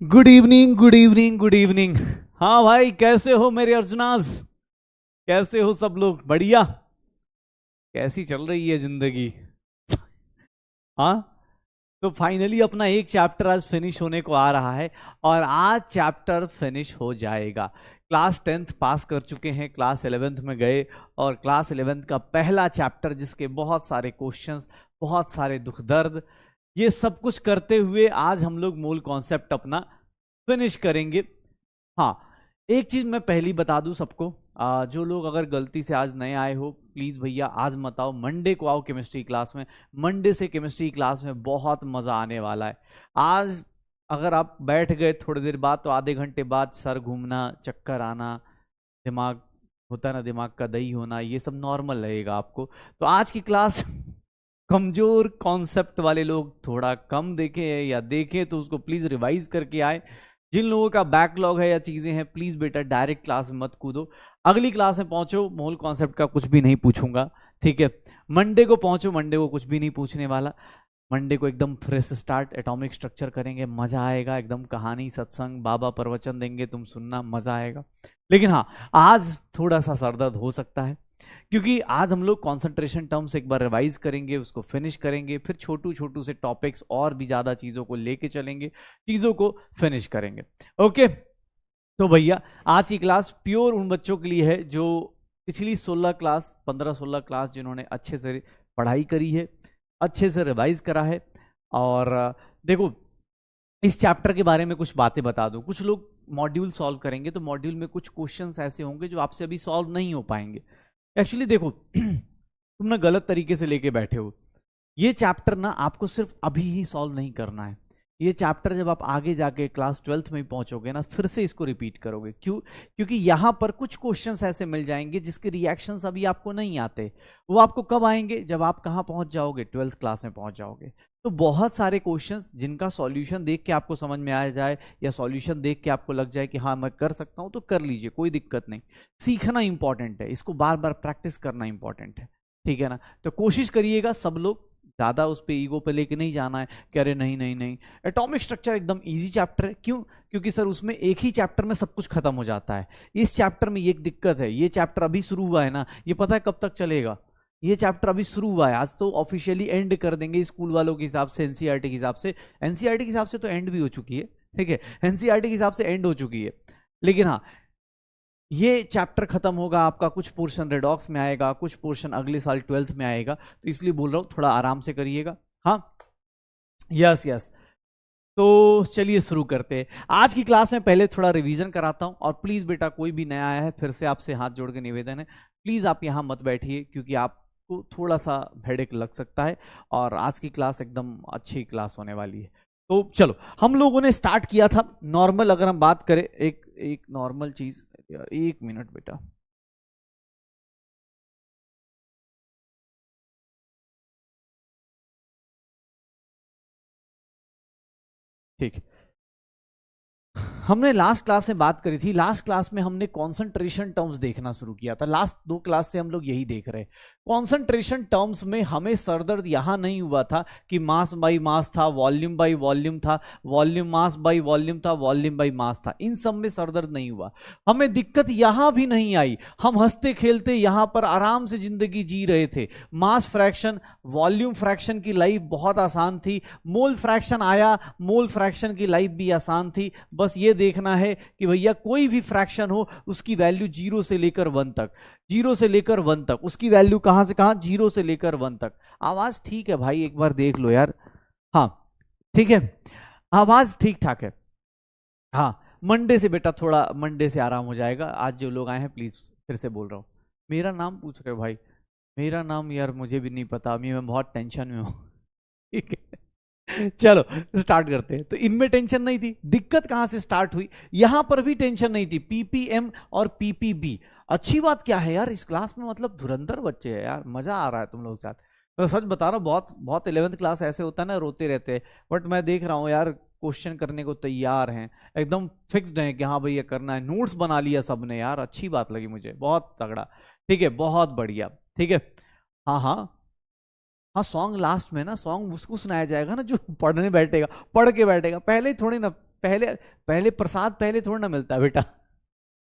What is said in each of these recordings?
Good evening, good evening, good evening. हाँ भाई, कैसे हो मेरे अर्जुनाज? कैसे हो सब लोग? बढ़िया। कैसी चल रही है जिंदगी? हाँ। तो फाइनली अपना एक चैप्टर आज फिनिश होने को आ रहा है और आज चैप्टर फिनिश हो जाएगा। क्लास 10th पास कर चुके हैं, क्लास 11th में गए और क्लास 11th का पहला चैप्टर जिसके बहुत सारे क्वेश्चंस, बहुत सारे दुख दर्द, ये सब कुछ करते हुए आज हम लोग मूल कॉन्सेप्ट अपना फिनिश करेंगे। हाँ, एक चीज मैं पहली बता दूं सबको, जो लोग अगर गलती से आज नए आए हो, प्लीज भैया आज मत आओ, मंडे को आओ केमिस्ट्री क्लास में। मंडे से केमिस्ट्री क्लास में बहुत मजा आने वाला है। आज अगर आप बैठ गए थोड़ी देर बाद तो आधे घंटे बाद सर घूमना, चक्कर आना, दिमाग होता है ना, दिमाग का दही होना, ये सब नॉर्मल रहेगा आपको। तो आज की क्लास कमजोर कॉन्सेप्ट वाले लोग थोड़ा कम देखें या देखें तो उसको प्लीज रिवाइज करके आए। जिन लोगों का बैकलॉग है या चीजें हैं, प्लीज बेटा डायरेक्ट क्लास में मत कूदो, अगली क्लास में पहुंचो। मूल कॉन्सेप्ट का कुछ भी नहीं पूछूंगा, ठीक है? मंडे को पहुंचो, मंडे को कुछ भी नहीं पूछने वाला। मंडे को एकदम फ्रेश स्टार्ट, एटॉमिक स्ट्रक्चर करेंगे, मजा आएगा एकदम। कहानी, सत्संग, बाबा प्रवचन देंगे, तुम सुनना, मजा आएगा। लेकिन हाँ, आज थोड़ा सा सरदर्द हो सकता है क्योंकि आज हम लोग कंसंट्रेशन टर्म्स एक बार रिवाइज करेंगे, उसको फिनिश करेंगे, फिर छोटू छोटू से टॉपिक्स और भी ज्यादा चीजों को लेके चलेंगे, चीजों को फिनिश करेंगे। ओके, तो भैया आज की क्लास प्योर उन बच्चों के लिए है जो पिछली 16 क्लास, 15-16 क्लास जिन्होंने अच्छे से पढ़ाई करी है, अच्छे से रिवाइज करा है। और देखो, इस चैप्टर के बारे में कुछ बातें बता दूं। कुछ लोग मॉड्यूल सॉल्व करेंगे तो मॉड्यूल में कुछ क्वेश्चंस ऐसे होंगे जो आपसे अभी सॉल्व नहीं हो पाएंगे। एक्चुअली देखो, तुम ना गलत तरीके से लेके बैठे हो। ये चैप्टर ना आपको सिर्फ अभी ही सॉल्व नहीं करना है। ये चैप्टर जब आप आगे जाके क्लास 12th में पहुंचोगे ना, फिर से इसको रिपीट करोगे। क्यों? क्योंकि यहां पर कुछ क्वेश्चंस ऐसे मिल जाएंगे जिसके रिएक्शंस अभी आपको नहीं आते। वो आपको कब आएंगे? जब आप कहां पहुंच जाओगे? 12th क्लास में पहुंच जाओगे। तो बहुत सारे क्वेश्चंस जिनका सॉल्यूशन देख के आपको समझ में आ जाए या सॉल्यूशन देख के आपको लग जाए कि हाँ मैं कर सकता हूं, तो कर लीजिए, कोई दिक्कत नहीं। सीखना इंपॉर्टेंट है, इसको बार बार प्रैक्टिस करना इंपॉर्टेंट है, ठीक है ना? तो कोशिश करिएगा सब लोग, ज्यादा उस पे ईगो पे लेके नहीं जाना है कि अरे नहीं नहीं नहीं। एटॉमिक स्ट्रक्चर एकदम इजी चैप्टर है। क्यों? क्योंकि सर उसमें एक ही चैप्टर में सब कुछ खत्म हो जाता है। इस चैप्टर में एक दिक्कत है, ये चैप्टर अभी शुरू हुआ है ना, ये पता है कब तक चलेगा? ये चैप्टर अभी शुरू हुआ है, आज तो ऑफिशियली एंड कर देंगे स्कूल वालों के हिसाब से, एनसीईआरटी के हिसाब से। एनसीईआरटी के हिसाब से तो एंड भी हो चुकी है, ठीक है? एनसीईआरटी के हिसाब से एंड हो चुकी है। लेकिन हाँ, ये चैप्टर खत्म होगा, आपका कुछ पोर्शन रेडॉक्स में आएगा, कुछ पोर्शन अगले साल 12th में आएगा, तो इसलिए बोल रहा हूं थोड़ा आराम से करिएगा। हाँ, यस यस। तो चलिए शुरू करते हैं आज की क्लास में। पहले थोड़ा रिवीजन कराता हूं, और प्लीज बेटा कोई भी नया आया है फिर से आपसे हाथ जोड़ के निवेदन है, प्लीज आप यहां मत बैठिए क्योंकि आपको थोड़ा सा हेडेक लग सकता है। और आज की क्लास एकदम अच्छी क्लास होने वाली है। तो चलो, हम लोगों ने स्टार्ट किया था नॉर्मल, अगर हम बात करें एक एक नॉर्मल चीज। एक मिनट बेटा, ठीक। हमने लास्ट क्लास में बात करी थी, लास्ट क्लास में हमने कॉन्सेंट्रेशन टर्म्स देखना शुरू किया था। लास्ट 2 क्लास से हम लोग यही देख रहे हैं। कॉन्सेंट्रेशन टर्म्स में हमें सरदर्द यहां नहीं हुआ था कि मास बाई मास था, वॉल्यूम बाई वॉल्यूम था, वॉल्यूम मास बाई वॉल्यूम था, वॉल्यूम बाई मास था। इन सब में सरदर्द नहीं हुआ, हमें दिक्कत यहां भी नहीं आई। हम हंसते खेलते यहां पर आराम से जिंदगी जी रहे थे। मास फ्रैक्शन, वॉल्यूम फ्रैक्शन की लाइफ बहुत आसान थी। मोल फ्रैक्शन आया, मोल फ्रैक्शन की लाइफ भी आसान थी। बस ये देखना है कि भैया कोई भी फ्रैक्शन हो उसकी वैल्यू 0 से लेकर 1 तक, 0 से लेकर 1 तक, उसकी वैल्यू कहां से कहां? 0 से लेकर 1 तक। आवाज ठीक है भाई? एक बार देख लो यार। हाँ, ठीक है, आवाज ठीक ठाक है। हाँ, मंडे से बेटा थोड़ा मंडे से आराम हो जाएगा। आज जो लोग आए हैं प्लीज, फिर से बोल रहा हूँ, मेरा नाम पूछ रहे हो भाई? मेरा नाम यार मुझे भी नहीं पता, अभी मैं बहुत टेंशन में हूँ। ठीक है, चलो स्टार्ट करते हैं। तो इनमें टेंशन नहीं थी, दिक्कत कहां से स्टार्ट हुई? यहां पर भी टेंशन नहीं थी, पीपीएम और पीपीबी। अच्छी बात क्या है यार, इस क्लास में मतलब धुरंधर बच्चे हैं यार, मजा आ रहा है तुम लोग के साथ। तो सच बता रहा हूँ, बहुत बहुत 11th क्लास ऐसे होता है ना, रोते रहते हैं, बट मैं देख रहा हूँ यार क्वेश्चन करने को तैयार हैं, एकदम फिक्स्ड हैं कि हाँ भाई ये करना है। नोट्स बना लिया सबने यार, अच्छी बात लगी मुझे, बहुत तगड़ा। ठीक है, बहुत बढ़िया। ठीक है, हाँ हाँ। हाँ, सॉन्ग लास्ट में ना, सॉन्ग उसको सुनाया जाएगा ना जो पढ़ने बैठेगा, पढ़ के बैठेगा, पहले ही थोड़ी ना पहले पहले प्रसाद पहले थोड़ा ना मिलता है बेटा,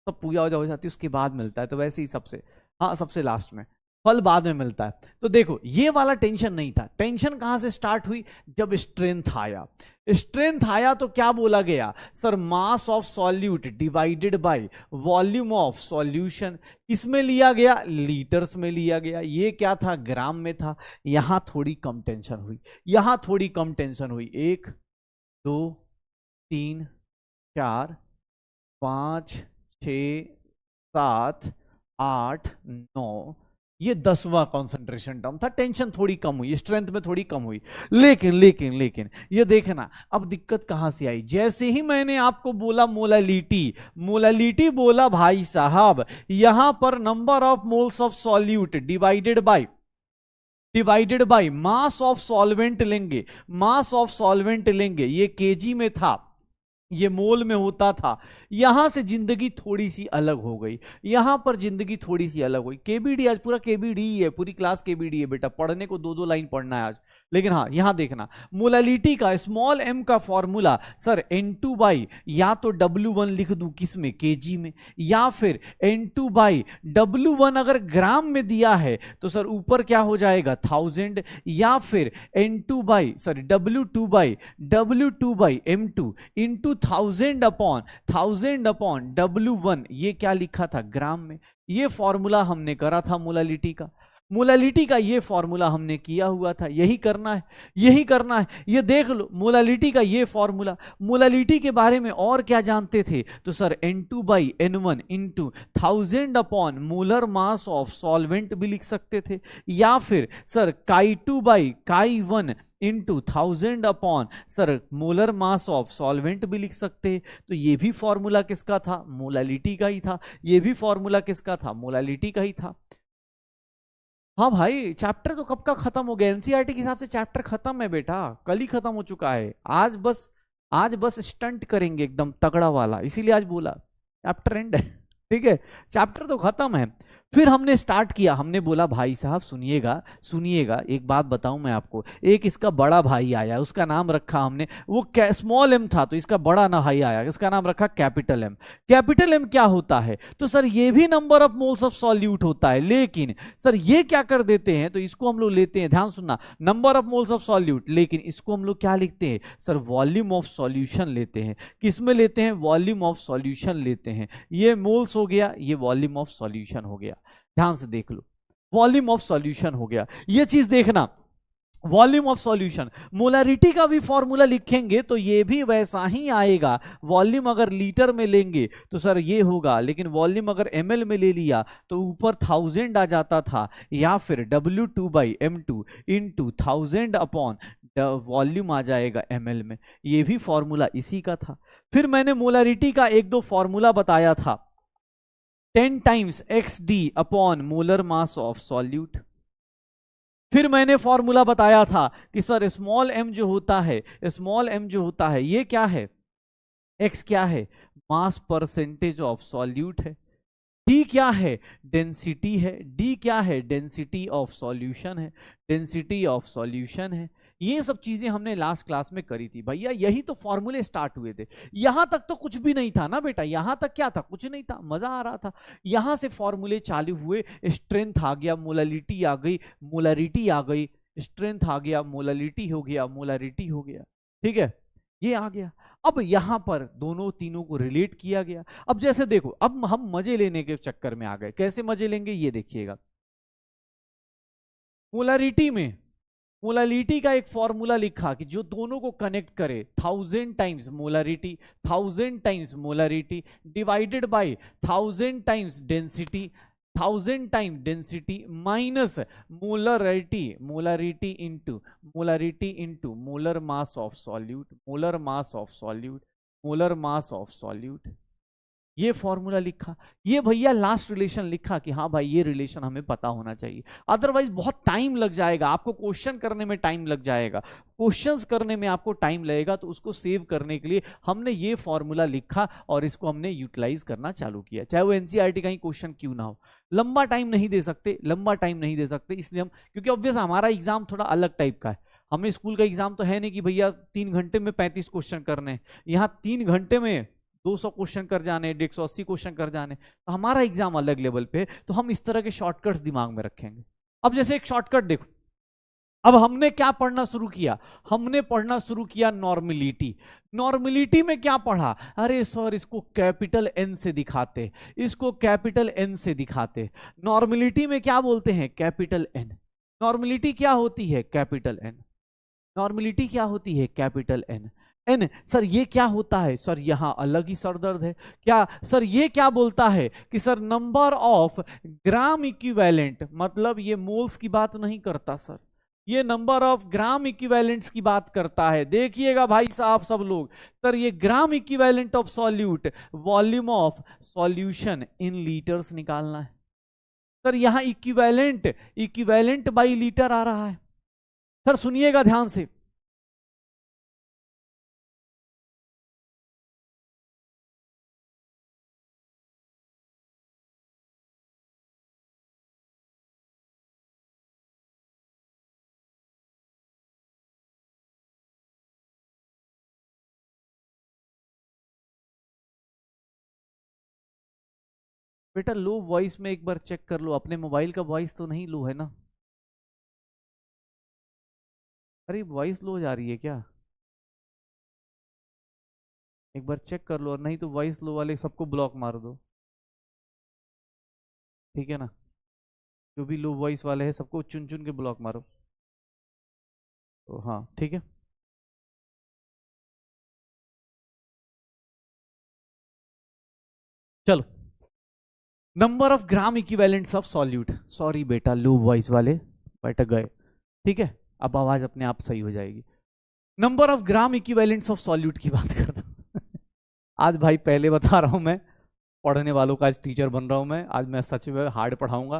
सब पूजा वूजा हो जाती है उसके बाद मिलता है, तो वैसे ही सबसे, हाँ सबसे लास्ट में, फल बाद में मिलता है। तो देखो ये वाला टेंशन नहीं था। टेंशन कहां से स्टार्ट हुई, जब स्ट्रेंथ आया। स्ट्रेंथ आया तो क्या बोला गया, sir mass of solute divided by volume of solution. किसमें लिया गया, लीटर्स में लिया गया। ये क्या था, ग्राम में था। यहां थोड़ी कम टेंशन हुई, यहां थोड़ी कम टेंशन हुई। 1 2 3 4 5 6 7 8 9, ये 10वां कॉन्सेंट्रेशन टर्म था। टेंशन थोड़ी कम हुई, स्ट्रेंथ में थोड़ी कम हुई। लेकिन लेकिन लेकिन ये देखना अब दिक्कत कहां से आई। जैसे ही मैंने आपको बोला मोलालिटी, मोलालिटी बोला भाई साहब, यहां पर number of moles of solute divided by mass of solvent लेंगे, मास ऑफ सॉल्वेंट लेंगे। ये केजी में था, ये मोल में होता था। यहां से जिंदगी थोड़ी सी अलग हो गई, यहां पर जिंदगी थोड़ी सी अलग हुई। केबीडी आज पूरा केबीडी ही है, पूरी क्लास केबीडी है बेटा, पढ़ने को 2-2 लाइन पढ़ना है आज। लेकिन हाँ यहां देखना मोलालिटी का स्मॉल m का फॉर्मूला, सर N2 बाई या तो W1 लिख दूं किसमें, केजी में, या फिर N2 बाई W1 अगर ग्राम में दिया है तो सर ऊपर क्या हो जाएगा 1000, या फिर N2 by sorry W2 by M2 into 1000 upon W1। ये क्या लिखा था ग्राम में। ये फॉर्मूला हमने करा था मोलालिटी का, मोलालिटी का ये फॉर्मूला हमने किया हुआ था। यही करना है, यही करना है। ये देख लो मोलालिटी का ये फॉर्मूला। मोलालिटी के बारे में और क्या जानते थे, तो sir N2 by N1 into 1000 upon molar mass of solvent भी लिख सकते थे, या फिर sir Chi2 by Chi1 into 1000 upon sir molar mass of solvent भी लिख सकते हैं। तो ये भी फॉर्मूला किसका था, मोलालिटी का ही था। ये भी फॉर्मूला किसका था, मोलालिटी का ही था। हाँ भाई चैप्टर तो कब का खत्म हो गया, एनसीईआरटी के हिसाब से चैप्टर खत्म है बेटा, कल ही खत्म हो चुका है। आज बस स्टंट करेंगे एकदम तगड़ा वाला, इसीलिए आज बोला चैप्टर एंड है। ठीक है, चैप्टर तो खत्म है। फिर हमने स्टार्ट किया, हमने बोला भाई साहब सुनिएगा सुनिएगा, एक बात बताऊं मैं आपको। एक इसका बड़ा भाई आया, उसका नाम रखा हमने, वो स्मॉल एम था तो इसका बड़ा ना भाई आया, इसका नाम रखा कैपिटल एम। कैपिटल एम क्या होता है, तो सर ये भी number of moles of solute होता है, लेकिन सर ये क्या कर देते हैं, तो इसको हम लोग लेते हैं, ध्यान सुनना, number of moles of solute, लेकिन इसको हम लोग क्या लिखते हैं, सर वॉल्यूम ऑफ सॉल्यूशन लेते हैं। किसमें लेते हैं, वॉल्यूम ऑफ सॉल्यूशन लेते हैं। ये मोल्स हो गया, ये वॉल्यूम ऑफ सॉल्यूशन हो गया। ध्यान से देख लो, वॉल्यूम ऑफ सॉल्यूशन हो गया। ये चीज देखना, वॉल्यूम ऑफ सॉल्यूशन। मोलारिटी का भी फॉर्मूला लिखेंगे तो ये भी वैसा ही आएगा। वॉल्यूम अगर लीटर में लेंगे तो सर ये होगा, लेकिन वॉल्यूम अगर ml में ले लिया तो ऊपर 1000 आ जाता था, या फिर W2 by M2 into 1000 upon volume आ जाएगा ml में। ये भी फॉर्मूला इसी का था। फिर मैंने मोलारिटी का 1-2 फॉर्मूला बताया था, 10 times XD upon molar mass of solute. फिर मैंने फॉर्मूला बताया था कि सर स्मॉल m जो होता है, स्मॉल m जो होता है ये क्या है, x क्या है, मास परसेंटेज ऑफ सॉल्यूट है। d क्या है, डेंसिटी है। d क्या है, डेंसिटी ऑफ सॉल्यूशन है, डेंसिटी ऑफ सॉल्यूशन है। ये सब चीजें हमने लास्ट क्लास में करी थी भैया, यही तो फॉर्मूले स्टार्ट हुए थे। यहां तक तो कुछ भी नहीं था ना बेटा, यहां तक क्या था, कुछ नहीं था, मजा आ रहा था। यहां से फॉर्मूले चालू हुए, स्ट्रेंथ आ गया, मोलालिटी आ गई, मोलारिटी आ गई, स्ट्रेंथ आ गया, मोलालिटी हो गया, मोलारिटी हो गया। ठीक है, ये आ गया। अब यहां पर दोनों तीनों को रिलेट किया गया। अब जैसे देखो, अब हम मजे लेने के चक्कर में आ गए। कैसे मजे लेंगे ये देखिएगा। मोलारिटी में, मोलालिटी का एक फॉर्मूला लिखा कि जो दोनों को कनेक्ट करे, 1000 times molarity, 1000 times molarity divided by 1000 times density, 1000 time density minus molarity, molarity into molar mass of solute, molar mass of solute, molar mass of solute. ये फॉर्मूला लिखा। ये भैया लास्ट रिलेशन लिखा कि हाँ भाई ये रिलेशन हमें पता होना चाहिए, अदरवाइज बहुत टाइम लग जाएगा आपको, क्वेश्चन करने में टाइम लग जाएगा, क्वेश्चंस करने में आपको टाइम लगेगा। तो उसको सेव करने के लिए हमने ये फॉर्मूला लिखा और इसको हमने यूटिलाइज करना चालू किया, चाहे वो एनसीईआरटी का ही क्वेश्चन क्यों ना हो। लंबा टाइम नहीं दे सकते, लंबा टाइम नहीं दे सकते इसलिए हम, क्योंकि ऑब्वियस हमारा एग्जाम थोड़ा अलग टाइप का है, हमें स्कूल का एग्जाम तो है नहीं कि भैया 3 घंटे में 35 क्वेश्चन करने, यहाँ 3 घंटे में 200 क्वेश्चन कर जाने, 180 क्वेश्चन कर जाने, तो हमारा एग्जाम अलग लेवल पे, तो हम इस तरह के शॉर्टकट्स दिमाग में रखेंगे। अब जैसे एक शॉर्टकट देखो, अब हमने क्या पढ़ना शुरू किया, हमने पढ़ना शुरू किया नॉर्मलिटी। नॉर्मलिटी में क्या पढ़ा, अरे सर इसको कैपिटल एन से दिखाते, इसको कैपिटल एन से दिखाते। नॉर्मलिटी में क्या बोलते हैं, कैपिटल एन। नॉर्मलिटी क्या होती है, कैपिटल एन। नॉर्मलिटी क्या होती है, कैपिटल एन। एन सर ये क्या होता है, सर यहां अलग ही सरदर्द है। क्या सर ये क्या बोलता है कि sir number of gram equivalent, मतलब ये मोल्स की बात नहीं करता सर, ये नंबर ऑफ ग्राम इक्विवेलेंट्स की बात करता है। देखिएगा भाई साहब सब लोग, सर ये ग्राम equivalent of solute, volume of solution in litres निकालना है। सर यहां इक्विवेलेंट, इक्विवेलेंट बाई लीटर आ रहा है। सर सुनिएगा ध्यान से, बेटा लो वॉइस में एक बार चेक कर लो, अपने मोबाइल का वॉइस तो नहीं लो है ना। अरे वॉइस लो जा रही है क्या, एक बार चेक कर लो, और नहीं तो वॉइस लो वाले सबको ब्लॉक मार दो, ठीक है ना। जो भी लो वॉइस वाले हैं सबको चुन चुन के ब्लॉक मारो। तो हाँ ठीक है, चलो। Number of gram equivalents of solute, sorry बेटा लो वॉइस वाले बैठ गए, ठीक है, अब आवाज अपने आप सही हो जाएगी। Number of gram equivalents of solute की बात कर रहा हूं आज भाई पहले बता रहा हूं मैं, पढ़ने वालों का आज टीचर बन रहा हूं मैं, आज मैं सच में हार्ड पढ़ाऊंगा,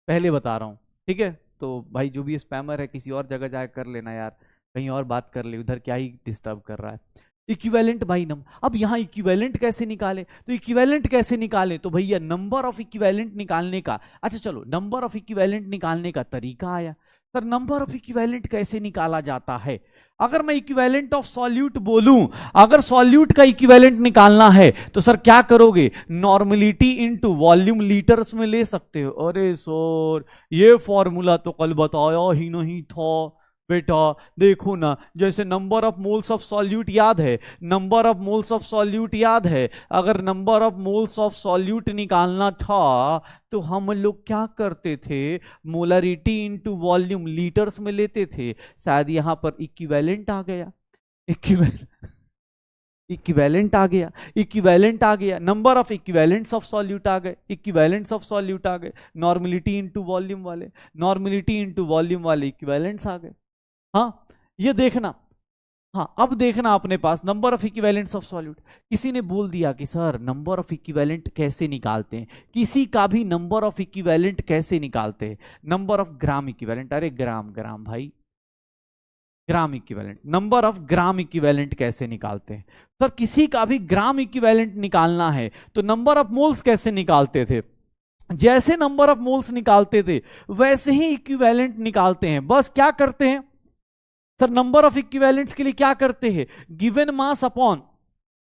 पहले बता रहा हूं, ठीक है। तो भाई जो भी स्पैमर है किसी और जगह जाकर कर लेना यार, कहीं और बात कर ले, उधर क्या ही डिस्टर्ब कर रहा है। इक्विवेलेंट बाई नंबर, अब यहाँ इक्विवेलेंट कैसे निकाले, तो इक्विवेलेंट कैसे निकाले, तो भैया नंबर ऑफ इक्विवेलेंट निकालने का, अच्छा चलो नंबर ऑफ इक्विवेलेंट निकालने का तरीका आया। सर नंबर ऑफ इक्विवेलेंट कैसे निकाला जाता है, अगर मैं इक्विवेलेंट ऑफ सॉल्यूट बोलूं, अगर सॉल्यूट का इक्विवेलेंट निकालना है तो सर क्या करोगे, नॉर्मलिटी इनटू वॉल्यूम लीटर्स में ले सकते हो। अरे सर ये फॉर्मूला तो कल बताया ही नहीं था बेटा, देखो ना, जैसे number of moles of solute याद है, number of moles of solute याद है, अगर number of moles of solute निकालना था तो हम लोग क्या करते थे, मोलरिटी इनटू वॉल्यूम लीटर्स में लेते थे। शायद यहां पर इक्विवेलेंट आ गया, इक्विवेलेंट आ गया, इक्विवेलेंट आ गया, number of equivalents of solute आ गए, इक्विवेलेंट्स ऑफ सॉल्यूट आ गए, नॉर्मलिटी इनटू वॉल्यूम वाले, नॉर्मलिटी इनटू वॉल्यूम वाले इक्विवेलेंट्स आ गए। हाँ ये देखना, हाँ अब देखना अपने पास number of equivalents of solute, किसी ने बोल दिया कि सर नंबर ऑफ इक्विवेलेंट कैसे निकालते हैं, किसी का भी नंबर ऑफ इक्विवेलेंट कैसे निकालते हैं, नंबर ऑफ ग्राम इक्विवेलेंट, अरे ग्राम ग्राम भाई, gram equivalent, number of gram equivalent कैसे निकालते हैं, सर किसी का भी ग्राम इक्विवेलेंट निकालना है तो नंबर ऑफ मोल्स कैसे निकालते थे, जैसे नंबर ऑफ मोल्स निकालते थे वैसे ही इक्विवेलेंट निकालते हैं। बस क्या करते हैं सर, नंबर ऑफ इक्विवेलेंट्स के लिए क्या करते हैं, given mass upon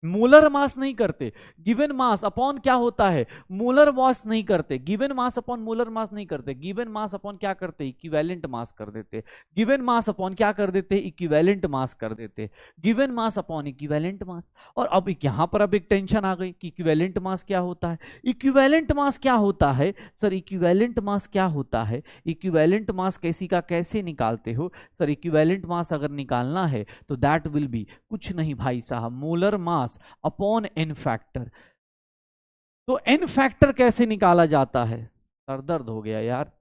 molar mass नहीं करते, गिवन मास अपॉन क्या होता है, मोलर मास नहीं करते, given mass upon molar mass नहीं करते, गिवन मास अपॉन क्या करते, इक्विवेलेंट मास कर देते, गिवन मास अपॉन क्या कर देते, इक्विवेलेंट मास कर देते, given mass upon equivalent mass. और अब यहां पर अब एक टेंशन आ गई कि इक्विवेलेंट मास क्या होता है, इक्विवेलेंट मास क्या होता है सर, इक्विवेलेंट मास क्या होता है, इक्विवेलेंट मास कैसी का कैसे निकालते हो सर, इक्विवेलेंट मास अगर निकालना है तो दैट विल बी कुछ नहीं भाई साहब, molar mass upon n factor. तो एन फैक्टर कैसे निकाला जाता है, सर दर्द हो गया यार,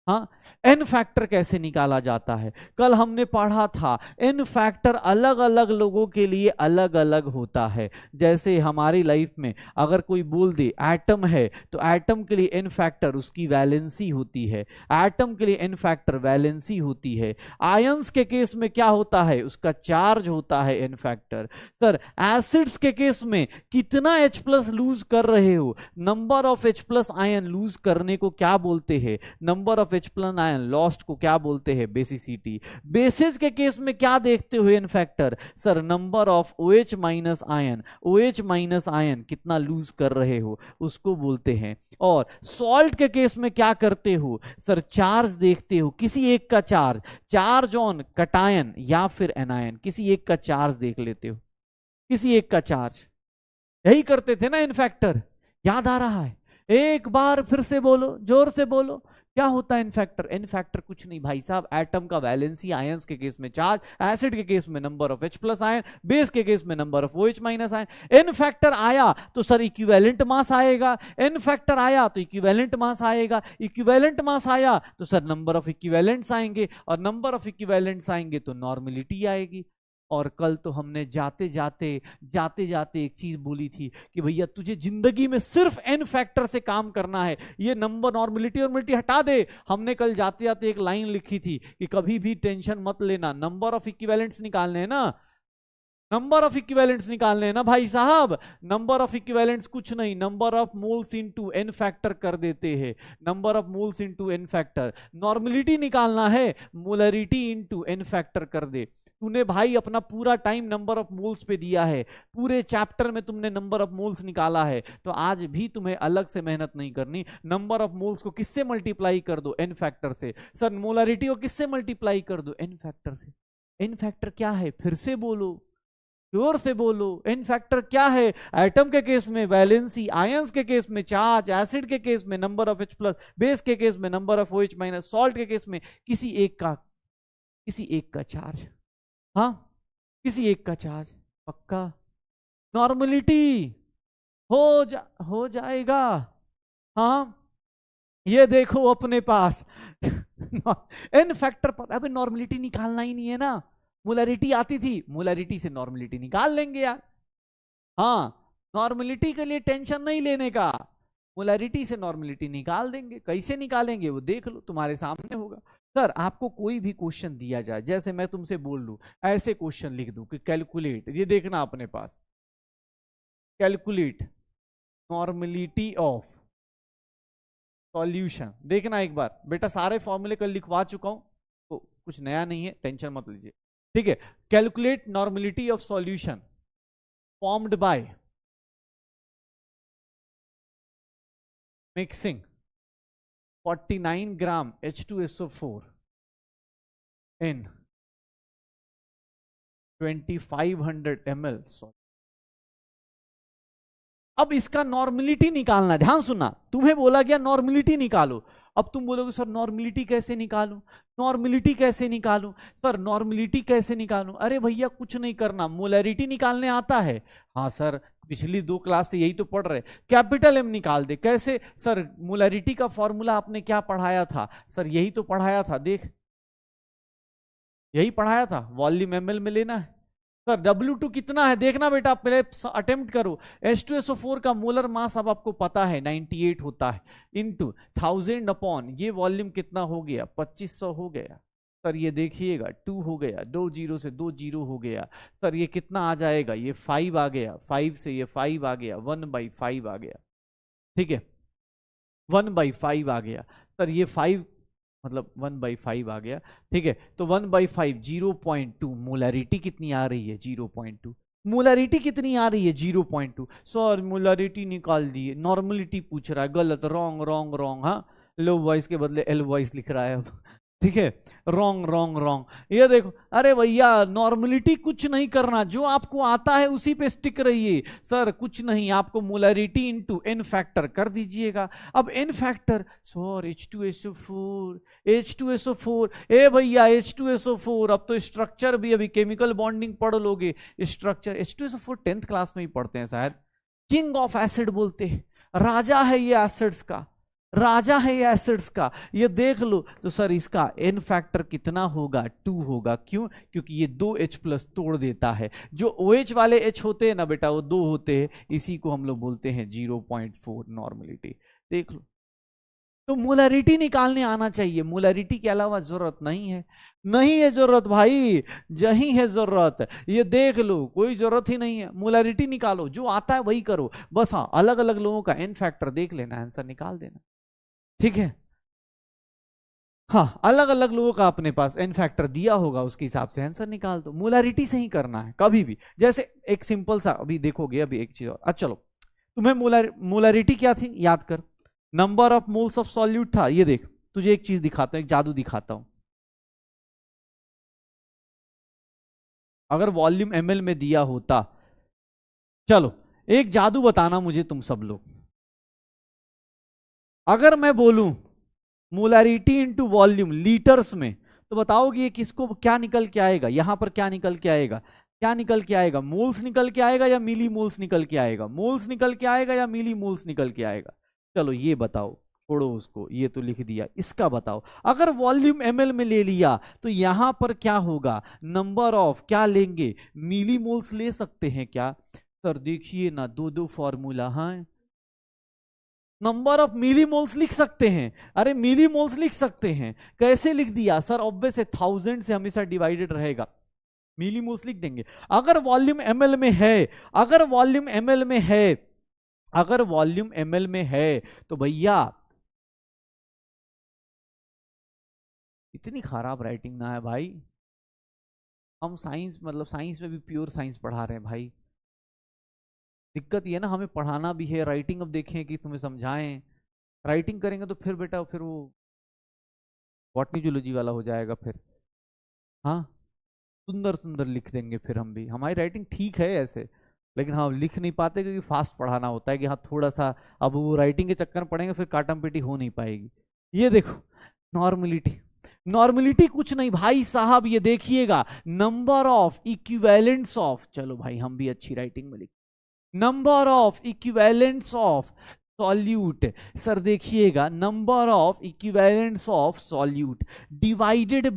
हाँ एन फैक्टर कैसे निकाला जाता है, कल हमने पढ़ा था एन फैक्टर अलग अलग लोगों के लिए अलग अलग होता है। जैसे हमारी लाइफ में अगर कोई बोल दे एटम है तो एटम के लिए एन फैक्टर उसकी वैलेंसी होती है, एटम के लिए एन फैक्टर वैलेंसी होती है। आयंस के केस में क्या होता है, उसका चार्ज होता है एन फैक्टर। सर एसिड्स के केस में कितना H प्लस लूज कर रहे हो, number of H plus ion lose करने को क्या बोलते हैं, number of of H plus ion lost को क्या बोलते हैं, बेसिसिटी। बेसिस के केस में क्या देखते हो n factor, sir number of OH minus ion, OH minus ion कितना लूज कर रहे हो उसको बोलते हैं। और सॉल्ट के केस में क्या करते हो, सर चार्ज देखते हो, किसी एक का चार्ज, चार्ज ऑन कटायन या फिर एनायन, किसी एक का चार्ज देख लेते हो, किसी एक का चार्ज, यही करते थे ना इन फैक्टर, याद आ रहा है, एक बार फिर से बोलो, जोर से बोलो, क्या होता है इन फैक्टर, इन फैक्टर कुछ नहीं भाई साहब, एटम का वैलेंसी, आयंस के केस में चार्ज, एसिड के केस में number of H plus ion, base के केस में number of OH minus ion. In factor आया तो सर इक्विवेलेंट मास आएगा, इन फैक्टर आया तो इक्विवेलेंट मास आएगा, इक्विवेलेंट मास आया तो सर नंबर ऑफ इक्विवेलेंट्स आएंगे, और नंबर ऑफ इक्विवेलेंट्स आएंगे तो नॉर्मेलिटी आएगी। और कल तो हमने जाते जाते एक चीज बोली थी कि भैया तुझे जिंदगी में सिर्फ एन फैक्टर से काम करना है, ये नंबर नॉर्मलिटी और मिलिटी हटा दे। हमने कल जाते जाते एक लाइन लिखी थी कि कभी भी टेंशन मत लेना, नंबर ऑफ इक्विवेलेंट्स निकालने हैं ना, नंबर ऑफ इक्विवेलेंट्स निकालने हैं ना भाई साहब, नंबर ऑफ इक्विवेलेंट्स कुछ नहीं, number of moles into n factor कर देते हैं, number of moles into n factor. Normality निकालना है, मोलरिटी इनटू एन फैक्टर कर दे। तूने भाई अपना पूरा टाइम नंबर ऑफ मोल्स पे दिया है, पूरे चैप्टर में तुमने नंबर ऑफ मोल्स निकाला है, तो आज भी तुम्हें अलग से मेहनत नहीं करनी। नंबर ऑफ मोल्स को किससे मल्टीप्लाई कर दो, एन फैक्टर से। सर मोलरिटी को किससे मल्टीप्लाई कर दो, एन फैक्टर से। एन फैक्टर क्या है, फिर से बोलो, जोर से बोलो, एन फैक्टर क्या है। एटम के केस में वैलेंसी, आयंस के केस में चार्ज, एसिड के केस में number of H plus, base के केस में number of OH minus, salt के केस में किसी एक का चार्ज, हाँ किसी एक का चार्ज, पक्का नॉर्मलिटी हो जाएगा। हाँ ये देखो अपने पास एन फैक्टर पता, अबे नॉर्मलिटी निकालना ही नहीं है ना, मोलरिटी आती थी, मोलरिटी से नॉर्मलिटी निकाल लेंगे यार। हाँ नॉर्मलिटी के लिए टेंशन नहीं लेने का, मोलरिटी से नॉर्मलिटी निकाल देंगे, कैसे निकालेंगे वो देख लो, तुम्हारे सामने होगा। सर आपको कोई भी क्वेश्चन दिया जाए, जैसे मैं तुमसे बोल लूं, ऐसे क्वेश्चन लिख दूं कि कैलकुलेट, ये देखना अपने पास, कैलकुलेट नॉर्मलिटी ऑफ सॉल्यूशन, देखना एक बार बेटा, सारे फॉर्मूले कल लिखवा चुका हूं तो कुछ नया नहीं है, टेंशन मत लीजिए, ठीक है। Calculate normality of solution formed by mixing 49 gram H2SO4 in 2500 ml solution. अब इसका नॉर्मलिटी निकालना, ध्यान सुनना, तुम्हें बोला गया नॉर्मलिटी निकालो। अब तुम बोलोगे सर नॉर्मलिटी कैसे निकालूं, नॉर्मलिटी कैसे निकालूं, सर नॉर्मलिटी कैसे निकालूं। अरे भैया कुछ नहीं करना, मोलरिटी निकालने आता है, हाँ सर पिछली 2 क्लास से यही तो पढ़ रहे, कैपिटल M निकाल दे। कैसे सर, मोलरिटी का फॉर्मूला आपने क्या पढ़ाया था, सर यही तो पढ़ाया था, देख यही पढ़ाया था, वॉल्यूम ml में लेना है। सर W2 कितना है देखना बेटा, पहले अटेम्प्ट करो। H2SO4 का मोलर मास अब आपको पता है 98 होता है, इनटू 1000 अपॉन ये वॉल्यूम कितना हो गया, 2500 हो गया। सर ये देखिएगा 2 हो गया, 2 0 से 2 0 हो गया। सर ये कितना आ जाएगा, ये 5 आ गया, 5 से ये 5 आ गया, 1/5 आ गया, ठीक है 1/5 आ गया। सर ये 5 मतलब 1/5 आ गया, ठीक है। तो 1/5 0.2, मोलरिटी कितनी आ रही है 0.2, मोलरिटी कितनी आ रही है 0.2। सर मोलरिटी निकाल दिए, नॉर्मलिटी पूछ रहा है, गलत, रॉन्ग रॉन्ग रॉन्ग, हाँ लो वॉइस के बदले एल वॉइस लिख रहा है अब, ठीक है रॉन्ग रॉन्ग रॉन्ग। ये देखो, अरे भैया नॉर्मलिटी कुछ नहीं करना, जो आपको आता है उसी पे स्टिक रहिए। सर कुछ नहीं, आपको मोलरिटी इनटू एन फैक्टर कर दीजिएगा। अब एन फैक्टर, सर H2SO4, ए भैया H2SO4, अब तो स्ट्रक्चर भी, अभी केमिकल बॉन्डिंग पढ़ लोगे, स्ट्रक्चर H2SO4 10th क्लास में ही पढ़ते हैं शायद। किंग ऑफ एसिड बोलते हैं, राजा है ये एसिड्स का, राजा है ये एसिड्स का, ये देख लो। तो सर इसका एन फैक्टर कितना होगा, 2 होगा। क्यों, क्योंकि ये 2 H प्लस तोड़ देता है, जो OH वाले H होते हैं ना बेटा वो 2 होते हैं, इसी को हम लोग बोलते हैं 0.4 नॉर्मलिटी, देख लो। तो मोलरिटी निकालने आना चाहिए, मोलरिटी के अलावा जरूरत नहीं है, नहीं है जरूरत भाई, जही है जरूरत, ये देख लो कोई जरूरत ही नहीं है। मोलरिटी निकालो, जो आता है वही करो बस, हाँ अलग अलग लोगों का एन फैक्टर देख लेना, आंसर निकाल देना, ठीक है। हाँ, अलग अलग लोगों का अपने पास एन फैक्टर दिया होगा, उसके हिसाब से आंसर निकाल दो। मोलारिटी से ही करना है कभी भी। जैसे एक सिंपल सा अभी देखोगे, अभी एक चीज और। अच्छा चलो, तुम्हें मोलारिटी क्या थी याद कर, number of moles of solute था। ये देख, तुझे एक चीज दिखाता हूं, एक जादू दिखाता हूं। अगर वॉल्यूम एमएल में दिया होता, चलो एक जादू बताना मुझे तुम सब लोग। अगर मैं बोलूं मोलारिटी इंटू वॉल्यूम लीटर्स में, तो बताओगे ये किसको क्या निकल के आएगा, यहां पर क्या निकल के आएगा, क्या निकल के आएगा, मोल्स निकल के आएगा या मिली मोल्स निकल के आएगा, मोल्स निकल के आएगा या मिली मोल्स निकल के आएगा। चलो ये बताओ, छोड़ो उसको, ये तो लिख दिया, इसका बताओ। अगर वॉल्यूम एमएल में ले लिया तो यहां पर क्या होगा, नंबर ऑफ क्या लेंगे, मिली मोल्स ले सकते हैं क्या। सर देखिए ना, दो दो फॉर्मूला है, नंबर ऑफ मिलीमोल्स लिख सकते हैं। अरे मिलीमोल्स लिख सकते हैं, कैसे लिख दिया सर, ऑब्वियस है, 1000 से हमेशा डिवाइडेड रहेगा, मिलीमोल्स लिख देंगे। अगर वॉल्यूम एमएल में है, अगर वॉल्यूम एमएल में है, अगर वॉल्यूम एमएल में है, तो भैया इतनी खराब राइटिंग ना है भाई। हम साइंस, मतलब साइंस में भी प्योर साइंस पढ़ा रहे हैं भाई। दिक्कत ये ना, हमें पढ़ाना भी है, राइटिंग अब देखें कि तुम्हें समझाएं। राइटिंग करेंगे तो फिर बेटा, फिर वो बॉटनी जूलॉजी वाला हो जाएगा फिर। हाँ, सुंदर सुंदर लिख देंगे फिर हम भी, हमारी राइटिंग ठीक है ऐसे, लेकिन हाँ लिख नहीं पाते क्योंकि फास्ट पढ़ाना होता है कि हाँ थोड़ा सा, अब वो राइटिंग के चक्कर में पढ़ेंगे फिर काटम पीटी हो नहीं पाएगी। ये देखो नॉर्मलिटी, नॉर्मलिटी कुछ नहीं भाई साहब, ये देखिएगा नंबर ऑफ इक्विवेलेंट्स ऑफ, चलो भाई हम भी अच्छी राइटिंग में लिख, number of equivalents of solute. Sir देखिएगा, number of equivalents of solute divided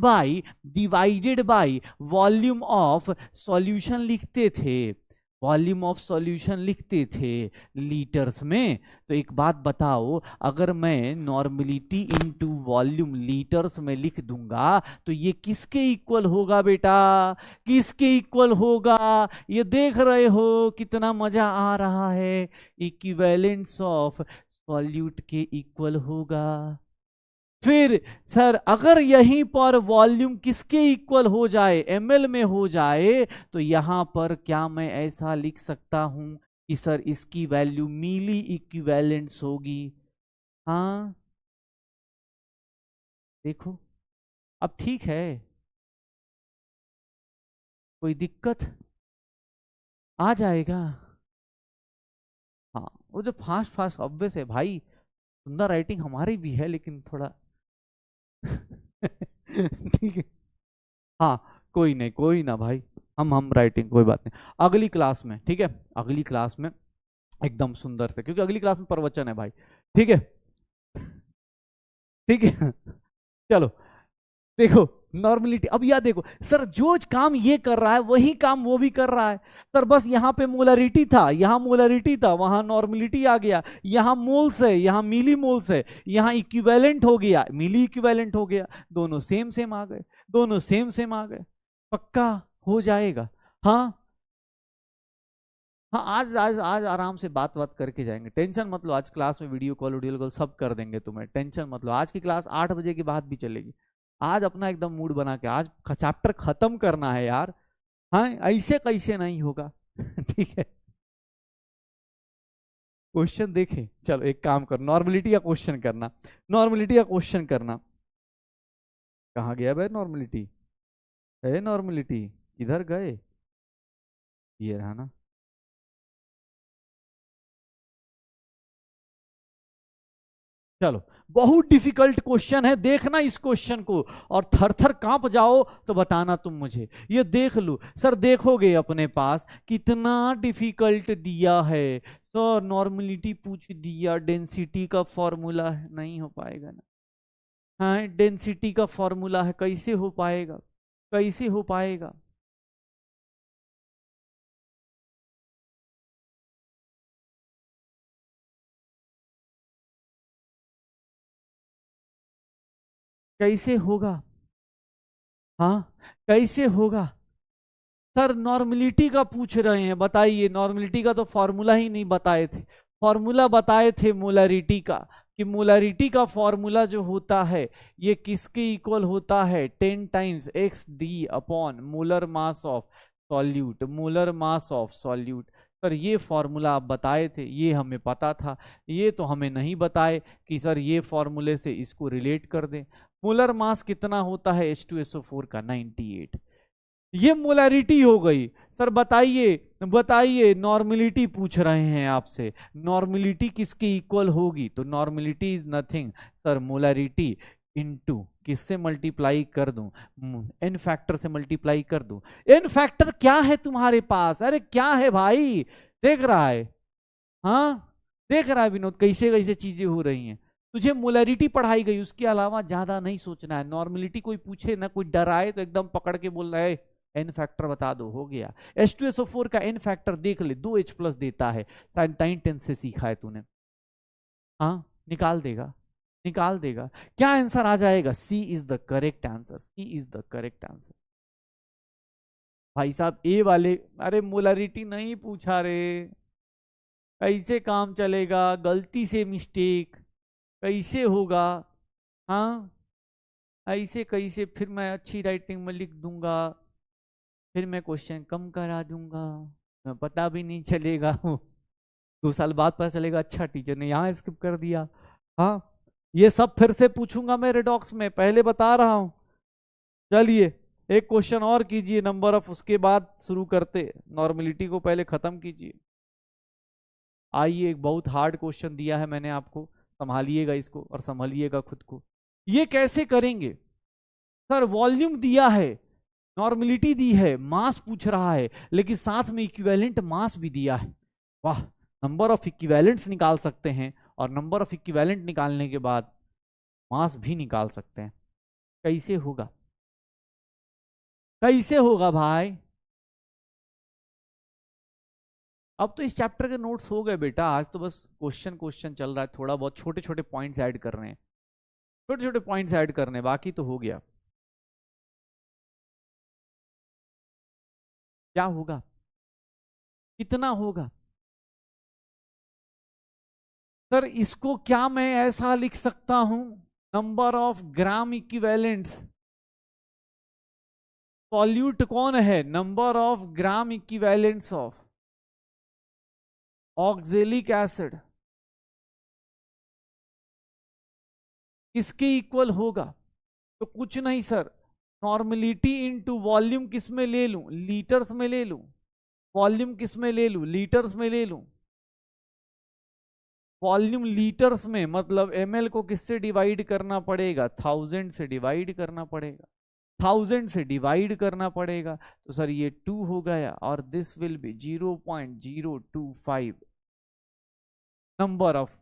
by volume of solution लिखते थे, वॉल्यूम ऑफ सॉल्यूशन लिखते थे लीटर्स में। तो एक बात बताओ, अगर मैं नॉर्मलिटी इनटू वॉल्यूम लीटर्स में लिख दूंगा तो ये किसके इक्वल होगा बेटा, किसके इक्वल होगा, ये देख रहे हो कितना मजा आ रहा है, इक्विवेलेंट्स ऑफ सॉल्यूट के इक्वल होगा। फिर सर अगर यहीं पर वॉल्यूम किसके इक्वल हो जाए, एमएल में हो जाए, तो यहां पर क्या मैं ऐसा लिख सकता हूं कि सर इसकी वैल्यू मिली इक्विवेलेंट्स होगी। हाँ देखो, अब ठीक है, कोई दिक्कत आ जाएगा। हाँ, वो जो फास्ट फास्ट ऑब्वियस है भाई, सुंदर राइटिंग हमारी भी है लेकिन थोड़ा ठीक है। हाँ कोई ना भाई, हम राइटिंग कोई बात नहीं, अगली क्लास में ठीक है, अगली क्लास में एकदम सुंदर से, क्योंकि अगली क्लास में प्रवचन है भाई। ठीक है, ठीक है चलो देखो नॉर्मलिटी, अब यह देखो सर, जो काम ये कर रहा है वही काम वो भी कर रहा है। सर बस यहाँ पे मोलरिटी था, यहाँ मोलरिटी था, वहां नॉर्मलिटी आ गया, यहाँ मोल्स है, यहाँ मिली मोल्स है, यहाँ इक्विवेलेंट हो गया, मिली इक्विवेलेंट हो गया, दोनों सेम सेम आ गए, दोनों सेम सेम आ गए, पक्का हो जाएगा। हाँ हाँ, आज आज आज आराम से बात बात करके जाएंगे, टेंशन मत लो, आज क्लास में वीडियो कॉल सब कर देंगे तुम्हें, टेंशन मत लो। आज की क्लास 8 बजे के बाद भी चलेगी। आज अपना एकदम मूड बना के, आज चैप्टर खत्म करना है यार। हाँ ऐसे कैसे नहीं होगा ठीक है, क्वेश्चन देखें, चलो एक काम करो, नॉर्मलिटी का क्वेश्चन करना, नॉर्मलिटी का क्वेश्चन करना। कहाँ गया भाई नॉर्मलिटी, है नॉर्मलिटी, इधर गए, ये रहा ना। चलो, बहुत डिफिकल्ट क्वेश्चन है, देखना इस क्वेश्चन को और थर थर कांप जाओ तो बताना तुम मुझे। ये देख लो सर, देखोगे अपने पास कितना डिफिकल्ट दिया है सर, नॉर्मलिटी पूछ दिया, डेंसिटी का फॉर्मूला है, नहीं हो पाएगा ना। हाँ डेंसिटी का फॉर्मूला है, कैसे हो पाएगा, कैसे हो पाएगा। कैसे होगा, हाँ कैसे होगा। सर नॉर्मलिटी का पूछ रहे हैं, बताइए, नॉर्मलिटी का तो फॉर्मूला ही नहीं बताए थे, फॉर्मूला बताए थे मोलरिटी का, कि मोलारिटी का फॉर्मूला जो होता है ये किसके इक्वल होता है, 10 times x D upon molar mass of solute, molar mass of solute. Sir ये फॉर्मूला आप बताए थे, ये हमें पता था, ये तो हमें नहीं बताए कि सर ये फॉर्मूले से इसको रिलेट कर दें। मोलर मास कितना होता है H2SO4 का, 98। ये मोलैरिटी हो गई। सर बताइए बताइए, नॉर्मलिटी पूछ रहे हैं आपसे, नॉर्मलिटी किसके इक्वल होगी, तो normality is nothing sir, molarity into किससे मल्टीप्लाई कर दूं, एन फैक्टर से मल्टीप्लाई कर दूं। एन फैक्टर क्या है तुम्हारे पास, अरे क्या है भाई, देख रहा है, हाँ देख रहा है विनोद, कैसे कैसे चीजें हो रही हैं। तुझे मोलैरिटी पढ़ाई गई, उसके अलावा ज्यादा नहीं सोचना है। नॉर्मलिटी कोई पूछे ना, कोई डराए तो एकदम पकड़ के बोल रहा है एन फैक्टर बता दो, हो गया। H2SO4 का एन फैक्टर देख ले, 2H प्लस देता है, साइन 10 से सीखा है तूने, हाँ निकाल देगा, निकाल देगा। क्या आंसर आ जाएगा, C is the correct answer, C is the correct answer. भाई साहब ए वाले, अरे मोलैरिटी नहीं पूछा रे, कैसे काम चलेगा, गलती से मिस्टेक कैसे होगा, हाँ ऐसे कैसे, फिर मैं अच्छी राइटिंग में लिख दूंगा, फिर मैं क्वेश्चन कम करा दूंगा, मैं पता भी नहीं चलेगा 2 साल बाद पता चलेगा अच्छा टीचर ने यहाँ स्किप कर दिया। हाँ ये सब फिर से पूछूंगा मैं रेडॉक्स में, पहले बता रहा हूं। चलिए एक क्वेश्चन और कीजिए नंबर ऑफ, उसके बाद शुरू करते, नॉर्मलिटी को पहले खत्म कीजिए। आइए एक बहुत हार्ड क्वेश्चन दिया है मैंने आपको, संभालिएगा इसको और संभालिएगा खुद को। ये कैसे करेंगे, सर वॉल्यूम दिया है, नॉर्मलिटी दी है, मास पूछ रहा है, लेकिन साथ में इक्विवेलेंट मास भी दिया है। वाह, नंबर ऑफ इक्विवेलेंट्स निकाल सकते हैं और नंबर ऑफ इक्विवेलेंट निकालने के बाद मास भी निकाल सकते हैं। कैसे होगा, कैसे होगा भाई। अब तो इस चैप्टर के नोट्स हो गए बेटा, आज तो बस क्वेश्चन क्वेश्चन चल रहा है, थोड़ा बहुत छोटे छोटे पॉइंट्स ऐड कर रहे हैं, छोटे छोटे पॉइंट्स ऐड करने, बाकी तो हो गया। क्या होगा, कितना होगा, सर इसको क्या मैं ऐसा लिख सकता हूं, number of gram equivalents, solute कौन है, number of gram equivalents of oxalic acid किसके इक्वल होगा, तो कुछ नहीं सर, नॉर्मलिटी इनटू वॉल्यूम किस में ले लूं, लीटर्स में ले लूं, वॉल्यूम किस में ले लूं, लीटर्स में ले लूं, वॉल्यूम लीटर्स में, मतलब ml को किससे डिवाइड करना पड़ेगा, 1000 से डिवाइड करना पड़ेगा, 1000 से डिवाइड करना पड़ेगा, तो सर ये 2 हो गया और this will be 0.025 number of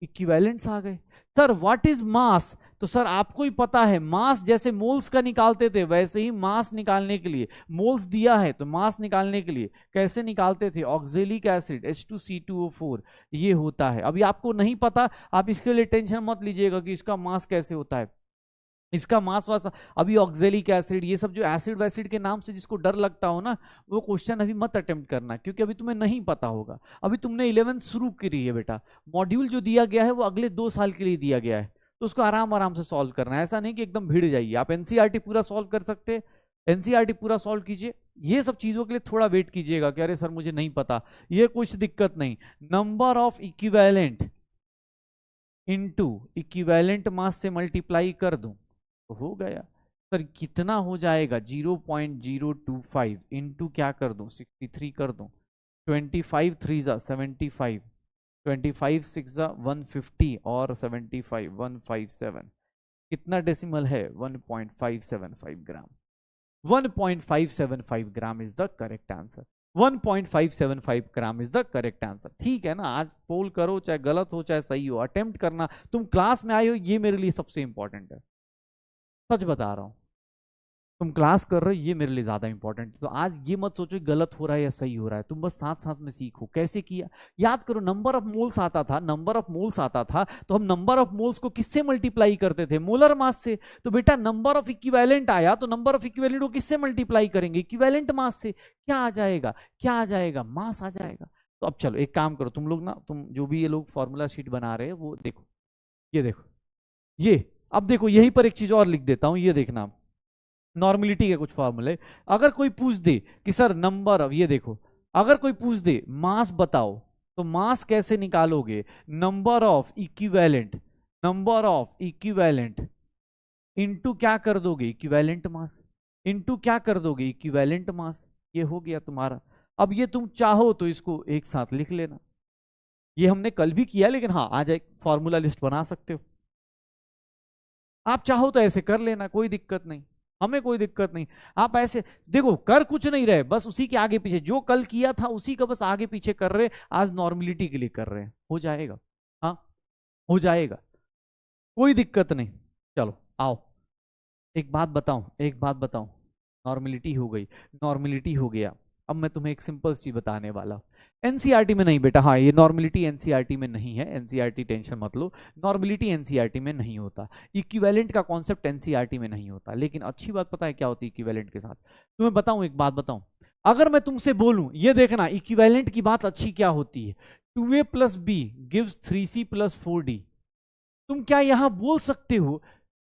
equivalents आ गए। सर व्हाट इज मास, तो सर आपको ही पता है, मास जैसे मोल्स का निकालते थे वैसे ही मास निकालने के लिए, मोल्स दिया है तो मास निकालने के लिए कैसे निकालते थे, ऑक्जेलिक एसिड H2C2O4 ये होता है। अभी आपको नहीं पता, आप इसके लिए टेंशन मत लीजिएगा कि इसका मास कैसे होता है, इसका मास वास अभी, ऑक्जेलिक एसिड ये सब जो एसिड वैसिड के नाम से जिसको डर लगता हो ना, वो क्वेश्चन अभी मत अटेम्प्ट करना, क्योंकि अभी तुम्हें नहीं पता होगा, अभी तुमने 11th शुरू करी है बेटा, मॉड्यूल जो दिया गया है वो अगले 2 साल के लिए दिया गया है, तो उसको आराम आराम से सॉल्व करना है, ऐसा नहीं कि एकदम भिड़ जाइए। आप एनसीईआरटी पूरा सॉल्व कर सकते हैं, एनसीईआरटी पूरा सॉल्व कीजिए, ये सब चीजों के लिए थोड़ा वेट कीजिएगा कि अरे सर मुझे नहीं पता, ये कुछ दिक्कत नहीं, number of equivalent into equivalent mass से मल्टीप्लाई कर दूं तो हो गया। सर कितना हो जाएगा, 0.025 इंटू क्या कर दूं, 63 कर दूं, 25 3 जा 75, 25 6 जा 150 और 75 157, कितना डेसिमल है, 1.575 ग्राम, 1.575 gram is the correct answer, 1.575 gram is the correct answer. ठीक है ना, आज पोल करो चाहे गलत हो चाहे सही हो, अटेम्प्ट करना, तुम क्लास में आए हो ये मेरे लिए सबसे इंपॉर्टेंट है, सच बता रहा हूं, तुम क्लास कर रहे हो ये मेरे लिए ज्यादा इंपॉर्टेंट है। तो आज ये मत सोचो गलत हो रहा है या सही हो रहा है, तुम बस साथ साथ में सीखो कैसे किया। याद करो नंबर ऑफ मोल्स आता था, नंबर ऑफ मोल्स आता था तो हम नंबर ऑफ मोल्स को किससे मल्टीप्लाई करते थे, मोलर मास से। तो बेटा नंबर ऑफ इक्विवेलेंट आया तो नंबर ऑफ इक्विवेलेंट को किससे मल्टीप्लाई करेंगे, इक्विवेलेंट मास से। क्या आ जाएगा, क्या आ जाएगा, मास आ जाएगा। तो अब चलो एक काम करो तुम लोग ना, तुम जो भी ये लोग फॉर्मूला शीट बना रहे हैं वो देखो, ये देखो, ये अब देखो यहीं पर एक चीज और लिख देता हूं, ये देखना आप, नॉर्मलिटी के कुछ फॉर्मूले। अगर कोई पूछ दे कि सर नंबर ऑफ, ये देखो, अगर कोई पूछ दे मास बताओ, तो मास कैसे निकालोगे? Number of equivalent, number of equivalent into क्या कर दोगे? इक्विवेलेंट मास, इनटू क्या कर दोगे? Equivalent mass. ये हो गया तुम्हारा। अब ये तुम चाहो तो इसको एक साथ लिख लेना, ये हमने कल भी किया, लेकिन हाँ आज एक फॉर्मूला लिस्ट बना सकते हो। आप चाहो तो ऐसे कर लेना, कोई दिक्कत नहीं, हमें कोई दिक्कत नहीं। आप ऐसे देखो, कर कुछ नहीं रहे, बस उसी के आगे पीछे जो कल किया था उसी का बस आगे पीछे कर रहे, आज नॉर्मलिटी के लिए कर रहे हैं, हो जाएगा। हाँ हो जाएगा, कोई दिक्कत नहीं। चलो आओ, एक बात बताऊं, एक बात बताऊं, नॉर्मलिटी हो गई, नॉर्मलिटी हो गया। अब मैं तुम्हें एक सिंपल चीज बताने वाला हूं, एनसीईआरटी में नहीं बेटा, हाँ ये नॉर्मलिटी एनसीईआरटी में नहीं है, एनसीईआरटी टेंशन मत लो, नॉर्मलिटी एनसीईआरटी में नहीं होता, इक्विवेलेंट का कॉन्सेप्ट एनसीईआरटी में नहीं होता। लेकिन अच्छी बात पता है क्या होती है इक्विवेलेंट के साथ? तुम्हें बताऊं, एक बात बताऊं, अगर मैं तुमसे बोलूं, ये देखना इक्विवेलेंट की बात अच्छी क्या होती है, 2a plus B gives 3c plus 4d। तुम क्या यहां बोल सकते हो,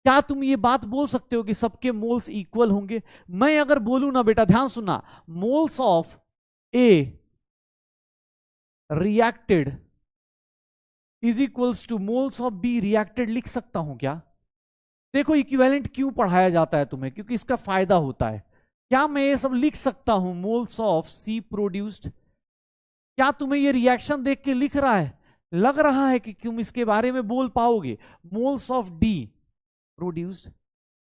क्या तुम ये बात बोल सकते हो कि सबके मोल्स इक्वल होंगे? मैं अगर बोलूं ना बेटा, ध्यान सुनना, moles of A reacted is equals to moles of B reacted, लिख सकता हूं क्या? देखो इक्विवेलेंट क्यों पढ़ाया जाता है तुम्हें, क्योंकि इसका फायदा होता है। क्या मैं ये सब लिख सकता हूं, मोल्स ऑफ सी प्रोड्यूस्ड? क्या तुम्हें ये रिएक्शन देख के लिख रहा है, लग रहा है कि तुम इसके बारे में बोल पाओगे? मोल्स ऑफ डी प्रोड्यूस्ड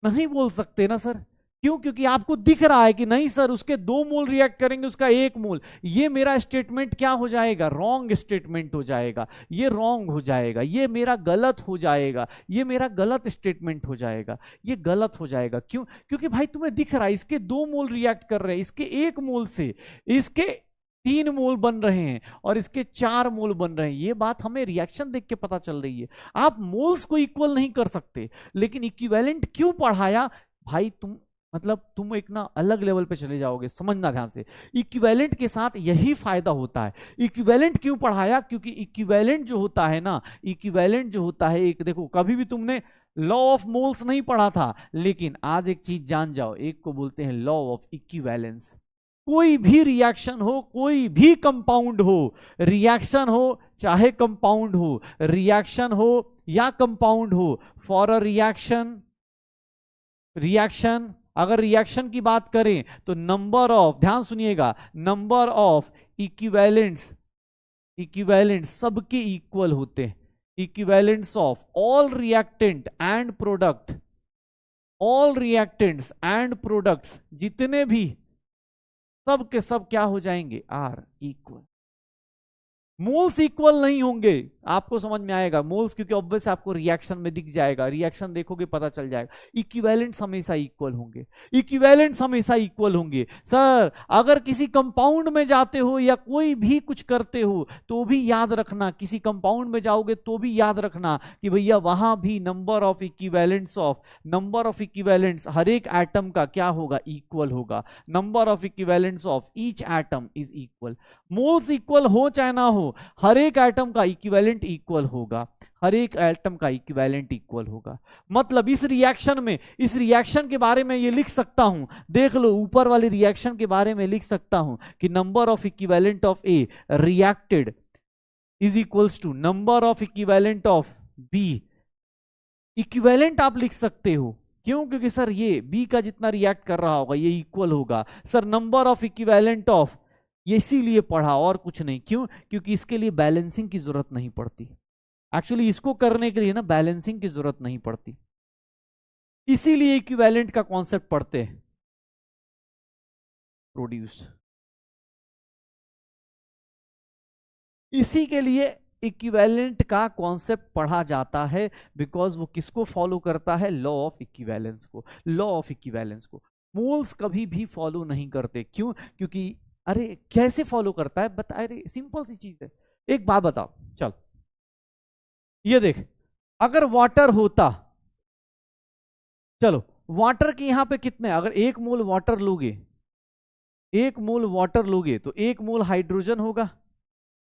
नहीं बोल सकते ना सर, क्यों? क्योंकि आपको दिख रहा है कि नहीं सर उसके 2 मोल रिएक्ट करेंगे, उसका 1 मोल। ये मेरा स्टेटमेंट क्या हो जाएगा? रॉन्ग स्टेटमेंट हो जाएगा, ये रॉन्ग हो जाएगा, ये मेरा गलत हो जाएगा, ये मेरा गलत स्टेटमेंट हो जाएगा, ये गलत हो जाएगा। क्यों? क्योंकि भाई तुम्हें दिख रहा है इसके 2 मोल रिएक्ट कर रहे हैं, इसके 1 मोल से इसके 3 मोल बन रहे हैं और इसके 4 मोल बन रहे हैं। ये बात हमें रिएक्शन देख के पता चल रही है। आप मोल्स को इक्वल नहीं कर सकते, लेकिन इक्विवेलेंट क्यों पढ़ाया भाई? तुम एक ना अलग लेवल पे चले जाओगे, समझना ध्यान से। इक्विवेलेंट के साथ यही फायदा होता है। इक्विवेलेंट क्यों पढ़ाया? क्योंकि इक्विवेलेंट जो होता है ना, इक्विवेलेंट जो होता है, एक देखो कभी भी तुमने लॉ ऑफ मोल्स नहीं पढ़ा था, लेकिन आज एक चीज जान जाओ, एक को बोलते हैं लॉ ऑफ इक्विवेलेंस। कोई भी रिएक्शन हो, कोई भी कंपाउंड हो, रिएक्शन हो चाहे कंपाउंड हो, रिएक्शन हो या कंपाउंड हो, फॉर अ रिएक्शन, रिएक्शन अगर रिएक्शन की बात करें तो नंबर ऑफ, ध्यान सुनिएगा, नंबर ऑफ इक्विवेलेंट्स, इक्विवेलेंट्स सबके इक्वल होते हैं। Equivalents of all reactant and product, all reactants and products जितने भी, सब के सब क्या हो जाएंगे? Are equal. मोल्स इक्वल नहीं होंगे, आपको समझ में आएगा मोल्स, क्योंकि ऑब्वियस आपको रिएक्शन में दिख जाएगा, रिएक्शन देखोगे पता चल जाएगा। इक्विवेलेंट्स हमेशा इक्वल होंगे, इक्विवेलेंट्स हमेशा इक्वल होंगे। सर अगर किसी कंपाउंड में जाते हो या कोई भी कुछ करते हो तो भी याद रखना, किसी कंपाउंड में जाओगे तो भी याद रखना कि भैया वहां भी number of equivalents of, number of equivalents हर एक एटम का क्या होगा? इक्वल होगा। Number of equivalents of each atom is equal. Moles equal हो चाहे ना हो, हर एक एटम का इक्विवेलेंट इक्वल होगा, हर एक एटम का इक्विवेलेंट इक्वल होगा। मतलब इस रिएक्शन में, इस रिएक्शन के बारे में ये लिख सकता हूं, देख लो ऊपर वाले रिएक्शन के बारे में लिख सकता हूं कि number of equivalent of A reacted is equals to number of equivalent of B. Equivalent आप लिख सकते हो, क्यों? क्योंकि सर ये बी का जितना रिएक्ट कर रहा होगा ये इक्वल होगा। Sir number of equivalent of, ये इसीलिए पढ़ा और कुछ नहीं। क्यों? क्योंकि इसके लिए बैलेंसिंग की जरूरत नहीं पड़ती। एक्चुअली इसको करने के लिए ना बैलेंसिंग की जरूरत नहीं पड़ती, इसीलिए इक्विवेलेंट का कॉन्सेप्ट पढ़ते हैं। प्रोड्यूस्ड, इसी के लिए इक्विवेलेंट का कॉन्सेप्ट पढ़ा जाता है, बिकॉज वो किसको फॉलो करता है? लॉ ऑफ इक्विवेलेंस को, लॉ ऑफ इक्विवेलेंस को। मोल्स कभी भी फॉलो नहीं करते। क्यों? क्योंकि अरे कैसे फॉलो करता है बता, अरे सिंपल सी चीज है। एक बात बताओ, चल ये देख, अगर वाटर होता, चलो वाटर के यहां पे कितने, अगर 1 मोल वाटर लोगे, 1 मोल वाटर लोगे तो 1 मोल हाइड्रोजन होगा,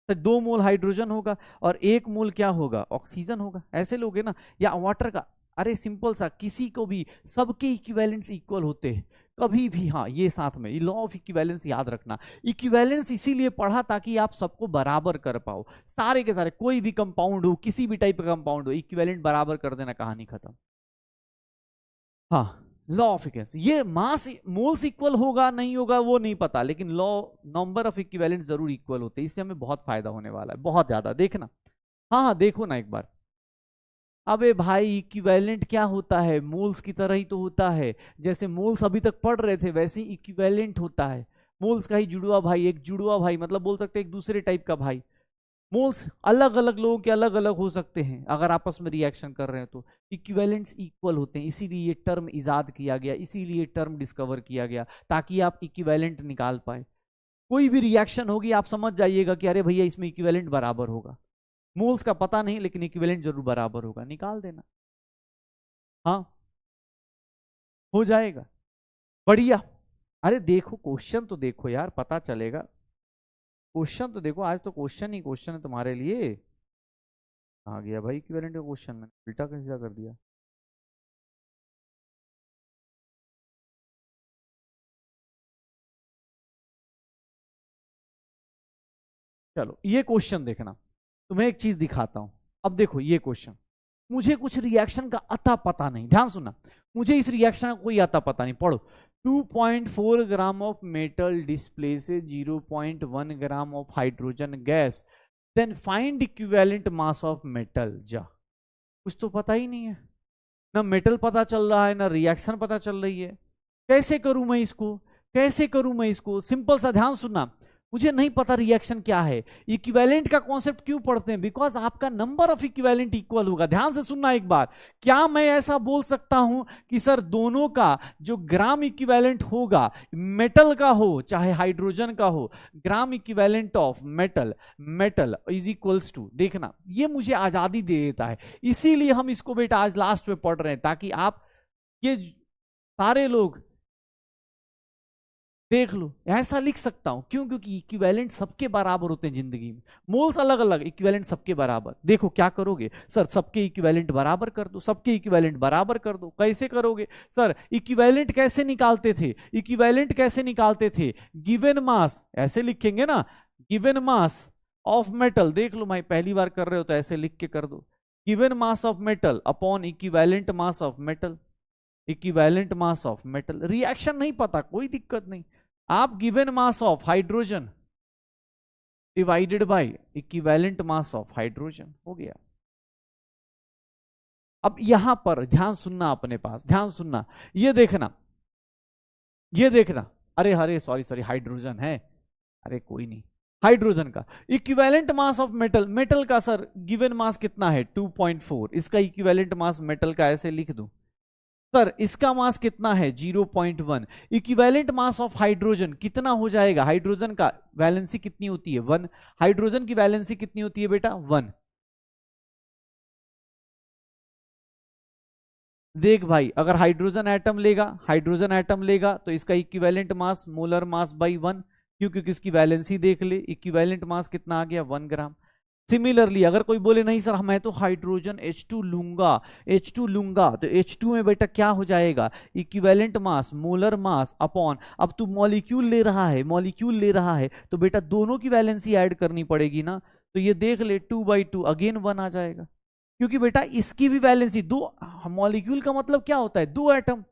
तो 2 मोल हाइड्रोजन होगा और 1 मोल क्या होगा, ऑक्सीजन होगा, ऐसे लोगे ना। या वाटर का, अरे सिंपल सा, किसी को भी सबके इक्विवेलेंस इक्वल होते हैं कभी भी। हाँ, ये साथ में ये लॉ ऑफ इक्विवेलेंस याद रखना। इक्विवेलेंस इसीलिए पढ़ा ताकि आप सबको बराबर कर पाओ, सारे के सारे, कोई भी कंपाउंड हो, किसी भी टाइप का कंपाउंड हो, इक्विवेलेंट बराबर कर देना, कहानी खत्म। हाँ, लॉ ऑफ इक्विवेलेंस, ये मास मोल्स इक्वल होगा नहीं होगा वो नहीं पता, लेकिन लॉ नंबर ऑफ इक्विवेलेंट जरूर इक्वल होते हैं, इससे हमें बहुत फायदा होने वाला है, बहुत ज्यादा। देखना, हाँ हाँ देखो ना एक बार। अबे भाई इक्विवेलेंट क्या होता है, मोल्स की तरह ही तो होता है, जैसे मोल्स अभी तक पढ़ रहे थे वैसे ही इक्विवेलेंट होता है। मोल्स का ही जुड़वा भाई, एक जुड़वा भाई मतलब बोल सकते हैं एक दूसरे टाइप का भाई। मोल्स अलग अलग लोगों के अलग अलग हो सकते हैं, अगर आपस में रिएक्शन कर रहे हैं तो इक्विवेलेंट्स इक्वल होते हैं, इसीलिए ये टर्म इजाद किया गया, इसीलिए टर्म डिस्कवर किया गया, ताकि आप इक्विवेलेंट निकाल पाए। कोई भी रिएक्शन होगी आप समझ जाइएगा कि अरे भैया इसमें इक्विवेलेंट बराबर होगा। मोल्स का पता नहीं लेकिन इक्विवेलेंट जरूर बराबर होगा, निकाल देना। हाँ, हो जाएगा, बढ़िया। अरे देखो क्वेश्चन तो देखो यार, पता चलेगा। क्वेश्चन तो देखो, आज तो क्वेश्चन ही क्वेश्चन है तुम्हारे लिए। आ गया भाई इक्विवेलेंट का क्वेश्चन, मैंने उल्टा कैसे कर दिया। चलो ये क्वेश्चन देखना, तुम्हें एक चीज दिखाता हूं। अब देखो ये क्वेश्चन, मुझे कुछ रिएक्शन का अता पता नहीं, ध्यान सुनना, मुझे इस रिएक्शन का कोई अता पता नहीं। पढ़ो, 2.4 gram of metal displaces 0.1 gram of hydrogen gas, then find equivalent mass of metal. जा, कुछ तो पता ही नहीं है, ना मेटल पता चल रहा है ना रिएक्शन पता चल रही है। कैसे करूं मैं इसको, कैसे करूं मैं इसको? सिंपल सा, ध्यान सुनना, मुझे नहीं पता रिएक्शन क्या है। इक्विवेलेंट का कॉन्सेप्ट क्यों पढ़ते हैं? बिकॉज आपका नंबर ऑफ इक्विवेलेंट इक्वल होगा। ध्यान से सुनना एक बार, क्या मैं ऐसा बोल सकता हूं कि सर दोनों का जो ग्राम इक्विवेलेंट होगा, मेटल का हो चाहे हाइड्रोजन का हो, gram equivalent of metal, metal is equals to, देखना ये मुझे आजादी दे देता है, इसीलिए हम इसको बेटा आज लास्ट में पढ़ रहे हैं, ताकि आप ये सारे लोग देख लो, ऐसा लिख सकता हूं। क्यों? क्योंकि इक्विवेलेंट सबके बराबर होते हैं जिंदगी में, मोल्स अलग अलग, इक्विवेलेंट सबके बराबर। देखो क्या करोगे सर, सबके इक्विवेलेंट बराबर कर दो, सबके इक्विवेलेंट बराबर कर दो। कैसे करोगे सर? इक्विवेलेंट कैसे निकालते थे? इक्विवेलेंट कैसे निकालते थे? गिवन मास, ऐसे लिखेंगे ना, गिवन मास ऑफ मेटल। देख लो भाई पहली बार कर रहे हो तो ऐसे लिख के कर दो, given mass of metal upon equivalent mass of metal, equivalent mass of metal. Reaction नहीं पता, कोई दिक्कत नहीं, आप given mass of hydrogen divided by equivalent mass of hydrogen, हो गया। अब यहां पर ध्यान सुनना, अपने पास ध्यान सुनना, ये देखना, ये देखना, अरे अरे सॉरी सॉरी, हाइड्रोजन है, अरे कोई नहीं, हाइड्रोजन का equivalent mass of metal, metal का सर गिवन मास कितना है 2.4, इसका इक्विवेलेंट मास मेटल का ऐसे लिख दूं सर, इसका मास कितना है 0.1, इक्विवेलेंट मास ऑफ हाइड्रोजन कितना हो जाएगा? हाइड्रोजन का वैलेंसी कितनी होती है 1, हाइड्रोजन की वैलेंसी कितनी होती है बेटा 1। देख भाई, अगर हाइड्रोजन एटम लेगा, हाइड्रोजन एटम लेगा तो इसका equivalent mass molar mass by 1, क्योंकि इसकी वैलेंसी देख ले, इक्विवेलेंट मास कितना आ गया 1 ग्राम। सिमिलरली अगर कोई बोले नहीं सर मैं तो हाइड्रोजन H2 लूंगा, H2 लूंगा, तो H2 में बेटा क्या हो जाएगा? Equivalent mass molar mass upon, अब तू मॉलिक्यूल ले रहा है, मॉलिक्यूल ले रहा है तो बेटा दोनों की वैलेंसी ऐड करनी पड़ेगी ना, तो ये देख ले 2/2 अगेन 1 आ जाएगा, क्योंकि बेटा इसकी भी वैलेंसी दो, मॉलिक्यूल का मतलब क्या होता है? 2 एटम।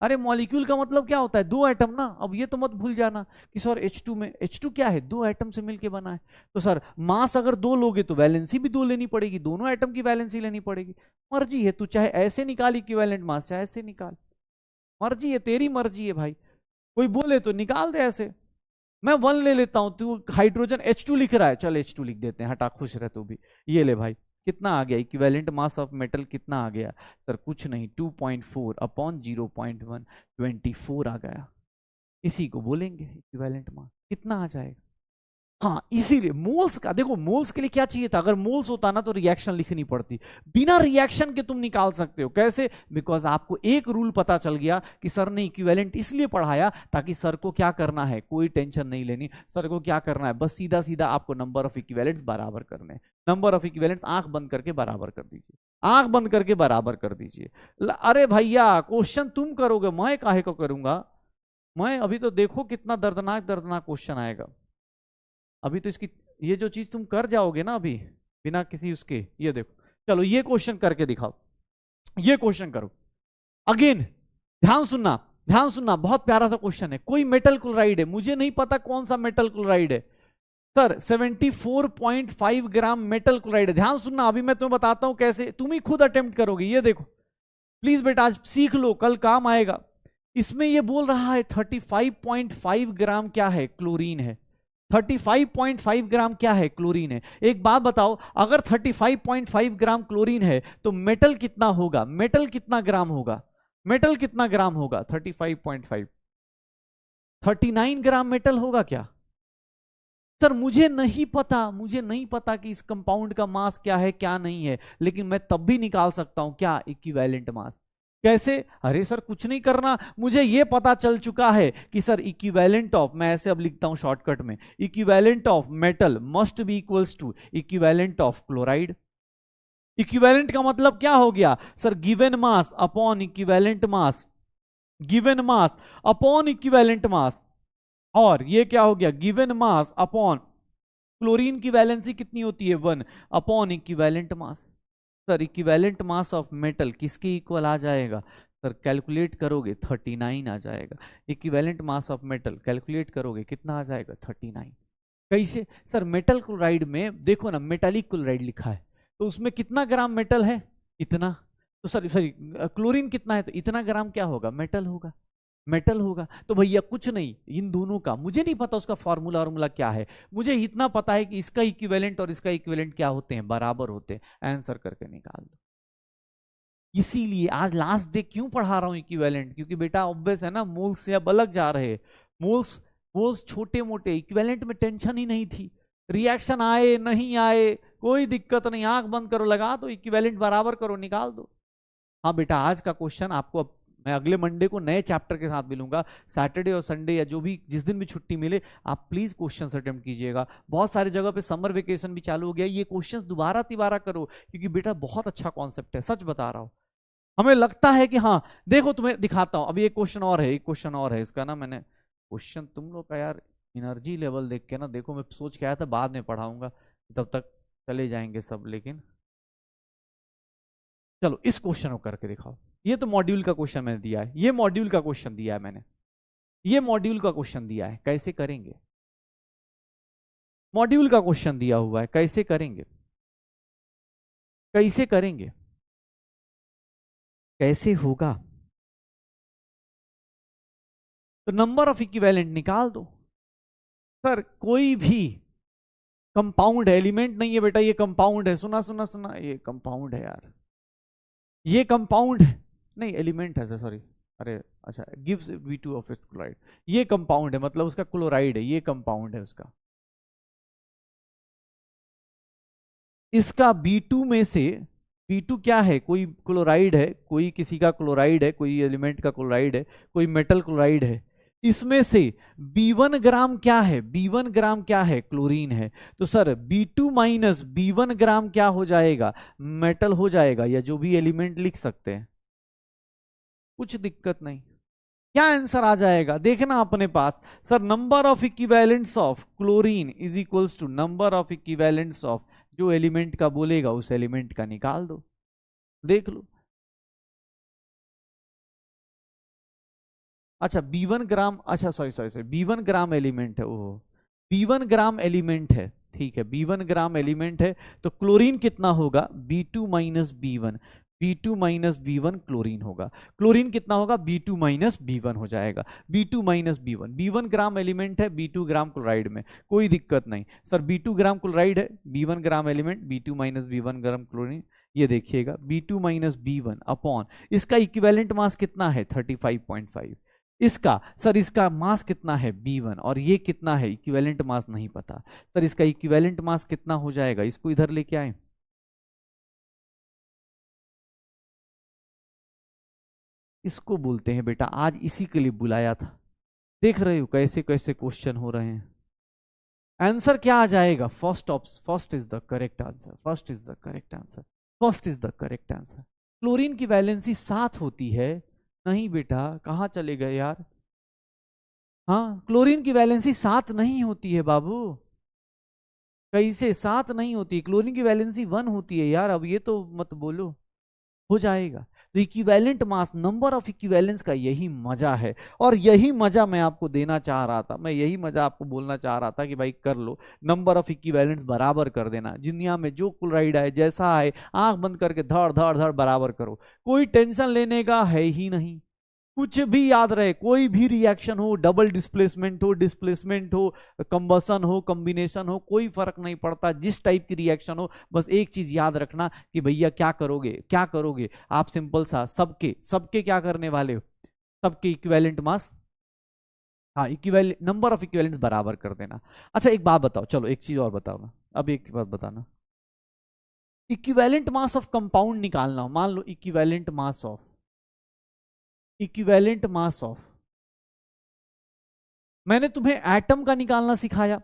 अरे मॉलिक्यूल का मतलब क्या होता है? 2 एटम ना। अब ये तो मत भूल जाना कि सर H2 में, H2 क्या है? 2 एटम से मिलके बना है, तो सर मास अगर 2 लोगे तो वैलेंसी भी 2 लेनी पड़ेगी, दोनों एटम की वैलेंसी लेनी पड़ेगी। मर्जी है, तू चाहे ऐसे निकाल इक्विवेलेंट मास, चाहे ऐसे निकाल, मर्जी है, तेरी मर्जी है भाई। कोई बोले तो निकाल दे ऐसे, मैं 1 ले लेता हूं, तू हाइड्रोजन H2 लिख रहा है, चल H2 लिख देते हैं, हटा, खुश रह तू भी। ये ले भाई, कितना आ गया इक्विवेलेंट मास ऑफ मेटल? कितना आ गया सर? कुछ नहीं, 2.4 अपॉन 0.1, 24 आ गया। इसी को बोलेंगे इक्विवेलेंट मास। कितना आ जाएगा? हाँ, इसीलिए मोल्स का देखो, मोल्स के लिए क्या चाहिए था, अगर मोल्स होता ना तो रिएक्शन लिखनी पड़ती, बिना रिएक्शन के तुम निकाल सकते हो। कैसे? बिकॉज आपको एक रूल पता चल गया कि सर ने इक्विवेलेंट इसलिए पढ़ाया ताकि सर को क्या करना है, कोई टेंशन नहीं लेनी, सर को क्या करना है, बस सीधा सीधा आपको नंबर ऑफ इक्विवेलेंट्स बराबर करने, नंबर ऑफ इक्विवेलेंट्स आंख बंद करके बराबर कर दीजिए, आंख बंद करके बराबर कर दीजिए। अरे भैया क्वेश्चन तुम करोगे, मैं काहे को करूंगा, मैं अभी तो देखो कितना दर्दनाक दर्दनाक क्वेश्चन आएगा। अभी तो इसकी ये जो चीज तुम कर जाओगे ना अभी बिना किसी उसके, ये देखो, चलो ये क्वेश्चन करके दिखाओ, ये क्वेश्चन करो अगेन, ध्यान सुनना, ध्यान सुनना, बहुत प्यारा सा क्वेश्चन है। कोई मेटल क्लोराइड है, मुझे नहीं पता कौन सा मेटल क्लोराइड है सर, 74.5 ग्राम मेटल क्लोराइड है। ध्यान सुनना, अभी मैं तुम्हें बताता हूं कैसे, तुम ही खुद अटेम्प्ट करोगे, ये देखो प्लीज बेटा, आज सीख लो, कल काम आएगा। इसमें ये बोल रहा है 35.5 ग्राम क्या है, क्लोरीन है। 35.5 ग्राम क्या है, क्लोरीन है। एक बात बताओ, अगर 35.5 ग्राम क्लोरीन है तो मेटल कितना होगा, मेटल कितना ग्राम होगा, मेटल कितना ग्राम होगा, 35.5, 39 ग्राम मेटल होगा क्या? सर मुझे नहीं पता, मुझे नहीं पता कि इस कंपाउंड का मास क्या है क्या नहीं है, लेकिन मैं तब भी निकाल सकता हूं क्या, इक्विवेलेंट मास। कैसे? अरे सर कुछ नहीं करना, मुझे यह पता चल चुका है कि सर इक्विवेलेंट ऑफ, मैं ऐसे अब लिखता हूं शॉर्टकट में, equivalent of metal must be equals to equivalent of chloride. Equivalent का मतलब क्या हो गया sir, given mass upon equivalent mass, given mass upon equivalent mass, और ये क्या हो गया, गिवन मास अपॉन क्लोरीन की वैलेंसी कितनी होती है 1 upon equivalent mass. Sir equivalent mass of metal किसके इक्वल आ जाएगा सर, कैलकुलेट करोगे 39 आ जाएगा। Equivalent mass of metal calculate करोगे कितना आ जाएगा, 39। कैसे सर, मेटल क्लोराइड में देखो ना, मेटालिक क्लोराइड लिखा है तो उसमें कितना ग्राम मेटल है, इतना, तो सॉरी क्लोरीन कितना है तो इतना ग्राम क्या होगा, मेटल होगा, मेटल होगा। तो भैया कुछ नहीं, इन दोनों का मुझे नहीं पता उसका फॉर्मूला फॉर्मूला क्या है, मुझे इतना पता है कि इसका इक्विवेलेंट और इसका इक्विवेलेंट क्या होते हैं, बराबर होते हैं, आंसर करके निकाल दो। इसीलिए आज लास्ट डे क्यों पढ़ा रहा हूं इक्विवेलेंट, क्योंकि बेटा ऑब्वियस है ना, मोल्स से अब अलग जा रहे, मोल्स मोल्स छोटे मोटे, इक्विवेलेंट में टेंशन ही नहीं थी, रिएक्शन आए नहीं आए कोई दिक्कत नहीं, आंख बंद करो, लगा दो इक्विवेलेंट बराबर करो, निकाल दो। हाँ बेटा, आज का क्वेश्चन आपको, अब मैं अगले मंडे को नए चैप्टर के साथ मिलूंगा, सैटरडे और संडे या जो भी जिस दिन भी छुट्टी मिले आप प्लीज क्वेश्चंस अटेम्प्ट कीजिएगा। बहुत सारी जगह पे समर वेकेशन भी चालू हो गया, ये क्वेश्चंस दोबारा तिबारा करो, क्योंकि बेटा बहुत अच्छा कॉन्सेप्ट है, सच बता रहा हूं। हमें लगता है कि हाँ देखो तुम्हें दिखाता हूं, अभी एक क्वेश्चन और है, एक क्वेश्चन और है इसका ना, मैंने क्वेश्चन तुम लोग का यार एनर्जी लेवल देख के ना, देखो मैं सोच के आया था बाद में पढ़ाऊंगा, तब तक चले जाएंगे सब, लेकिन चलो इस क्वेश्चन को करके दिखाओ। ये तो मॉड्यूल का क्वेश्चन मैंने दिया है, ये मॉड्यूल का क्वेश्चन दिया है मैंने, ये मॉड्यूल का क्वेश्चन दिया है, कैसे करेंगे, मॉड्यूल का क्वेश्चन दिया हुआ है, कैसे करेंगे, कैसे करेंगे, कैसे होगा, तो नंबर ऑफ इक्विवेलेंट निकाल दो। सर कोई भी कंपाउंड है, एलिमेंट नहीं है बेटा, ये कंपाउंड है, सुना सुना सुना, ये कंपाउंड है यार, ये कंपाउंड है, नहीं एलिमेंट है सॉरी, अरे अच्छा, gives V2 of its chloride, ये कंपाउंड है, मतलब उसका क्लोराइड है, ये कंपाउंड है उसका, इसका B2 में से, B2 क्या है, कोई क्लोराइड है, कोई किसी का क्लोराइड है, कोई एलिमेंट का क्लोराइड है, कोई मेटल क्लोराइड है, इसमें से B1 ग्राम क्या है, B1 ग्राम क्या है, क्लोरीन है। तो सर B2 माइनस B1 ग्राम क्या हो जाएगा, मेटल हो जाएगा, या जो भी एलिमेंट लिख सकते हैं, कुछ दिक्कत नहीं। क्या आंसर आ जाएगा देखना अपने पास, sir number of equivalents of chlorine is equals to number of equivalents of, जो एलिमेंट का बोलेगा उस एलिमेंट का निकाल दो, देख लो। अच्छा B1 ग्राम, अच्छा सॉरी सॉरी सॉरी, B1 ग्राम एलिमेंट है, ओह B1 ग्राम एलिमेंट है, ठीक है B1 ग्राम एलिमेंट है, तो क्लोरीन कितना होगा, B2 minus B1, B2 minus B1 chlorine होगा, क्लोरीन कितना होगा, B2 माइनस B1 हो जाएगा, B2 माइनस B1, B1 ग्राम एलिमेंट है, B2 ग्राम क्लोराइड में, कोई दिक्कत नहीं सर, B2 ग्राम क्लोराइड है, B1 ग्राम एलिमेंट, B2 माइनस B1 ग्राम क्लोरीन, ये देखिएगा B2 माइनस B1 अपॉन, इसका इक्विवेलेंट मास कितना है 35.5, इसका सर इसका मास कितना है B1 और ये कितना है, इक्विवेलेंट मास नहीं पता। सर इसका इक्विवेलेंट मास कितना हो जाएगा, इसको इधर लेके आए। इसको बोलते हैं बेटा, आज इसी के लिए बुलाया था। देख रहे हो कैसे कैसे क्वेश्चन हो रहे हैं। आंसर क्या आ जाएगा, first is the correct answer, first is the correct answer, first is the correct answer. Chlorine की वैलेंसी 7 होती है। नहीं बेटा, कहाँ चले गए यार। हाँ, क्लोरीन की वैलेंसी 7 नहीं होती है बाबू। कैसे 7 नहीं होती, क्लोरीन की वैलेंसी 1 होती है यार, अब ये तो मत बोलो। हो जाएगा। तो equivalent mass, number of equivalence का यही मजा है, और यही मजा मैं आपको देना चाह रहा था, मैं यही मजा आपको बोलना चाह रहा था कि भाई कर लो, नंबर ऑफ इक्विवेलेंस बराबर कर देना। दुनिया में जो क्लोराइड है जैसा है, आंख बंद करके धड़ धड़ धड़ बराबर करो, कोई टेंशन लेने का है ही नहीं। कुछ भी याद रहे, कोई भी रिएक्शन हो, डबल डिस्प्लेसमेंट हो, कंबसन हो, कॉम्बिनेशन हो, कोई फर्क नहीं पड़ता, जिस टाइप की रिएक्शन हो, बस एक चीज याद रखना कि भैया क्या करोगे, क्या करोगे आप, सिंपल सा, सबके सबके क्या करने वाले हो, सबके इक्विवेलेंट मास, हाँ इक्विवेलेंट, नंबर ऑफ इक्विवेलेंट्स बराबर कर देना। अच्छा एक बात बताओ, चलो एक चीज और बताओ ना, अब एक बात बताना, इक्विवेलेंट मास ऑफ कंपाउंड निकालना हो, मान लो इक्विवेलेंट मास ऑफ, मैंने तुम्हें एटम का निकालना सिखाया,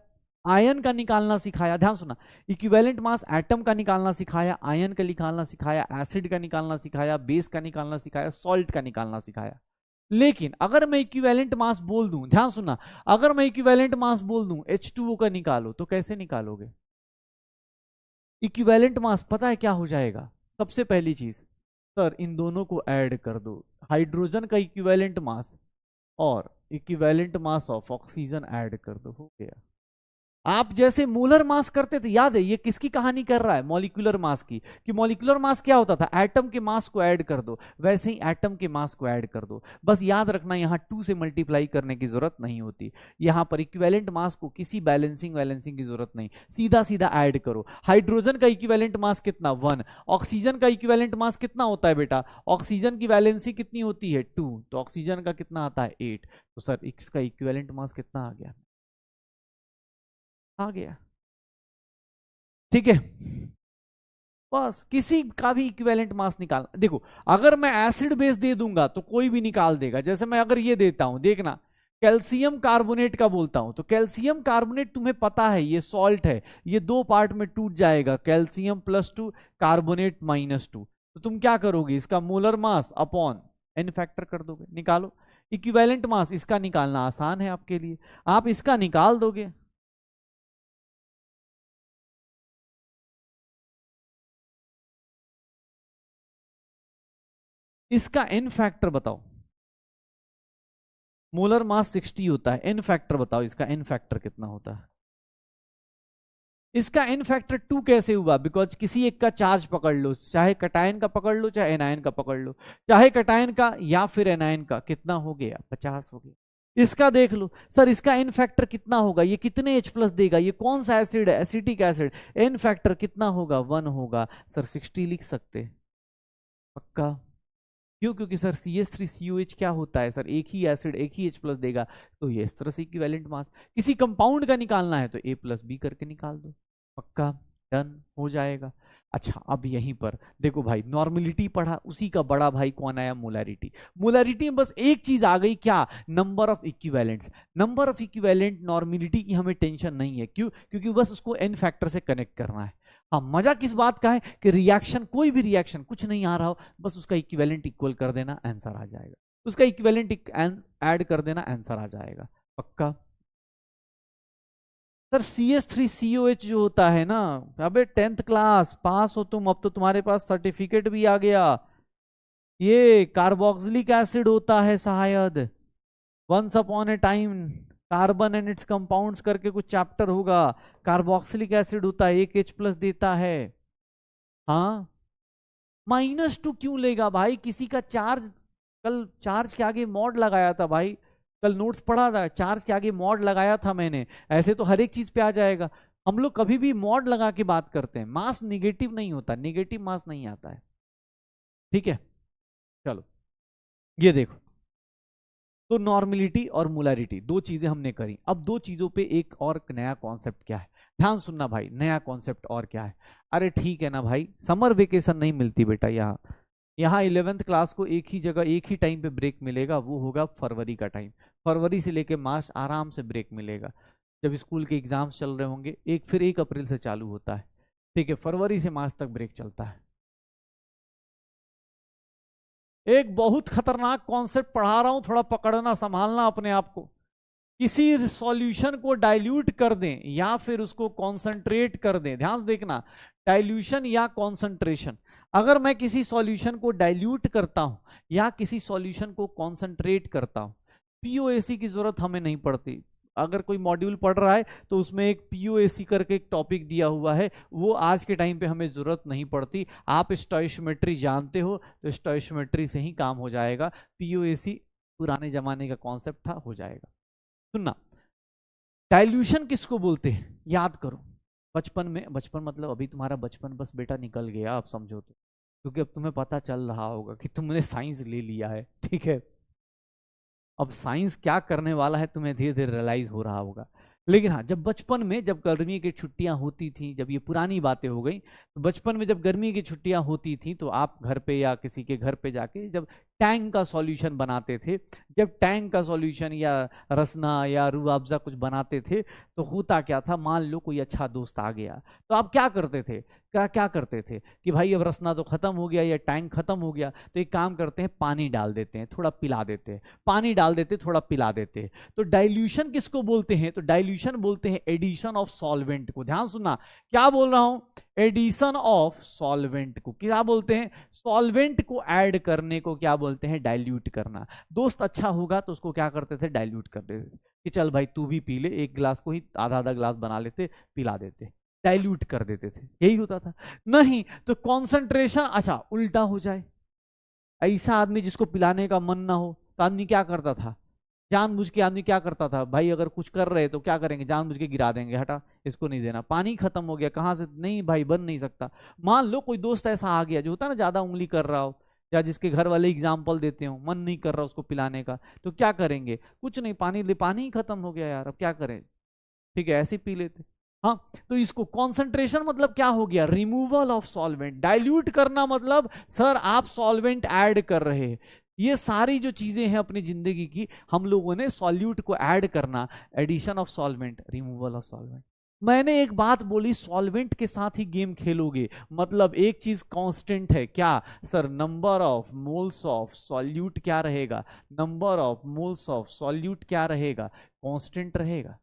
आयन का निकालना सिखाया, ध्यान सुना, इक्विवेलेंट मास एटम का निकालना सिखाया, आयन का निकालना सिखाया, एसिड का निकालना सिखाया, बेस का निकालना सिखाया, सॉल्ट का निकालना सिखाया। लेकिन अगर मैं इक्विवेलेंट मास बोल दूं, ध्यान सुनना, अगर मैं इक्विवेलेंट मास बोल दूं H2O का निकालो, तो कैसे निकालोगे? इक्विवेलेंट मास पता है क्या हो जाएगा? सबसे पहली चीज, सर इन दोनों को ऐड कर दो, हाइड्रोजन का इक्विवेलेंट मास और equivalent mass of oxygen add कर दो, हो गया। आप जैसे मोलर मास करते थे, याद है ये किसकी कहानी कर रहा है, मॉलिक्यूलर मास की, कि मॉलिक्यूलर मास क्या होता था, एटम के मास को ऐड कर दो, वैसे ही एटम के मास को ऐड कर दो। बस याद रखना यहां 2 से मल्टीप्लाई करने की जरूरत नहीं होती, यहां पर इक्विवेलेंट मास को किसी बैलेंसिंग की जरूरत नहीं, सीधा सीधा ऐड करो। हाइड्रोजन का इक्विवेलेंट मास कितना, 1, ऑक्सीजन का इक्विवेलेंट मास कितना होता है बेटा, ऑक्सीजन की वैलेंसी कितनी होती है 2, तो ऑक्सीजन का कितना आता है 8, तो सर इसका इक्विवेलेंट मास कितना आ गया, आ गया। ठीक है, बस किसी का भी इक्विवेलेंट मास निकालना। देखो अगर मैं एसिड बेस दे दूंगा तो कोई भी निकाल देगा, जैसे मैं अगर ये देता हूं, देखना कैल्शियम कार्बोनेट का बोलता हूं, तो कैल्शियम कार्बोनेट तुम्हें पता है ये सॉल्ट है, ये 2 पार्ट में टूट जाएगा, कैल्शियम +2 कार्बोनेट -2, तो तुम क्या करोगे, इसका molar mass upon n factor कर दोगे, निकालो। इक्विवेलेंट मास इसका निकालना आसान है आपके लिए, आप इसका निकाल दोगे। इसका एन फैक्टर बताओ, मोलर मास 60 होता है, एन फैक्टर बताओ, इसका एन फैक्टर कितना होता है? इसका एन फैक्टर 2 कैसे हुआ, बिकॉज किसी एक का चार्ज पकड़ लो, चाहे कटायन का पकड़ लो चाहे एनायन का पकड़ लो, चाहे कटायन का या फिर एनायन का, कितना हो गया, 50 हो गया। इसका देख लो सर, इसका एन फैक्टर कितना होगा, ये कितने H+ देगा, ये कौन सा एसिड है, एसिटिक एसिड, एन फैक्टर कितना होगा, 1 होगा। सर 60 लिख सकते, पक्का? क्यों? क्योंकि सर CH3COH क्या होता है सर, एक ही एसिड एक ही H+ देगा, तो ये इस तरह से इक्विवेलेंट मास। किसी कंपाउंड का निकालना है तो A+B करके निकाल दो, पक्का, डन हो जाएगा। अच्छा अब यहीं पर देखो भाई, नॉर्मेलिटी पढ़ा, उसी का बड़ा भाई कौन आया, मोलैरिटी। मोलैरिटी में बस एक चीज आ गई, क्या, number of equivalents. Number of equivalent normality की हमें टेंशन नहीं है, क्यों? क्योंकि बस उसको एन फैक्टर से कनेक्ट करना है। हाँ, मजा किस बात का है कि रिएक्शन, कोई भी रिएक्शन कुछ नहीं आ रहा हो, बस उसका इक्विवेलेंट इक्वल कर देना, आंसर आ जाएगा, उसका इक्विवेलेंट ऐड कर देना, आंसर आ जाएगा, पक्का। सर CH3COH जो होता है ना, अबे 10th क्लास पास हो तुम, अब तो तुम्हारे पास सर्टिफिकेट भी आ गया। ये कार्बोक्सिलिक एसिड होता है शायद, once upon a time carbon and its compounds करके कुछ चैप्टर होगा, कार्बोक्सिलिक एसिड होता है, एक H+ देता है। हाँ, -2 क्यों लेगा भाई, किसी का चार्ज, कल चार्ज के आगे मॉड लगाया था भाई, कल नोट्स पढ़ा था, चार्ज के आगे मॉड लगाया था मैंने, ऐसे तो हर एक चीज पे आ जाएगा। हम लोग कभी भी मॉड लगा के बात करते हैं, मास निगेटिव नहीं होता, निगेटिव मास नहीं आता है, ठीक है। चलो ये देखो, तो नॉर्मलिटी और मोलैरिटी दो चीजें हमने करी। अब दो चीजों पे एक और नया कॉन्सेप्ट क्या है, ध्यान सुनना भाई, नया कॉन्सेप्ट और क्या है। अरे ठीक है ना भाई, समर वेकेशन नहीं मिलती बेटा यहाँ, यहाँ 11th क्लास को एक ही जगह एक ही टाइम पे ब्रेक मिलेगा, वो होगा फरवरी का टाइम। फरवरी से लेके मार्च आराम से ब्रेक मिलेगा, जब स्कूल के एग्जाम्स चल रहे होंगे। एक फिर 1 अप्रैल से चालू होता है, ठीक है, फरवरी से मार्च तक ब्रेक चलता है। एक बहुत खतरनाक कॉन्सेप्ट पढ़ा रहा हूं, थोड़ा पकड़ना संभालना अपने आप को। किसी सॉल्यूशन को डाइल्यूट कर दें या फिर उसको कॉन्सेंट्रेट कर दें, ध्यान से देखना, डाइल्यूशन या कॉन्सेंट्रेशन। अगर मैं किसी सॉल्यूशन को डाइल्यूट करता हूं या किसी सॉल्यूशन को कॉन्सेंट्रेट करता हूं, पीओएसी की जरूरत हमें नहीं पड़ती। अगर कोई मॉड्यूल पढ़ रहा है तो उसमें एक पीओएसी करके एक टॉपिक दिया हुआ है, वो आज के टाइम पे हमें जरूरत नहीं पड़ती। आप स्टोइशियोमेट्री जानते हो तो स्टोइशियोमेट्री से ही काम हो जाएगा, पीओएसी पुराने जमाने का कॉन्सेप्ट था, हो जाएगा। सुनना, डाइल्यूशन किसको बोलते हैं, याद करो। बचपन में, बचपन मतलब अभी तुम्हारा बचपन बस बेटा निकल गया, आप समझो तो, क्योंकि अब तुम्हें पता चल रहा होगा कि तुमने साइंस ले लिया है, ठीक है। अब साइंस क्या करने वाला है तुम्हें धीरे धीरे रियलाइज हो रहा होगा। लेकिन हाँ, जब बचपन में, जब गर्मी की छुट्टियां होती थी, जब ये पुरानी बातें हो गई, तो बचपन में जब गर्मी की छुट्टियां होती थी तो आप घर पे या किसी के घर पे जाके जब टैंक का सॉल्यूशन बनाते थे, जब टैंक का सॉल्यूशन या रसना या रूह अफ़ज़ा कुछ बनाते थे, तो होता क्या था, मान लो कोई अच्छा दोस्त आ गया, तो आप क्या करते थे, क्या क्या करते थे कि भाई अब रसना तो खत्म हो गया या टैंक खत्म हो गया, तो एक काम करते हैं, पानी डाल देते हैं, थोड़ा पिला देते हैं, पानी डाल देते थोड़ा पिला देते हैं। तो डाइल्यूशन किसको बोलते हैं, तो डाइल्यूशन बोलते हैं एडिशन ऑफ सॉल्वेंट को। ध्यान सुनना, क्या बोल रहा हूं, एडिशन ऑफ सॉल्वेंट को क्या बोलते हैं, सॉल्वेंट को ऐड करने को क्या बोलते हैं, डाइल्यूट करना। दोस्त अच्छा होगा तो उसको क्या करते थे, डाइल्यूट कर देते थे कि चल भाई तू भी पी ले, एक गिलास को ही आधा आधा गिलास बना लेते, पिला देते, डाइल्यूट कर देते थे, यही होता था। नहीं तो कॉन्सेंट्रेशन अच्छा उल्टा हो जाए, ऐसा आदमी जिसको पिलाने का मन ना हो, तो आदमी क्या करता था, जानबूझ के आदमी क्या करता था, भाई अगर कुछ कर रहे तो क्या करेंगे, जानबूझ के गिरा देंगे, हटा इसको नहीं देना, पानी खत्म हो गया, कहां से, नहीं भाई बन नहीं सकता। मान लो कोई दोस्त ऐसा आ गया जो होता है ना, ज्यादा उंगली कर रहा हो, या जिसके घर वाले एग्जाम्पल देते हो, मन नहीं कर रहा उसको पिलाने का, तो क्या करेंगे, कुछ नहीं, पानी ले, पानी ही खत्म हो गया यार, अब क्या करें, ठीक है ऐसे पी लेते। हाँ, तो इसको कॉन्सेंट्रेशन मतलब क्या हो गया, रिमूवल ऑफ सॉल्वेंट। डाइल्यूट करना मतलब सर आप सॉल्वेंट ऐड कर रहे हैं। ये सारी जो चीजें हैं अपनी जिंदगी की, हम लोगों ने सॉल्यूट को ऐड करना, addition of solvent, removal of solvent. मैंने एक बात बोली, सॉल्वेंट के साथ ही गेम खेलोगे, मतलब एक चीज कांस्टेंट है, क्या sir, number of moles of solute क्या रहेगा, number of moles of solute क्या रहेगा, कांस्टेंट रहेगा।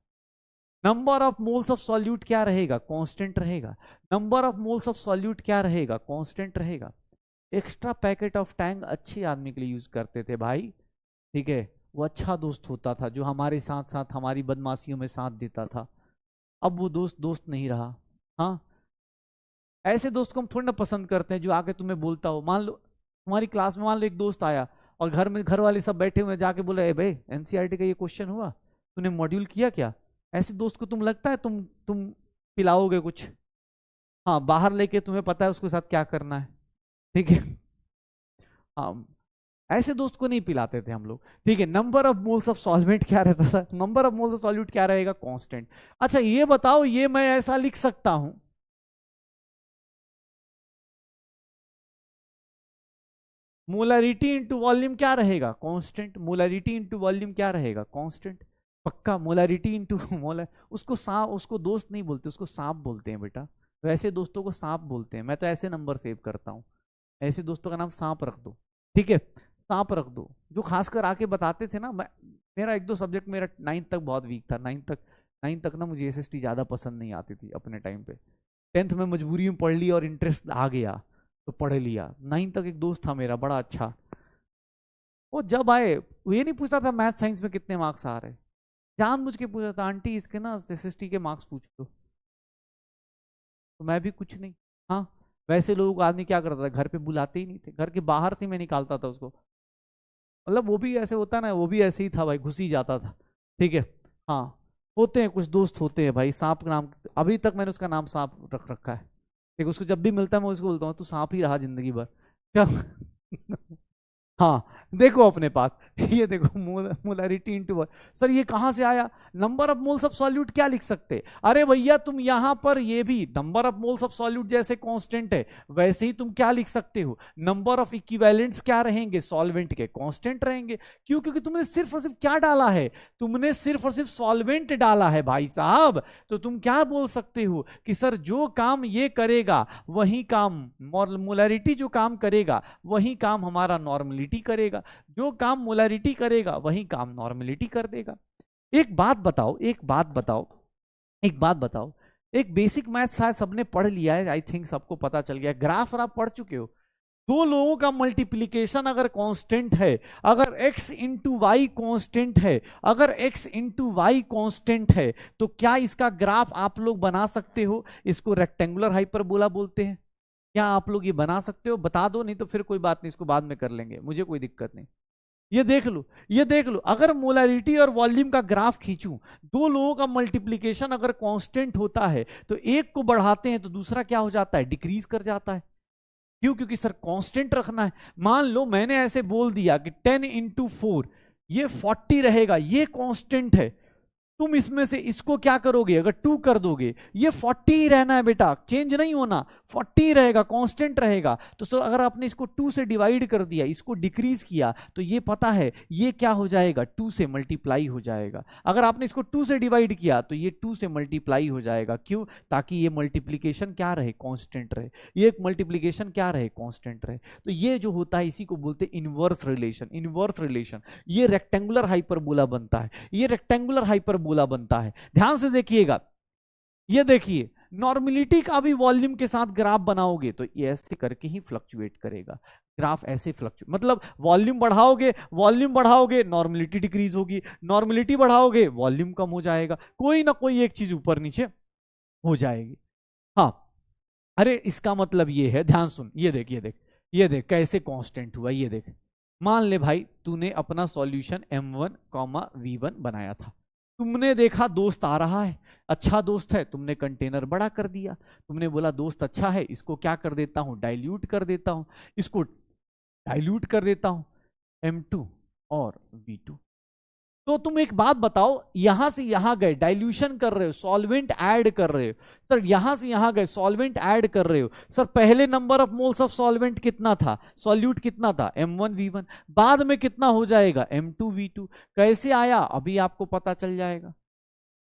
Number of moles of solute क्या रहेगा, कांस्टेंट रहेगा। Number of moles of solute क्या रहेगा, कांस्टेंट रहेगा। एक्स्ट्रा पैकेट ऑफ टैंक अच्छे आदमी के लिए यूज करते थे भाई, ठीक है, वो अच्छा दोस्त होता था जो हमारे साथ साथ हमारी बदमाशियों में साथ देता था। अब वो दोस्त दोस्त नहीं रहा। हाँ, ऐसे दोस्त को हम थोड़ी ना पसंद करते हैं जो आके तुम्हें बोलता हो, मान लो तुम्हारी क्लास में मान लो एक दोस्त आया और घर में घर वाले सब बैठे हुए जाके बोले, ए भाई एनसीईआरटी का ये क्वेश्चन हुआ, तूने मॉड्यूल किया क्या। ऐसे दोस्त को तुम लगता है तुम पिलाओगे कुछ, हाँ बाहर लेके तुम्हें पता है उसके साथ क्या करना है, ठीक है। हाँ, ऐसे दोस्त को नहीं पिलाते थे हम लोग, ठीक है। Number of moles of solvent क्या रहता था, number of moles of solute क्या रहेगा, कांस्टेंट। अच्छा ये बताओ, ये मैं ऐसा लिख सकता हूं, मोलरिटी इंटू वॉल्यूम क्या रहेगा, कांस्टेंट। मोलरिटी इंटू वॉल्यूम क्या रहेगा, कांस्टेंट। पक्का, मोलरिटी इंटू मोलर, उसको सांप, उसको दोस्त नहीं बोलते, उसको सांप बोलते हैं बेटा। वैसे दोस्तों को सांप बोलते हैं, मैं तो ऐसे नंबर सेव करता हूँ, ऐसे दोस्तों का नाम सांप रख दो, ठीक है, सांप रख दो। जो खासकर आके बताते थे ना, मैं, मेरा एक दो सब्जेक्ट मेरा 9th तक बहुत वीक था, 9th तक ना मुझे एसएसटी ज़्यादा पसंद नहीं आती थी अपने टाइम पे। 10th में मजबूरी में पढ़ लिया और इंटरेस्ट आ गया तो पढ़ लिया। 9th तक एक दोस्त था मेरा बड़ा अच्छा, वो जब आए वो ये नहीं पूछता था मैथ साइंस में कितने मार्क्स आ रहे, जान मुझ के पूछा था, आंटी इसके ना एसएसटी के मार्क्स पूछ लो, तो मैं भी कुछ नहीं। हाँ, वैसे लोग आदमी क्या करता था, घर पे बुलाते ही नहीं थे, घर के बाहर से मैं निकालता था उसको, मतलब वो भी ऐसे होता ना, वो भी ऐसे ही था भाई, घुस ही जाता था, ठीक है। हाँ, होते हैं कुछ दोस्त होते हैं भाई, सांप नाम, अभी तक मैंने उसका नाम सांप रख रखा है, ठीक है। उसको जब भी मिलता है मैं उसको बोलता हूँ तू सांप ही रहा जिंदगी भर, क्या हाँ, देखो अपने पास, ये देखो मोलरिटी इनटू, सर ये कहां से आया? Number of moles of solute क्या लिख सकते? अरे भैया तुम यहां पर ये भी number of moles of solute जैसे कांस्टेंट है, वैसे ही तुम क्या लिख सकते हो? नंबर ऑफ इक्विवेलेंट्स क्या रहेंगे सॉल्वेंट के? कांस्टेंट रहेंगे। क्यों? क्योंकि तुमने सिर्फ और सिर्फ क्या डाला है? तुमने सिर्फ और सिर्फ सॉल्वेंट डाला है भाई साहब। तो तुम क्या बोल सकते हो कि सर जो काम ये करेगा वही काम, मोलरिटी जो काम करेगा वही काम हमारा नॉर्मलिटी करेगा, जो काम मोलरिटी करेगा वही काम नॉर्मलिटी कर देगा। एक बात बताओ, एक बात बताओ, एक बात बताओ, एक बेसिक मैथ शायद सबने पढ़ लिया है, आई थिंक सबको पता चल गया, ग्राफ और आप पढ़ चुके हो। दो लोगों का मल्टीप्लीकेशन अगर कांस्टेंट है, अगर x इंटू वाई कांस्टेंट है, अगर x इंटू वाई कांस्टेंट है, तो क्या इसका ग्राफ आप लोग बना सकते हो? इसको रेक्टेंगुलर हाइपरबोला बोलते हैं। क्या आप लोग ये बना सकते हो? बता दो, नहीं तो फिर कोई बात नहीं, इसको बाद में कर लेंगे, मुझे कोई दिक्कत नहीं। ये देख लो, ये देख लो, अगर मोलरिटी और वॉल्यूम का ग्राफ खींचूं, दो लोगों का मल्टीप्लीकेशन अगर कांस्टेंट होता है तो एक को बढ़ाते हैं तो दूसरा क्या हो जाता है? डिक्रीज कर जाता है। क्यों? क्योंकि सर कांस्टेंट रखना है। मान लो मैंने ऐसे बोल दिया कि 10 इंटू 4 ये 40 रहेगा, ये कांस्टेंट है। तुम इसमें से इसको क्या करोगे? अगर 2 कर दोगे, ये 40 ही रहना है बेटा, चेंज नहीं होना, 40 रहेगा, कांस्टेंट रहेगा। तो सो अगर आपने इसको 2 से डिवाइड कर दिया, इसको डिक्रीज किया, तो ये पता है ये क्या हो जाएगा? 2 से मल्टीप्लाई हो जाएगा। अगर आपने इसको 2 से डिवाइड किया तो ये 2 से मल्टीप्लाई हो जाएगा। क्यों? ताकि ये मल्टीप्लीकेशन क्या रहे? कांस्टेंट रहे। ये मल्टीप्लीकेशन क्या रहे? कांस्टेंट रहे। तो ये जो होता है इसी को बोलते हैं इनवर्स रिलेशन। इनवर्स रिलेशन, ये रेक्टेंगुलर हाइपरबोला बनता है, ये रेक्टेंगुलर हाइपरबोला बनता है। ध्यान से देखिएगा, ये देखिए नॉर्मलिटी का भी वॉल्यूम के साथ ग्राफ बनाओगे तो ये ऐसे करके ही फ्लक्चुएट करेगा। ग्राफ ऐसे फ्लक्चुएट, मतलब वॉल्यूम बढ़ाओगे, वॉल्यूम बढ़ाओगे नॉर्मलिटी डिक्रीज होगी, नॉर्मलिटी बढ़ाओगे वॉल्यूम कम हो जाएगा, कोई ना कोई एक चीज ऊपर नीचे हो जाएगी। हाँ, अरे इसका मतलब ये है, ध्यान सुन, ये देख, ये देख, ये देख कैसे कांस्टेंट हुआ। ये देख, मान ले भाई तूने अपना सॉल्यूशन m1, v1 बनाया था। तुमने देखा दोस्त आ रहा है, अच्छा दोस्त है, तुमने कंटेनर बड़ा कर दिया। तुमने बोला दोस्त अच्छा है, इसको क्या कर देता हूं? डाइल्यूट कर देता हूं, इसको डाइल्यूट कर देता हूं, m2 और v2। तो तुम एक बात बताओ, यहां से यहां गए, डाइल्यूशन कर रहे हो, सॉल्वेंट ऐड कर रहे हो। सर यहां से यहां गए, सॉल्वेंट ऐड कर रहे हो। सर पहले number of moles of solvent कितना था? सॉल्यूट कितना था? m1 v1। बाद में कितना हो जाएगा? m2 v2। कैसे आया अभी आपको पता चल जाएगा।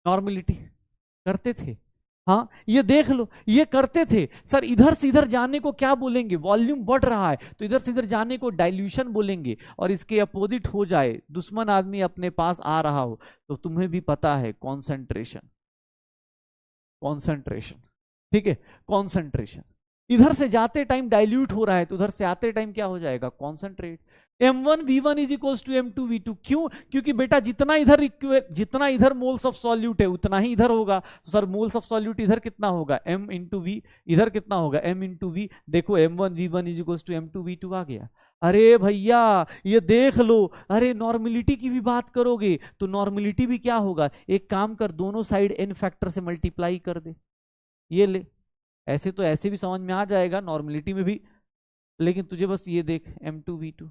नॉर्मलिटी करते थे, हाँ ये देख लो, ये करते थे। सर इधर से इधर जाने को क्या बोलेंगे? वॉल्यूम बढ़ रहा है तो इधर से इधर जाने को डाइल्यूशन बोलेंगे। और इसके अपोजिट हो जाए, दुश्मन आदमी अपने पास आ रहा हो, तो तुम्हें भी पता है कॉन्सेंट्रेशन। कॉन्सेंट्रेशन, ठीक है, कॉन्सेंट्रेशन। इधर से जाते टाइम डाइल्यूट हो रहा है तो उधर से आते टाइम क्या हो जाएगा? Concentrate. m1 v1 is equals to m2 v2। क्यों? क्योंकि बेटा जितना इधर मोल्स ऑफ सॉल्यूट है उतना ही इधर होगा। तो सर मोल्स ऑफ सॉल्यूट इधर कितना होगा? m into v. इधर कितना होगा? m into v. देखो m1 v1 is equals to m2 v2 आ गया। अरे भैया ये देख लो, अरे नॉर्मलिटी की भी बात करोगे तो नॉर्मलिटी भी क्या होगा? एक काम कर, दोनों साइड n फैक्टर से मल्टीप्लाई कर दे, ये ले। ऐसे तो ऐसे भी समझ में आ जाएगा नॉर्मलिटी में भी, लेकिन तुझे बस ये देख m2 v2।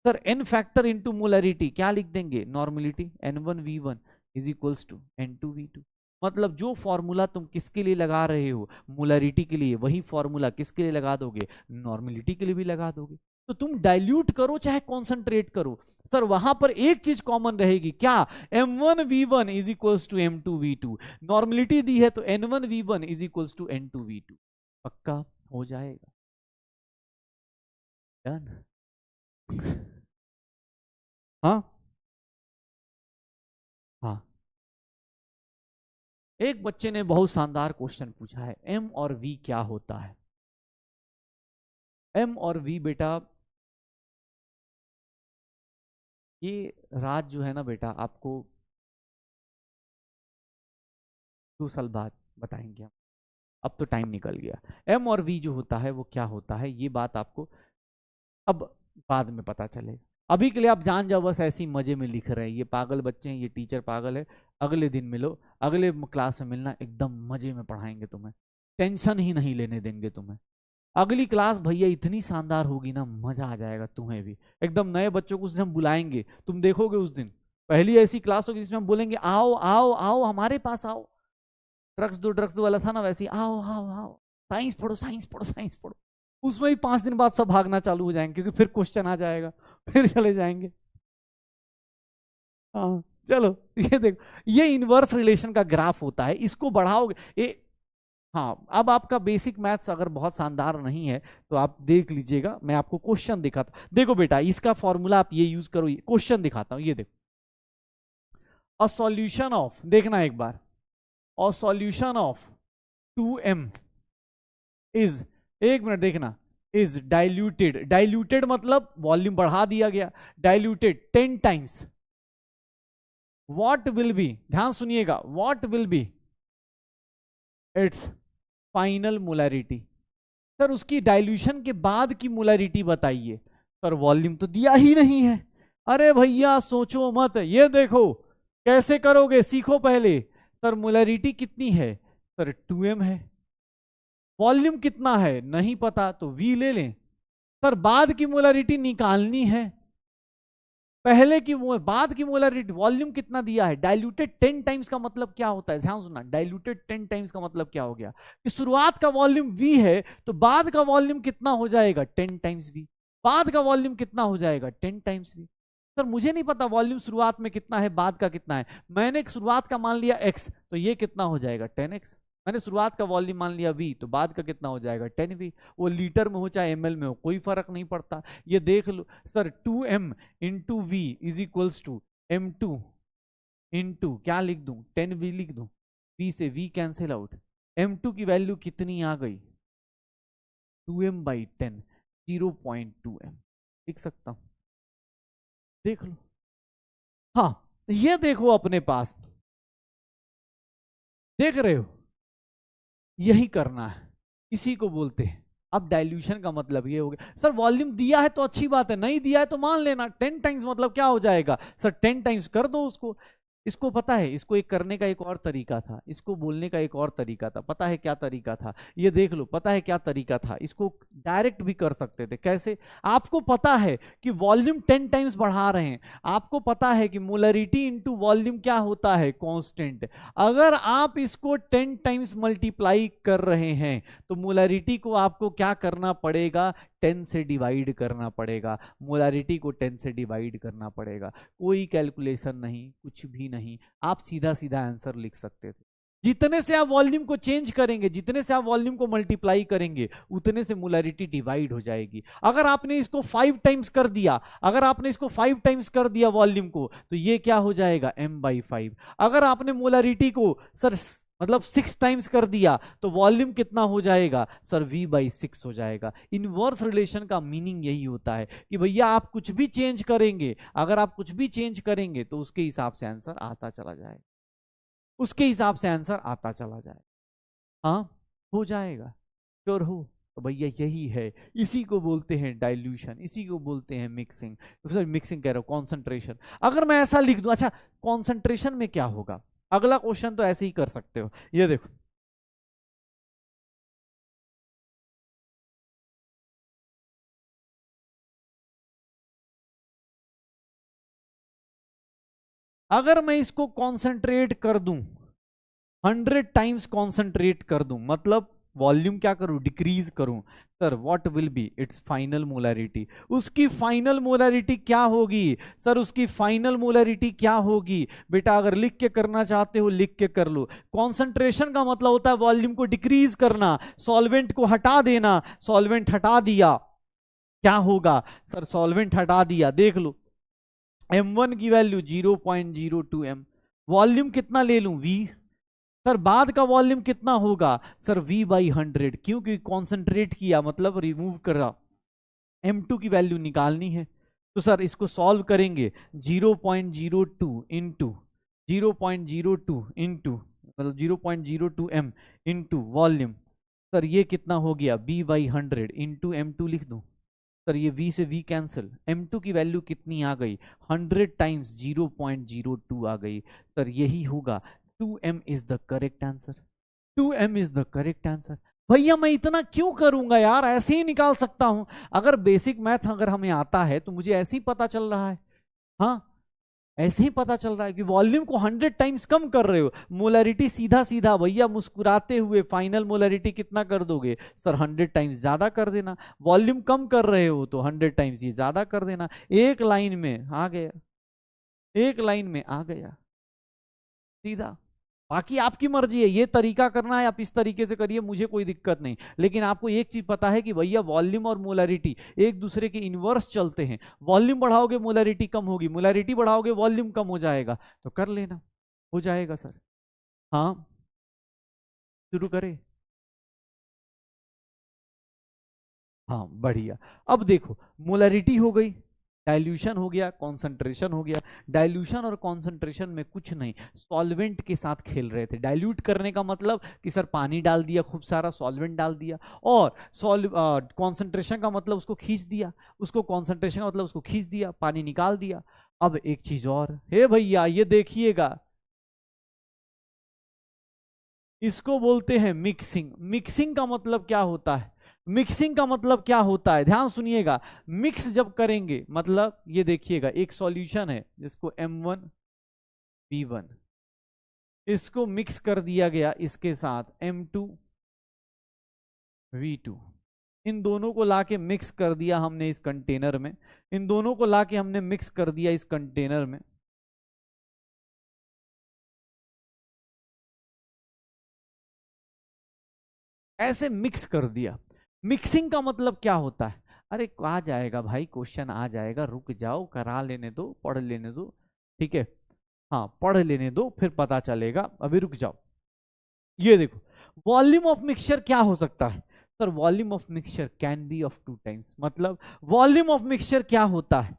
Sir n factor into molarity क्या लिख देंगे? Normality n1 v1 is equals to n2 v2। मतलब जो फॉर्मूला तुम किसके लिए लगा रहे हो? मोलरिटी के लिए, वही फॉर्मूला किसके लिए लगा दोगे? नॉर्मलिटी के लिए भी लगा दोगे। तो तुम डाइल्यूट करो चाहे कॉन्सेंट्रेट करो, सर वहां पर एक चीज कॉमन रहेगी, क्या? m1 v1 is equals to m2 v2। Normality दी है तो n1 v1 is equals to n2 v2। पक्का हो जाएगा। डन। हाँ हाँ, एक बच्चे ने बहुत शानदार क्वेश्चन पूछा है, m और v क्या होता है? m और v बेटा, ये राज जो है ना बेटा, आपको 2 साल बाद बताएंगे हम, अब तो टाइम निकल गया। m और v जो होता है वो क्या होता है, ये बात आपको अब बाद में पता चलेगा। अभी के लिए आप जान जाओ, बस ऐसे ही मजे में लिख रहे हैं, ये पागल बच्चे हैं, ये टीचर पागल है। अगले दिन मिलो, अगले क्लास में मिलना, एकदम मजे में पढ़ाएंगे तुम्हें, टेंशन ही नहीं लेने देंगे तुम्हें। अगली क्लास भैया इतनी शानदार होगी ना, मजा आ जाएगा तुम्हें भी। एकदम नए बच्चों को उस दिन हम बुलाएंगे, तुम देखोगे उस दिन पहली ऐसी क्लास होगी जिसमें हम बोलेंगे आओ आओ आओ हमारे पास आओ। ड्रग्स दो वाला था ना, वैसे आओ आओ आओ, साइंस पढ़ो साइंस पढ़ो साइंस पढ़ो। उसमें भी 5 दिन बाद सब भागना चालू हो जाएंगे, क्योंकि फिर क्वेश्चन आ जाएगा, फिर चले जाएंगे। हाँ चलो, ये देखो, ये इनवर्स रिलेशन का ग्राफ होता है, इसको बढ़ाओगे ये। हाँ, अब आपका बेसिक मैथ्स अगर बहुत शानदार नहीं है तो आप देख लीजिएगा, मैं आपको क्वेश्चन दिखाता हूं। देखो बेटा, इसका फॉर्मूला आप ये यूज करो, क्वेश्चन दिखाता हूं, ये देखो। अ सॉल्यूशन ऑफ, देखना एक बार, a solution of 2m is, एक मिनट देखना, इज डाइल्यूटेड, डाइल्यूटेड मतलब वॉल्यूम बढ़ा दिया गया, diluted 10 times, what will be, ध्यान सुनिएगा, what will be its final molarity. Sir उसकी डाइल्यूशन के बाद की मोलैरिटी बताइए। सर वॉल्यूम तो दिया ही नहीं है। अरे भैया सोचो मत, ये देखो कैसे करोगे, सीखो पहले। सर मोलैरिटी कितनी है, सर 2m है। वॉल्यूम कितना है नहीं पता, तो v ले लें। सर बाद की मोलैरिटी निकालनी है, पहले की बाद की मोलैरिटी, वॉल्यूम कितना दिया है, डाइल्यूटेड 10 टाइम्स का मतलब क्या होता है, ध्यान सुनना, डाइल्यूटेड 10 टाइम्स का मतलब क्या हो गया कि शुरुआत का वॉल्यूम v है, तो बाद का वॉल्यूम कितना हो जाएगा 10 टाइम्स v, बाद का वॉल्यूम कितना हो जाएगा 10 टाइम्स v। सर मुझे नहीं पता वॉल्यूम शुरुआत में कितना है बाद का कितना है, मैंने शुरुआत का मान लिया x, तो ये कितना हो जाएगा 10x। मैंने शुरुआत का वॉल्यूम मान लिया v, तो बाद का कितना हो जाएगा 10v। वो लीटर में हो चाहे ml में हो, कोई फर्क नहीं पड़ता। ये देख लो sir, 2m into v is equals to m2 into क्या लिख दूं, 10v लिख दूं, v से v कैंसिल आउट, m2 की वैल्यू कितनी आ गई 2m/10, 0.2m लिख सकता हूं, देख लो। हाँ ये देखो अपने पास, देख रहे हो, यही करना है, इसी को बोलते हैं। अब डाइल्यूशन का मतलब ये हो गया। सर वॉल्यूम दिया है तो अच्छी बात है, नहीं दिया है तो मान लेना 10 टाइम्स मतलब क्या हो जाएगा, सर 10 टाइम्स कर दो उसको। इसको पता है, इसको एक करने का एक और तरीका था, इसको बोलने का एक और तरीका था, पता है क्या तरीका था, ये देख लो, पता है क्या तरीका था, इसको डायरेक्ट भी कर सकते थे। कैसे, आपको पता है कि वॉल्यूम 10 टाइम्स बढ़ा रहे हैं, आपको पता है कि मोलरिटी इनटू वॉल्यूम क्या होता है, कांस्टेंट। अगर आप इसको 10 टाइम्स मल्टीप्लाई कर रहे हैं तो मोलरिटी को आपको क्या करना पड़ेगा, 10 से डिवाइड करना पड़ेगा, मोलरिटी को 10 से डिवाइड करना पड़ेगा। कोई कैलकुलेशन नहीं, कुछ भी नहीं, आप सीधा सीधा आंसर लिख सकते थे। जितने से आप वॉल्यूम को चेंज करेंगे, जितने से आप वॉल्यूम को मल्टीप्लाई करेंगे, उतने से मोलरिटी डिवाइड हो जाएगी। अगर आपने इसको 5 टाइम्स कर दिया, अगर आपने इसको 5 टाइम्स कर दिया वॉल्यूम को, तो ये क्या हो जाएगा m/5। अगर आपने मोलरिटी को सर मतलब 6 टाइम्स कर दिया, तो वॉल्यूम कितना हो जाएगा, सर v/6 हो जाएगा। इनवर्स रिलेशन का मीनिंग यही होता है कि भैया आप कुछ भी चेंज करेंगे, अगर आप कुछ भी चेंज करेंगे तो उसके हिसाब से आंसर आता चला जाएगा, उसके हिसाब से आंसर आता चला जाएगा। हाँ हो जाएगा, श्योर हो, तो भैया यही है, इसी को बोलते हैं डाइल्यूशन, इसी को बोलते हैं मिक्सिंग। तो सर मिक्सिंग कह रहा हूं, कॉन्सेंट्रेशन। अगर मैं ऐसा लिख दूं, अच्छा कॉन्सेंट्रेशन में क्या होगा, अगला क्वेश्चन तो ऐसे ही कर सकते हो, ये देखो, अगर मैं इसको कॉन्सेंट्रेट कर दूं, 100 टाइम्स कॉन्सेंट्रेट कर दूं, मतलब वॉल्यूम क्या करूं, डिक्रीज करूं, sir what will be its final molarity. उसकी फाइनल मोलैरिटी क्या होगी, सर उसकी फाइनल मोलैरिटी क्या होगी, बेटा अगर लिख के करना चाहते हो लिख के कर लो। कॉन्सेंट्रेशन का मतलब होता है वॉल्यूम को डिक्रीज करना, सॉल्वेंट को हटा देना, सॉल्वेंट हटा दिया, क्या होगा, सर सॉल्वेंट हटा दिया, देख लो m1 की वैल्यू 0.02m, वॉल्यूम कितना ले लूं v, सर बाद का वॉल्यूम कितना होगा, सर v/100, क्योंकि कॉन्सेंट्रेट किया मतलब रिमूव करा, m2 की वैल्यू निकालनी है। तो सर इसको सॉल्व करेंगे, 0.02 इंटू 0.02 इंटू मतलब 0.02m इंटू वॉल्यूम, सर ये कितना हो गया v/100 इंटू m2 लिख दूं, सर ये v से v कैंसिल, m2 की वैल्यू कितनी आ गई 100 टाइम्स 0.02 आ गई, सर यही होगा 2m is the correct answer, 2m is the correct answer. भैया मैं इतना क्यों करूंगा यार, ऐसे ही निकाल सकता हूं। अगर बेसिक मैथ अगर हमें आता है तो मुझे ऐसे ही पता चल रहा है, हाँ ऐसे ही पता चल रहा है कि वॉल्यूम को 100 टाइम्स कम कर रहे हो। मोलैरिटी सीधा सीधा भैया मुस्कुराते हुए फाइनल मोलैरिटी कितना कर दोगे सर, 100 टाइम्स ज्यादा कर देना। वॉल्यूम कम कर रहे हो तो 100 टाइम्स ये ज्यादा कर देना। एक लाइन में आ गया, एक लाइन में आ गया सीधा। बाकी आपकी मर्जी है, ये तरीका करना है आप इस तरीके से करिए, मुझे कोई दिक्कत नहीं। लेकिन आपको एक चीज पता है कि भैया वॉल्यूम और मोलैरिटी एक दूसरे के इनवर्स चलते हैं। वॉल्यूम बढ़ाओगे मोलैरिटी कम होगी, मोलैरिटी बढ़ाओगे वॉल्यूम कम हो जाएगा। तो कर लेना, हो जाएगा सर। हाँ शुरू करें। हाँ बढ़िया। अब देखो मोलैरिटी हो गई, डाइल्यूशन हो गया, कॉन्सेंट्रेशन हो गया। डाइल्यूशन और कॉन्सेंट्रेशन में कुछ नहीं, सॉल्वेंट के साथ खेल रहे थे। डाइल्यूट करने का मतलब कि सर पानी डाल दिया, खूब सारा सॉल्वेंट डाल दिया। और कॉन्सेंट्रेशन का मतलब उसको खींच दिया, उसको कॉन्सेंट्रेशन का मतलब उसको खींच दिया, पानी निकाल दिया। अब एक चीज और हे भैया, ये देखिएगा, इसको बोलते हैं मिक्सिंग। मिक्सिंग का मतलब क्या होता है, मिक्सिंग का मतलब क्या होता है, ध्यान सुनिएगा। मिक्स जब करेंगे मतलब ये देखिएगा, एक सॉल्यूशन है जिसको M1V1, इसको मिक्स कर दिया गया इसके साथ M2V2। इन दोनों को लाके मिक्स कर दिया हमने इस कंटेनर में, इन दोनों को लाके हमने मिक्स कर दिया इस कंटेनर में। ऐसे मिक्स कर दिया। मिक्सिंग का मतलब क्या होता है, अरे आ जाएगा भाई, क्वेश्चन आ जाएगा, रुक जाओ, करा लेने दो, पढ़ लेने दो, ठीक है। हाँ पढ़ लेने दो फिर पता चलेगा, अभी रुक जाओ। ये देखो वॉल्यूम ऑफ मिक्सचर क्या हो सकता है sir, volume of mixture can be of 2 times. मतलब वॉल्यूम ऑफ मिक्सचर क्या होता है,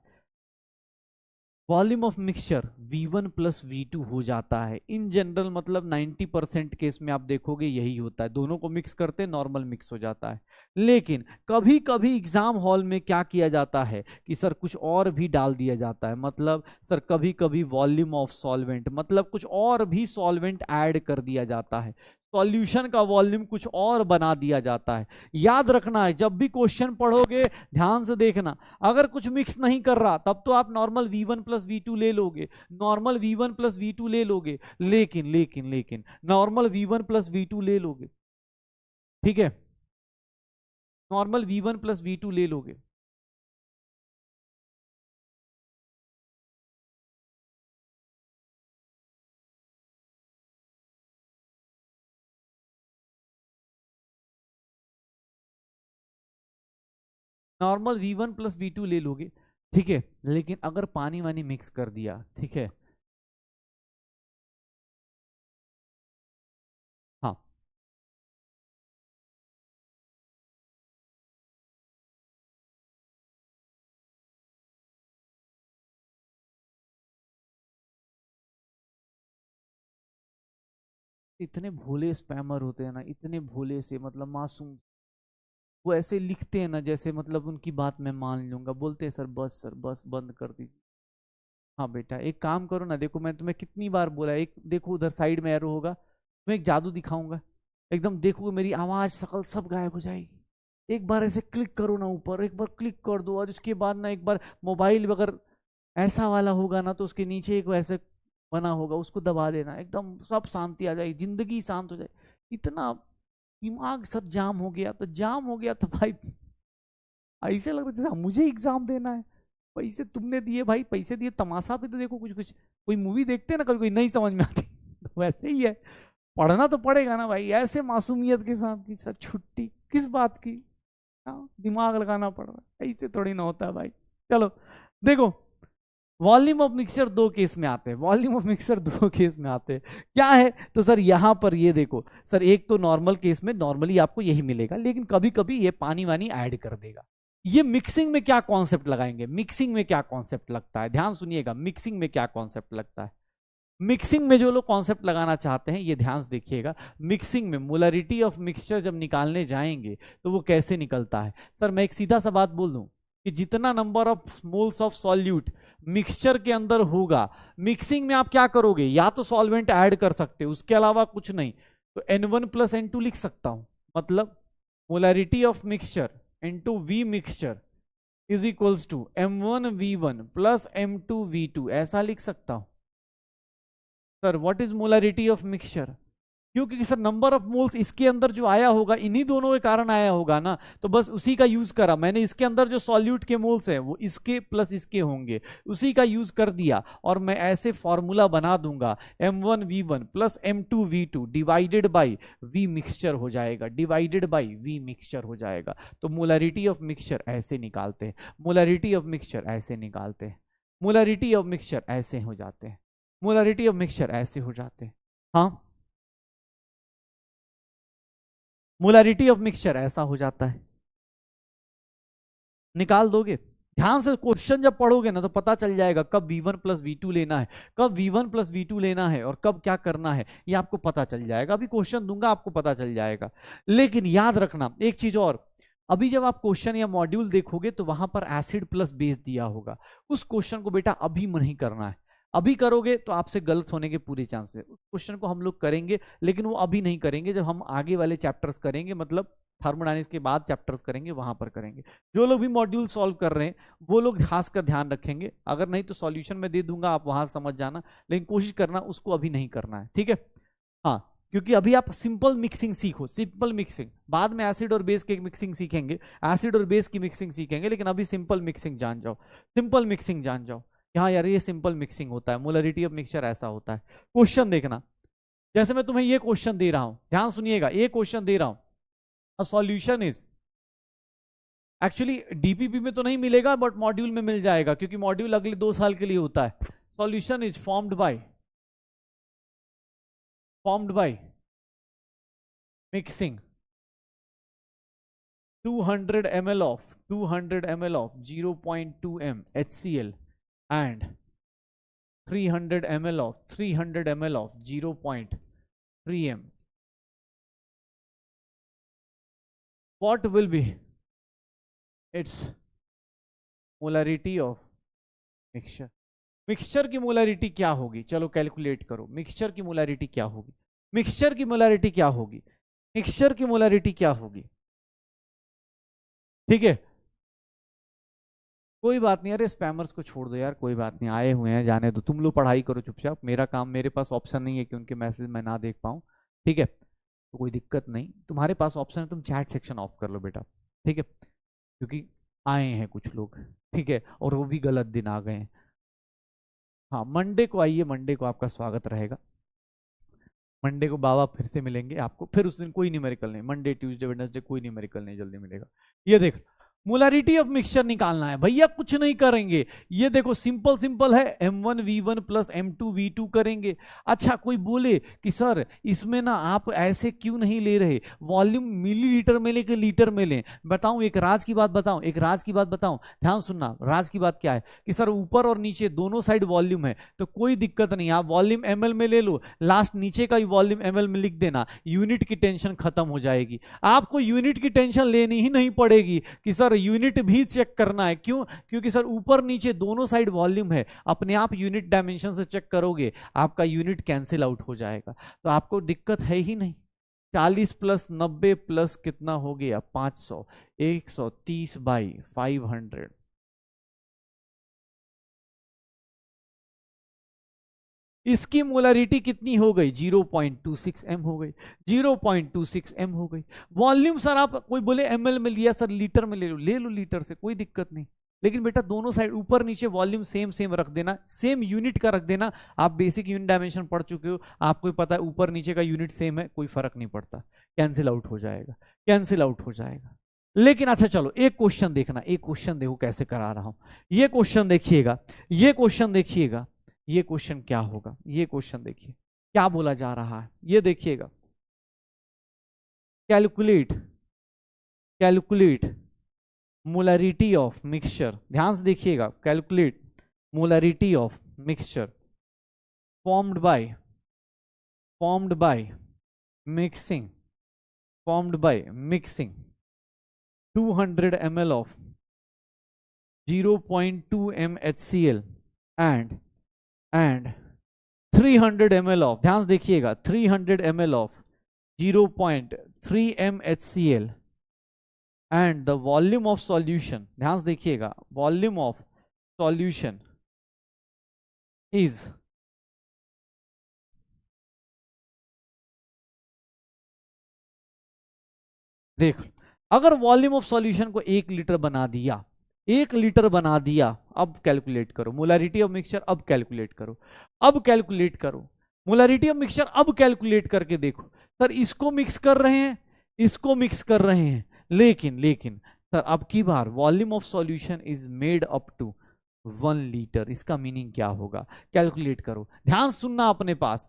volume of mixture V1 plus V2 हो जाता है इन जनरल। मतलब 90% केस में आप देखोगे यही होता है, दोनों को मिक्स करते नॉर्मल मिक्स हो जाता है। लेकिन कभी कभी एग्जाम हॉल में क्या किया जाता है कि सर कुछ और भी डाल दिया जाता है। मतलब सर कभी कभी वॉल्यूम ऑफ सॉल्वेंट, मतलब कुछ और भी सॉल्वेंट ऐड कर दिया जाता है, सॉल्यूशन का वॉल्यूम कुछ और बना दिया जाता है। याद रखना है जब भी क्वेश्चन पढ़ोगे ध्यान से देखना, अगर कुछ मिक्स नहीं कर रहा तब तो आप नॉर्मल V1 प्लस V2 ले लोगे, नॉर्मल V1 प्लस V2 ले लोगे। लेकिन नॉर्मल V1 प्लस V2 ले लोगे, ठीक है, नॉर्मल V1 प्लस V2 ले लोगे। नॉर्मल V1 प्लस V2 ले लोगे, ठीक है। लेकिन अगर पानी वानी मिक्स कर दिया, ठीक है, हाँ इतने भोले स्पैमर होते हैं ना, इतने भोले से मतलब मासूम, वो ऐसे लिखते हैं ना जैसे मतलब उनकी बात मैं मान लूंगा। बोलते हैं सर बस बंद कर दीजिए। हाँ बेटा एक काम करो ना, देखो मैं तुम्हें कितनी बार बोला, एक देखो उधर साइड में एरो होगा, मैं एक जादू दिखाऊंगा, एकदम देखोगे मेरी आवाज शकल सब गायब हो जाएगी। एक बार ऐसे क्लिक करो ना ऊपर, एक बार क्लिक कर दो, और उसके बाद ना एक बार मोबाइल अगर ऐसा वाला होगा ना तो उसके नीचे एक वैसे बना होगा, उसको दबा देना, एकदम सब शांति आ जाएगी, जिंदगी शांत हो जाए। इतना दिमाग सब जाम हो गया, तो जाम हो गया तो भाई ऐसे लग रहा है जैसे मुझे एग्जाम देना है। पैसे तुमने दिए भाई, पैसे दिए, तमाशा पे तो देखो कुछ कुछ, कोई मूवी देखते हैं ना कभी कोई नहीं समझ में आती तो वैसे ही है, पढ़ना तो पड़ेगा ना भाई, ऐसे मासूमियत के साथ की सर छुट्टी किस बात की। हाँ दिमाग लगाना पड़ रहा है, ऐसे थोड़ी ना होता है भाई। चलो देखो, वॉल्यूम ऑफ मिक्सचर दो केस में आते हैं, वॉल्यूम ऑफ मिक्सचर दो केस में आते हैं। क्या है तो सर यहां पर ये देखो सर, एक तो नॉर्मल केस में नॉर्मली आपको यही मिलेगा, लेकिन कभी कभी ये पानी वानी ऐड कर देगा। ये मिक्सिंग में क्या कॉन्सेप्ट लगाएंगे, मिक्सिंग में क्या कॉन्सेप्ट लगता है, ध्यान सुनिएगा, मिक्सिंग में क्या कॉन्सेप्ट लगता है। मिक्सिंग में जो लोग कॉन्सेप्ट लगाना चाहते हैं ये ध्यान से देखिएगा। मिक्सिंग में मोलरिटी ऑफ मिक्सचर जब निकालने जाएंगे तो वो कैसे निकलता है। सर मैं एक सीधा सा बात बोल दूं कि जितना number of moles of solute mixture के अंदर होगा, मिक्सिंग में आप क्या करोगे, या तो सॉल्वेंट ऐड कर सकते हो, उसके अलावा कुछ नहीं, तो N1 प्लस N2 लिख सकता हूं। मतलब molarity of mixture into v mixture is equals to M1V1 plus M2V2, ऐसा लिख सकता हूं। Sir what is molarity of mixture? क्योंकि सर नंबर ऑफ मोल्स इसके अंदर जो आया होगा इन्हीं दोनों के कारण आया होगा ना, तो बस उसी का यूज करा मैंने। इसके अंदर जो सॉल्यूट के मोल्स हैं वो इसके प्लस इसके होंगे, उसी का यूज कर दिया और मैं ऐसे फॉर्मूला बना दूंगा M1V1 plus M2V2 divided by V mixture हो जाएगा, डिवाइडेड बाई V मिक्सचर हो जाएगा। तो मोलैरिटी ऑफ मिक्सचर ऐसे निकालते हैं, मोलैरिटी ऑफ मिक्सचर ऐसे निकालते हैं, मोलैरिटी ऑफ मिक्सचर ऐसे हो जाते हैं, मोलैरिटी ऑफ मिक्सचर ऐसे हो जाते हैं। हाँ, मोलैरिटी ऑफ मिक्सचर ऐसा हो जाता है, निकाल दोगे। ध्यान से क्वेश्चन जब पढ़ोगे ना तो पता चल जाएगा कब V1 प्लस V2 लेना है, कब V1 प्लस V2 लेना है और कब क्या करना है, ये आपको पता चल जाएगा। अभी क्वेश्चन दूंगा आपको पता चल जाएगा। लेकिन याद रखना एक चीज और, अभी जब आप क्वेश्चन या मॉड्यूल देखोगे तो वहां पर एसिड प्लस बेस दिया होगा, उस क्वेश्चन को बेटा अभी नहीं करना है। अभी करोगे तो आपसे गलत होने के पूरे चांस है। उस क्वेश्चन को हम लोग करेंगे लेकिन वो अभी नहीं करेंगे, जब हम आगे वाले चैप्टर्स करेंगे, मतलब थर्मोडायनेमिक्स के बाद चैप्टर्स करेंगे वहां पर करेंगे। जो लोग भी मॉड्यूल सॉल्व कर रहे हैं वो लोग खासकर ध्यान रखेंगे, अगर नहीं तो सॉल्यूशन में दे दूंगा, आप वहां समझ जाना, लेकिन कोशिश करना उसको अभी नहीं करना है, ठीक है। हाँ, क्योंकि अभी आप सिंपल मिक्सिंग सीखो, सिंपल मिक्सिंग, बाद में एसिड और बेस की मिक्सिंग सीखेंगे, एसिड और बेस की मिक्सिंग सीखेंगे, लेकिन अभी सिंपल मिक्सिंग जान जाओ, सिंपल मिक्सिंग जान जाओ। हाँ यार ये सिंपल मिक्सिंग होता है, मोलैरिटी ऑफ मिक्सचर ऐसा होता है। क्वेश्चन देखना, जैसे मैं तुम्हें ये क्वेश्चन दे रहा हूं, ध्यान सुनिएगा, ये क्वेश्चन दे रहा हूं, a solution is, actually DPP में तो नहीं मिलेगा बट मॉड्यूल में मिल जाएगा, क्योंकि मॉड्यूल अगले 2 साल के लिए होता है। Solution is formed by mixing 200 ml of 0.2 m HCl and 300 ml of 0.3 m. What will be its molarity of mixture? Mixture की मोलैरिटी क्या होगी? चलो कैलकुलेट करो, मिक्सचर की मोलैरिटी क्या होगी, मिक्सचर की मोलैरिटी क्या होगी, मिक्सचर की मोलैरिटी क्या होगी? ठीक है, कोई बात नहीं, अरे स्पैमर्स को छोड़ दो यार, कोई बात नहीं, आए हुए हैं जाने दो, तुम लोग पढ़ाई करो चुपचाप, मेरा काम, मेरे पास ऑप्शन नहीं है कि उनके मैसेज मैं ना देख पाऊँ, ठीक है, तो कोई दिक्कत नहीं, तुम्हारे पास ऑप्शन है, तुम चैट सेक्शन ऑफ कर लो बेटा, ठीक है, क्योंकि आए हैं कुछ लोग, ठीक है, और वो भी गलत दिन आ गए हैं। हाँ मंडे को आइए, मंडे को आपका स्वागत रहेगा, मंडे को बाबा फिर से मिलेंगे आपको, फिर उस दिन कोई न्यूमेरिकल नहीं, मंडे ट्यूसडे वेडनेसडे कोई न्यूमेरिकल नहीं जल्दी मिलेगा। ये देख मोलैरिटी ऑफ मिक्सचर निकालना है भैया, कुछ नहीं करेंगे, ये देखो सिंपल सिंपल है, M1V1 प्लस M2V2 करेंगे। अच्छा कोई बोले कि सर इसमें ना आप ऐसे क्यों नहीं ले रहे, वॉल्यूम मिलीलीटर में लेके लीटर में लें, बताऊं एक राज की बात बताऊं, एक राज की बात बताऊं, ध्यान सुनना, राज की बात क्या है कि सर ऊपर और नीचे दोनों साइड वॉल्यूम है तो कोई दिक्कत नहीं, आप वॉल्यूम ml में ले लो, लास्ट नीचे का वॉल्यूम ml में लिख देना, यूनिट की टेंशन खत्म हो जाएगी, आपको यूनिट की टेंशन लेनी ही नहीं पड़ेगी कि सर यूनिट भी चेक करना है, क्यों, क्योंकि सर ऊपर नीचे दोनों साइड वॉल्यूम है, अपने आप यूनिट डायमेंशन से चेक करोगे आपका यूनिट कैंसिल आउट हो जाएगा, तो आपको दिक्कत है ही नहीं। 40 प्लस 90 प्लस कितना हो गया 500, 130 बाई 500, इसकी मोलैरिटी कितनी हो गई 0.26 m हो गई, 0.26 m हो गई। वॉल्यूम सर आप कोई बोले ml में लिया, सर लीटर में ले लो लीटर से, कोई दिक्कत नहीं, लेकिन बेटा दोनों साइड ऊपर नीचे वॉल्यूम सेम सेम रख देना, सेम यूनिट का रख देना। आप बेसिक यूनिट डायमेंशन पढ़ चुके हो, आपको पता है ऊपर नीचे का यूनिट सेम है, कोई फर्क नहीं पड़ता, कैंसिल आउट हो जाएगा, कैंसिल आउट हो जाएगा। लेकिन अच्छा चलो एक क्वेश्चन देखना, एक क्वेश्चन देखो कैसे करा रहा हूं, ये क्वेश्चन देखिएगा, ये क्वेश्चन देखिएगा, ये क्वेश्चन क्या होगा, ये क्वेश्चन देखिए क्या बोला जा रहा है, ये देखिएगा, calculate calculate molarity of mixture, ध्यान से देखिएगा, calculate molarity of mixture formed by mixing 200 ml of 0.2 m HCl and 300 ml of, ध्यान से देखिएगा, 300 ml of 0.3 m HCl and the volume of solution, ध्यान से देखिएगा, वॉल्यूम ऑफ सॉल्यूशन इज, देख, अगर वॉल्यूम ऑफ सॉल्यूशन को 1 लीटर बना दिया, 1 लीटर बना दिया, अब कैलकुलेट करो मोलैरिटी ऑफ मिक्सचर, अब कैलकुलेट करो, अब कैलकुलेट करो मोलैरिटी ऑफ मिक्सचर, अब कैलकुलेट करके देखो। सर इसको मिक्स कर रहे हैं, इसको मिक्स कर रहे हैं, लेकिन लेकिन सर अब की बार volume of solution is made up to 1 litre, इसका मीनिंग क्या होगा? कैलकुलेट करो, ध्यान सुनना अपने पास।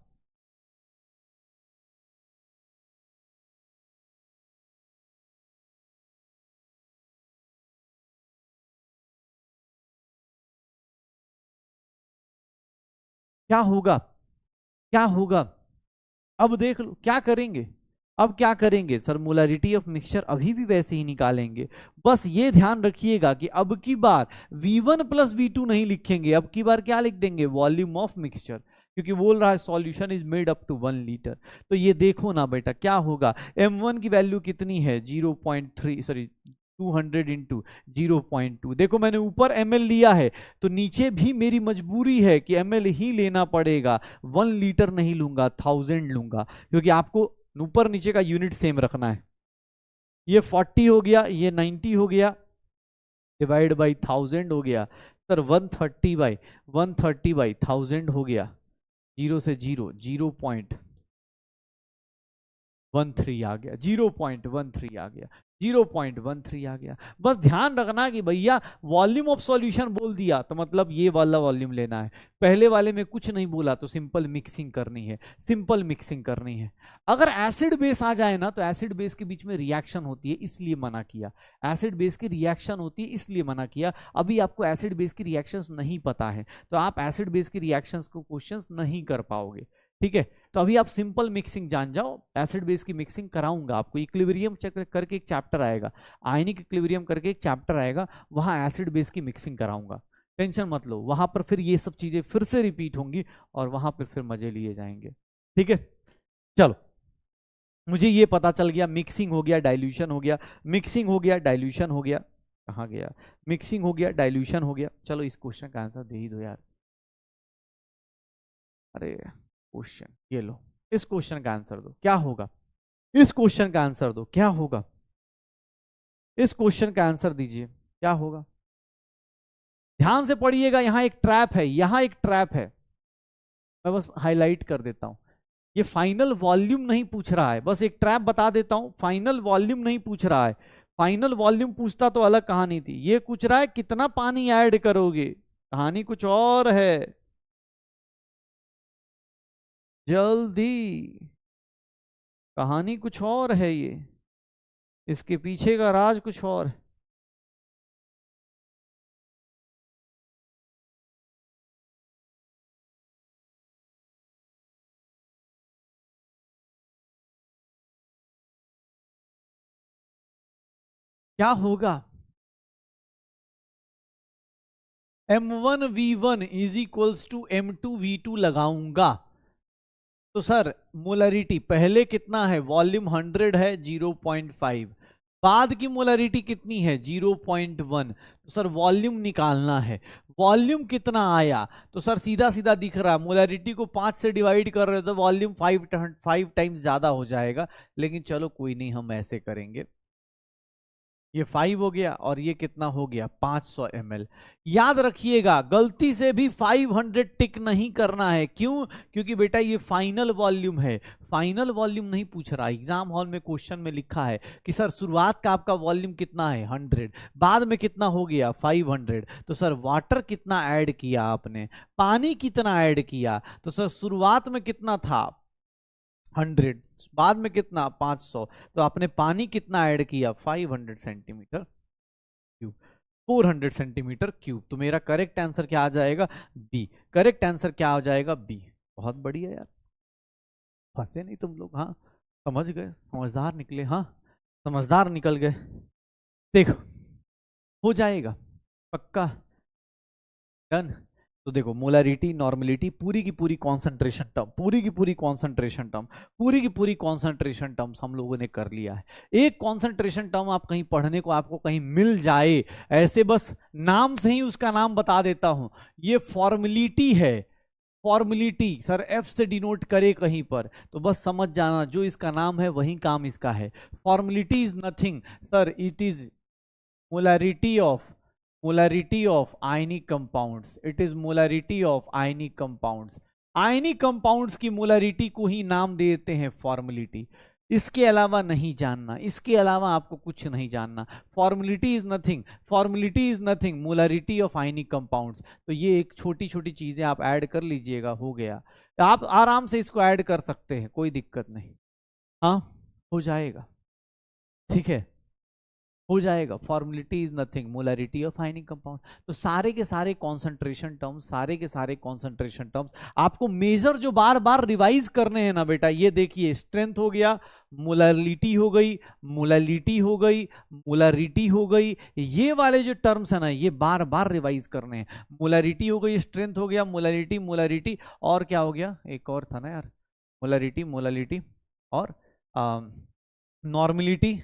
क्या होगा, क्या होगा? अब देख लो क्या करेंगे, अब क्या करेंगे सर, मोलैरिटी ऑफ मिक्सचर अभी भी वैसे ही निकालेंगे। बस ये ध्यान रखिएगा कि अब की बार V1 प्लस V2 नहीं लिखेंगे, अब की बार क्या लिख देंगे, वॉल्यूम ऑफ मिक्सचर, क्योंकि बोल रहा है solution is made up to 1 litre. तो ये देखो ना बेटा क्या होगा, M1 की वैल्यू कितनी है, 0.3, सॉरी 200 इंटू 0.2, देखो मैंने ऊपर ml लिया है, तो नीचे भी मेरी मजबूरी है कि ml ही लेना पड़ेगा, 1 लीटर नहीं लूंगा, 1000 लूंगा, क्योंकि आपको ऊपर नीचे का यूनिट सेम रखना है। ये 40 हो गया, ये 90 हो गया, डिवाइड बाई 1000 हो गया, सर 130 बाई 1000 हो गया, 0 से 0, 0.13 आ गया, 0.13 आ गया, 0.13 आ गया। बस ध्यान रखना कि भैया वॉल्यूम ऑफ सॉल्यूशन बोल दिया तो मतलब ये वाला वॉल्यूम लेना है, पहले वाले में कुछ नहीं बोला तो सिंपल मिक्सिंग करनी है, सिंपल मिक्सिंग करनी है। अगर एसिड बेस आ जाए ना तो एसिड बेस के बीच में रिएक्शन होती है, इसलिए मना किया, एसिड बेस की रिएक्शन होती है इसलिए मना किया। अभी आपको एसिड बेस की रिएक्शंस नहीं पता है तो आप एसिड बेस की रिएक्शंस को क्वेश्चंस नहीं कर पाओगे, ठीक है। तो अभी आप सिंपल मिक्सिंग जान जाओ, एसिड बेस की मिक्सिंग कराऊंगा आपको, इक्विलिब्रियम करके एक चैप्टर आएगा, आयनिक इक्विलिब्रियम करके एक चैप्टर आएगा, वहां एसिड बेस की मिक्सिंग कराऊंगा, टेंशन मत लो, वहां पर फिर ये सब चीजें फिर से रिपीट होंगी और वहां पर फिर मजे लिए जाएंगे, ठीक है। चलो, मुझे ये पता चल गया, मिक्सिंग हो गया, डाइल्यूशन हो गया, मिक्सिंग हो गया, डाइल्यूशन हो गया, कहाँ गया, मिक्सिंग हो गया, डाइल्यूशन हो गया। चलो इस क्वेश्चन का आंसर दे ही दो यार, अरे क्वेश्चन ये लो, इस क्वेश्चन का आंसर दो, क्या होगा, इस क्वेश्चन का आंसर दो, क्या होगा, इस क्वेश्चन का आंसर दीजिए, क्या होगा। ध्यान से पढ़िएगा, यहां एक ट्रैप है, यहां एक ट्रैप है, मैं बस हाईलाइट कर देता हूं, ये फाइनल वॉल्यूम नहीं पूछ रहा है, बस एक ट्रैप बता देता हूं, फाइनल वॉल्यूम नहीं पूछ रहा है, फाइनल वॉल्यूम पूछता तो अलग कहानी थी, ये पूछ रहा है कितना पानी ऐड करोगे, कहानी कुछ और है, जल्दी, कहानी कुछ और है, ये इसके पीछे का राज कुछ और है। क्या होगा, M1V1 is equals to M2V2 लगाऊंगा, तो सर मोलरिटी पहले कितना है, वॉल्यूम 100 है, 0.5, बाद की मोलरिटी कितनी है, 0.1, तो सर वॉल्यूम निकालना है, वॉल्यूम कितना आया, तो सर सीधा सीधा दिख रहा है, मोलरिटी को 5 से डिवाइड कर रहे हो तो वॉल्यूम 5 टाइम्स ज्यादा हो जाएगा, लेकिन चलो कोई नहीं, हम ऐसे करेंगे, ये 5 हो गया और ये कितना हो गया, 500 ml। याद रखिएगा गलती से भी 500 टिक नहीं करना है, क्यों, क्योंकि बेटा ये फाइनल वॉल्यूम है, फाइनल वॉल्यूम नहीं पूछ रहा, एग्जाम हॉल में क्वेश्चन में लिखा है कि सर शुरुआत का आपका वॉल्यूम कितना है 100, बाद में कितना हो गया 500, तो सर वाटर कितना ऐड किया आपने, पानी कितना ऐड किया, तो सर शुरुआत में कितना था 100, बाद में कितना 500, तो आपने पानी कितना ऐड किया 500 सेंटीमीटर क्यूब, 400 सेंटीमीटर क्यूब, तो मेरा करेक्ट आंसर क्या आ जाएगा, बी, करेक्ट आंसर क्या आ जाएगा, बी। बहुत बढ़िया यार, फंसे नहीं तुम लोग, हाँ समझ गए, समझदार निकले, हाँ समझदार निकल गए। देखो हो जाएगा, पक्का, डन, तो देखो मोलारिटी, नॉर्मलिटी, पूरी की पूरी कॉन्सेंट्रेशन टर्म, पूरी की पूरी कॉन्सेंट्रेशन टर्म, पूरी की पूरी कॉन्सेंट्रेशन टर्म्स हम लोगों ने कर लिया है। एक कॉन्सेंट्रेशन टर्म आप कहीं पढ़ने को आपको कहीं मिल जाए, ऐसे बस नाम से ही उसका नाम बता देता हूं, ये फॉर्मेलिटी है। फॉर्मेलिटी सर एफ से डिनोट करे कहीं पर तो बस समझ जाना जो इसका नाम है वही काम इसका है। Formality is nothing sir, it is molarity of ionic compounds, it is molarity of ionic compounds। Ionic compounds की मोलारिटी को ही नाम देते हैं फॉर्मेलिटी। इसके अलावा नहीं जानना, इसके अलावा आपको कुछ नहीं जानना। Formality is nothing molarity of ionic compounds. तो ये एक छोटी छोटी चीजें आप ऐड कर लीजिएगा, हो गया। आप आराम से इसको ऐड कर सकते हैं, कोई दिक्कत नहीं। हाँ हो जाएगा, ठीक है, हो जाएगा। Formality is nothing molarity of ionic compound. तो सारे के सारे कॉन्सेंट्रेशन टर्म्स, सारे के सारे कॉन्सेंट्रेशन टर्म्स आपको मेजर जो बार बार रिवाइज करने हैं ना बेटा, ये देखिए स्ट्रेंथ हो गया, मोलारिटी हो गई, मोलालिटी हो गई, मोलारिटी हो गई, ये वाले जो टर्म्स है ना ये बार बार रिवाइज करने हैं। मोलारिटी हो गई, स्ट्रेंथ हो गया, मोलालिटी, मोलारिटी, और क्या हो गया, एक और था ना यार, मोलारिटी, मोलालिटी और नॉर्मलिटी।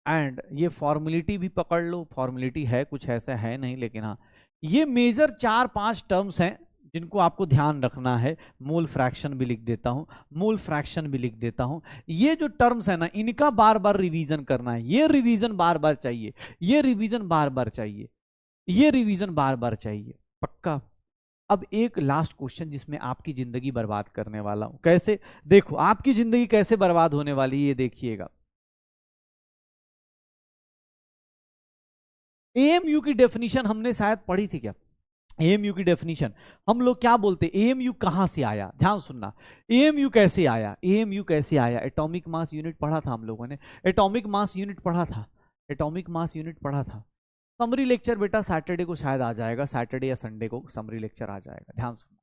एंड ये फॉर्मेलिटी भी पकड़ लो, फॉर्मेलिटी है कुछ ऐसा है नहीं, लेकिन हाँ ये मेजर 4-5 टर्म्स हैं जिनको आपको ध्यान रखना है। मोल फ्रैक्शन भी लिख देता हूं, मोल फ्रैक्शन भी लिख देता हूं। ये जो टर्म्स है ना इनका बार बार रिवीजन करना है, ये रिवीजन बार बार चाहिए, ये रिवीजन बार बार चाहिए, ये रिवीजन बार बार चाहिए, पक्का। अब एक लास्ट क्वेश्चन जिसमें आपकी जिंदगी बर्बाद करने वाला हूं, कैसे, देखो आपकी जिंदगी कैसे बर्बाद होने वाली है ये देखिएगा। एएमयू की डेफिनेशन हमने शायद पढ़ी थी क्या? एएमयू की डेफिनेशन हम लोग क्या बोलते हैं, एएमयू कहां से आया, ध्यान सुनना। एएमयू कैसे आया, एएमयू कैसे आया? एटॉमिक मास यूनिट पढ़ा था हम लोगों ने, एटॉमिक मास यूनिट पढ़ा था, एटॉमिक मास यूनिट पढ़ा था। समरी लेक्चर बेटा सैटरडे को शायद आ जाएगा, सैटरडे या संडे को समरी लेक्चर आ जाएगा, ध्यान सुनना।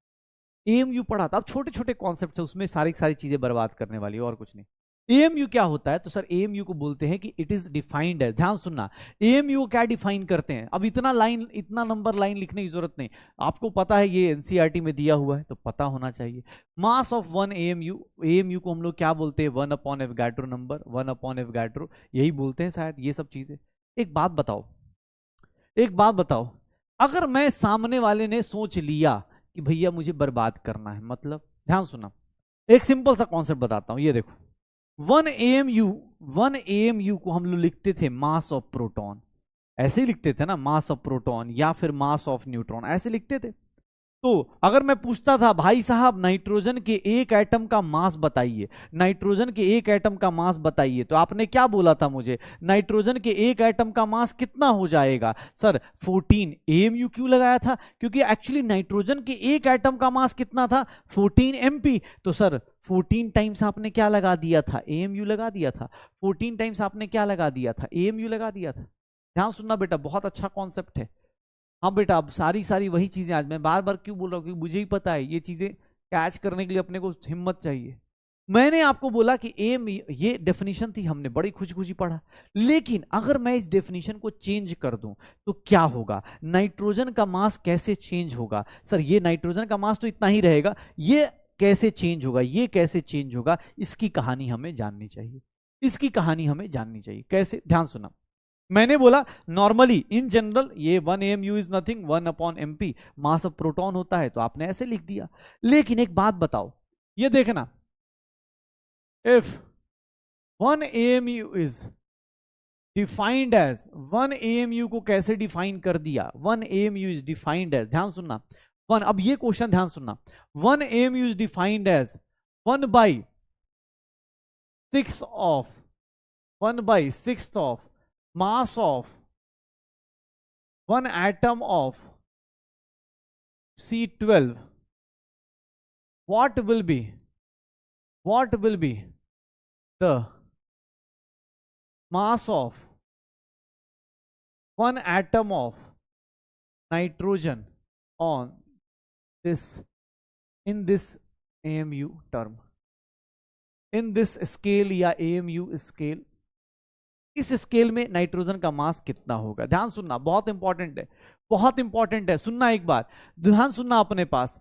एएमयू पढ़ा था। अब छोटे छोटे कॉन्सेप्ट है उसमें, सारी सारी चीजें बर्बाद करने वाली और कुछ नहीं। एएमयू क्या होता है? तो सर एएमयू को बोलते हैं कि इट इज डिफाइंड है, ध्यान सुनना। एएमयू को क्या डिफाइन करते हैं? अब इतना लाइन, इतना नंबर लाइन लिखने की जरूरत नहीं, आपको पता है, ये एनसीईआरटी में दिया हुआ है तो पता होना चाहिए। Mass of one AMU, AMU को हम लोग क्या बोलते हैं? 1/एवोगाड्रो नंबर, 1/एवोगाड्रो, यही बोलते हैं शायद, ये सब चीजें। एक बात बताओ, एक बात बताओ, अगर मैं सामने वाले ने सोच लिया कि भैया मुझे बर्बाद करना है, मतलब ध्यान सुना, एक सिंपल सा कॉन्सेप्ट बताता हूं, ये देखो। 1 AMU को हम लोग लिखते थे मास ऑफ प्रोटॉन, ऐसे ही लिखते थे ना, मास ऑफ प्रोटॉन या फिर मास ऑफ न्यूट्रॉन, ऐसे लिखते थे। तो अगर मैं पूछता था भाई साहब नाइट्रोजन के एक एटम का मास बताइए, नाइट्रोजन के एक एटम का मास बताइए, तो आपने क्या बोला था मुझे? नाइट्रोजन के एक एटम का मास कितना हो जाएगा? सर 14। AMU क्यों लगाया था? क्योंकि एक्चुअली नाइट्रोजन के एक एटम का मास कितना था? 14 MP। तो सर 14 टाइम्स आपने क्या लगा दिया था? AMU लगा दिया था। 14 टाइम्स आपने क्या लगा दिया था? AMU लगा दिया था। ध्यान सुनना बेटा, बहुत अच्छा कॉन्सेप्ट है। हाँ बेटा, अब सारी सारी वही चीजें, आज मैं बार बार क्यों बोल रहा हूँ, क्योंकि मुझे ही पता है ये चीजें कैच करने के लिए अपने को हिम्मत चाहिए। मैंने आपको बोला कि एम, ये डेफिनेशन थी, हमने बड़ी खुशी खुशी पढ़ा, लेकिन अगर मैं इस डेफिनेशन को चेंज कर दूं तो क्या होगा? नाइट्रोजन का मास कैसे चेंज होगा? सर ये नाइट्रोजन का मास तो इतना ही रहेगा, ये कैसे चेंज होगा, ये कैसे चेंज होगा? इसकी कहानी हमें जाननी चाहिए, इसकी कहानी हमें जाननी चाहिए। कैसे? ध्यान सुना, मैंने बोला नॉर्मली इन जनरल ये 1 AMU is nothing 1/MP, mass of proton होता है, तो आपने ऐसे लिख दिया। लेकिन एक बात बताओ, ये देखना, if 1 AMU is defined as, 1 AMU को कैसे डिफाइन कर दिया? 1 AMU इज डिफाइंड एज, ध्यान सुनना, 1, अब ये क्वेश्चन ध्यान सुनना, 1 AMU is defined as 1/6 of, 1/6 of mass of one atom of C12, what will be the mass of one atom of nitrogen on this, in this AMU term, in this scale या AMU scale? इस scale में nitrogen का मास कितना होगा। ध्यान सुनना, बहुत important है, बहुत इंपॉर्टेंट है, सुनना एक बार, ध्यान सुनना अपने पास।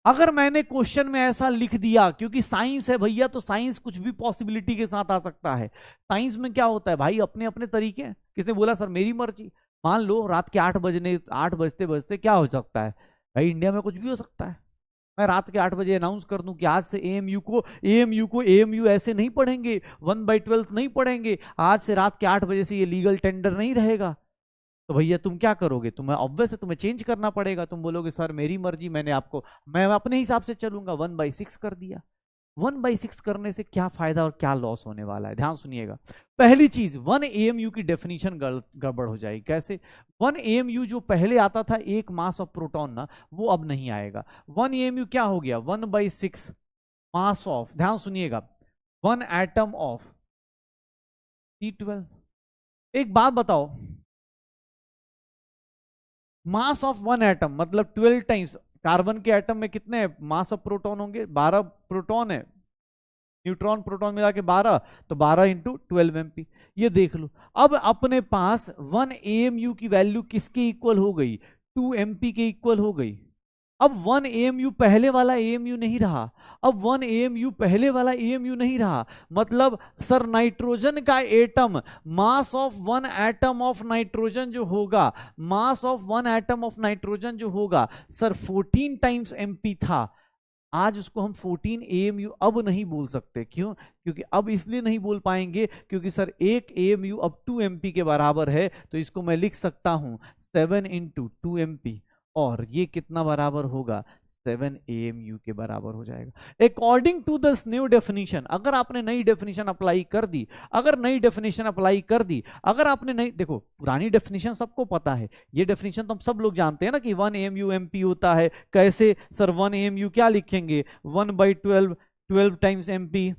अगर मैंने क्वेश्चन में ऐसा लिख दिया, क्योंकि साइंस है भैया, तो साइंस कुछ भी पॉसिबिलिटी के साथ आ सकता है। साइंस में क्या होता है भाई, अपने अपने तरीके हैं। किसने बोला सर मेरी मर्जी, मान लो रात के 8 बजते बजते क्या हो सकता है भाई, इंडिया में कुछ भी हो सकता है। मैं रात के 8 बजे अनाउंस कर दूं कि आज से एएमयू ऐसे नहीं पढ़ेंगे, 1/12 नहीं पढ़ेंगे, आज से रात के 8 बजे से ये लीगल टेंडर नहीं रहेगा। तो भैया तुम क्या करोगे, तुम्हें ऑब्वियस है तुम्हें चेंज करना पड़ेगा। तुम बोलोगे सर मेरी मर्जी, मैं अपने हिसाब से चलूंगा, 1/6 कर दिया। 1/6 करने से क्या फायदा और क्या लॉस होने वाला है, ध्यान सुनिएगा। पहली चीज, 1 AMU की डेफिनेशन गड़बड़ हो जाएगी। कैसे? 1 AMU जो पहले आता था एक मास ऑफ प्रोटॉन ना, वो अब नहीं आएगा। 1 AMU क्या हो गया, 1/6 मास ऑफ, ध्यान सुनिएगा, 1 एटम ऑफ T12। एक बात बताओ, मास ऑफ 1 एटम मतलब 12 टाइम्स। कार्बन के एटम में कितने मास ऑफ प्रोटॉन होंगे, 12 प्रोटॉन है, न्यूट्रॉन प्रोटॉन मिला के 12, तो 12 इंटू 12 MP। ये देख लो, अब अपने पास 1 AMU की वैल्यू किसके इक्वल हो गई, 2 MP के इक्वल हो गई। अब 1 AMU पहले वाला AMU नहीं रहा, अब 1 AMU पहले वाला AMU नहीं रहा, मतलब सर नाइट्रोजन का atom, mass of 1 atom of nitrogen जो होगा, mass of 1 atom of nitrogen जो होगा सर 14 टाइम्स MP था। आज उसको हम 14 AMU अब नहीं बोल सकते। क्यों? क्योंकि अब इसलिए नहीं बोल पाएंगे क्योंकि सर एक AMU अब 2 MP के बराबर है, तो इसको मैं लिख सकता हूं 7 इंटू 2 MP, और ये कितना बराबर होगा, 7 AMU के बराबर हो जाएगा according to this new definition. अगर आपने नई डेफिनेशन अप्लाई कर दी, अगर आपने नई, देखो पुरानी डेफिनेशन सबको पता है, ये डेफिनेशन तो हम सब लोग जानते हैं ना कि 1 AMU MP होता है। कैसे सर, 1 AMU क्या लिखेंगे, 1/12, 12 टाइम्स MP,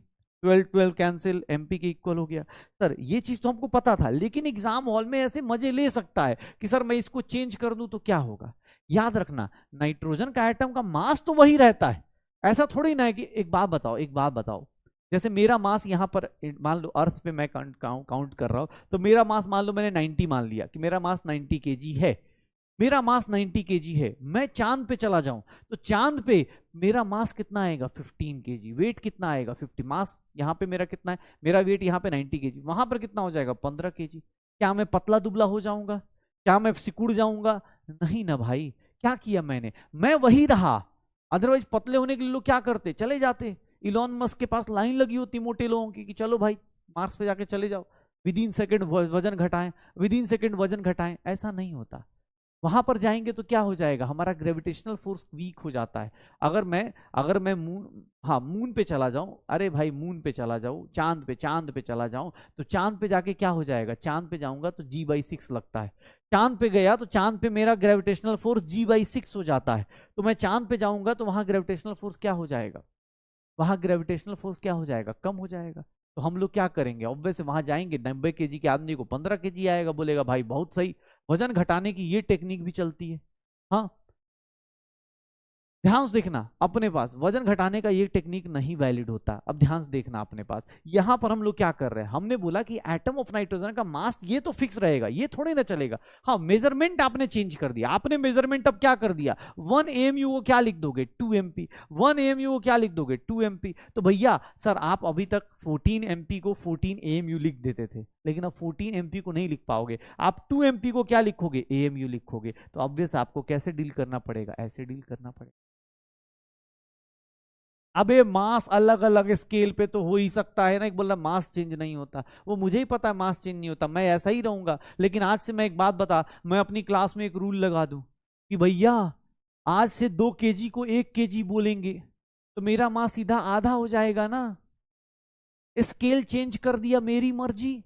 12 कैंसिल, MP के इक्वल हो गया। सर ये चीज तो हमको पता था, लेकिन एग्जाम हॉल में ऐसे मजे ले सकता है कि सर मैं इसको चेंज कर दूं तो क्या होगा। याद रखना, नाइट्रोजन का एटम का मास तो वही रहता है, ऐसा थोड़ी ना है कि, एक बात बताओ, जैसे मेरा मास यहां पर मान लो अर्थ पे मैं काउंट कर रहा हूं, तो मेरा मास मान लो मैंने 90 मान लिया कि मेरा मास 90 kg है, मेरा मास 90 kg है। मैं चांद पे चला जाऊं तो चांद पे मेरा मास कितना आएगा, 15 kg। वेट कितना आएगा, 50। मास यहाँ पे मेरा कितना है, मेरा वेट यहाँ पे 90 kg, वहां पर कितना हो जाएगा, 15 kg। क्या मैं पतला दुबला हो जाऊंगा, क्या मैं सिकुड़ जाऊंगा, नहीं ना भाई। क्या किया मैंने, मैं वही रहा। अदरवाइज पतले होने के लिए लोग क्या करते, चले जाते, इलॉन मस्क के पास लाइन लगी होती मोटे लोगों की कि चलो भाई मार्स पे जाके चले जाओ, विदिन सेकंड वजन घटाएं, ऐसा नहीं होता। वहां पर जाएंगे तो क्या हो जाएगा, हमारा ग्रेविटेशनल फोर्स वीक हो जाता है। अगर मैं मून पे चला जाऊं, अरे भाई मून पे चला जाऊं, चांद पे चला जाऊं, तो चांद पे जाके क्या हो जाएगा, चांद पे जाऊंगा तो G/6 लगता है। चांद पे गया तो चांद पे मेरा ग्रेविटेशनल फोर्स G/6 हो जाता है। तो मैं चांद पे जाऊंगा तो वहां ग्रेविटेशनल फोर्स क्या हो जाएगा, कम हो जाएगा। तो हम लोग क्या करेंगे, ऑब्वियस वहां जाएंगे, 90 kg के आदमी को 15 kg आएगा, बोलेगा भाई बहुत सही। वजन घटाने की ये टेक्निक भी चलती है। हाँ, ध्यान से देखना, अपने पास वजन घटाने का ये टेक्निक नहीं वैलिड होता। अब ध्यान से देखना अपने पास, यहां पर हम लोग क्या कर रहे हैं, हमने बोला कि एटम ऑफ नाइट्रोजन का मास ये तो फिक्स रहेगा, ये थोड़े ना चलेगा। हाँ, मेजरमेंट आपने चेंज कर दिया, आपने मेजरमेंट अब क्या कर दिया, 1 AMU को क्या लिख दोगे, 2 MP। 1 AMU को क्या लिख दोगे, 2 MP। तो भैया सर आप अभी तक 14 MP को 14 AMU लिख देते थे, लेकिन अब 14 MP को नहीं लिख पाओगे, आप 2 MP को क्या लिखोगे, AMU लिखोगे। तो ऑब्वियस आपको कैसे डील करना पड़ेगा, ऐसे डील करना पड़ेगा। अबे मास अलग अलग स्केल पे तो हो ही सकता है ना, एक बोल रहा मास चेंज नहीं होता, वो मुझे ही पता है मास चेंज नहीं होता, मैं ऐसा ही रहूंगा। लेकिन आज से मैं एक बात बता, मैं अपनी क्लास में एक रूल लगा दूं कि भैया आज से 2 kg को 1 kg बोलेंगे, तो मेरा मास सीधा आधा हो जाएगा ना। स्केल चेंज कर दिया, मेरी मर्जी,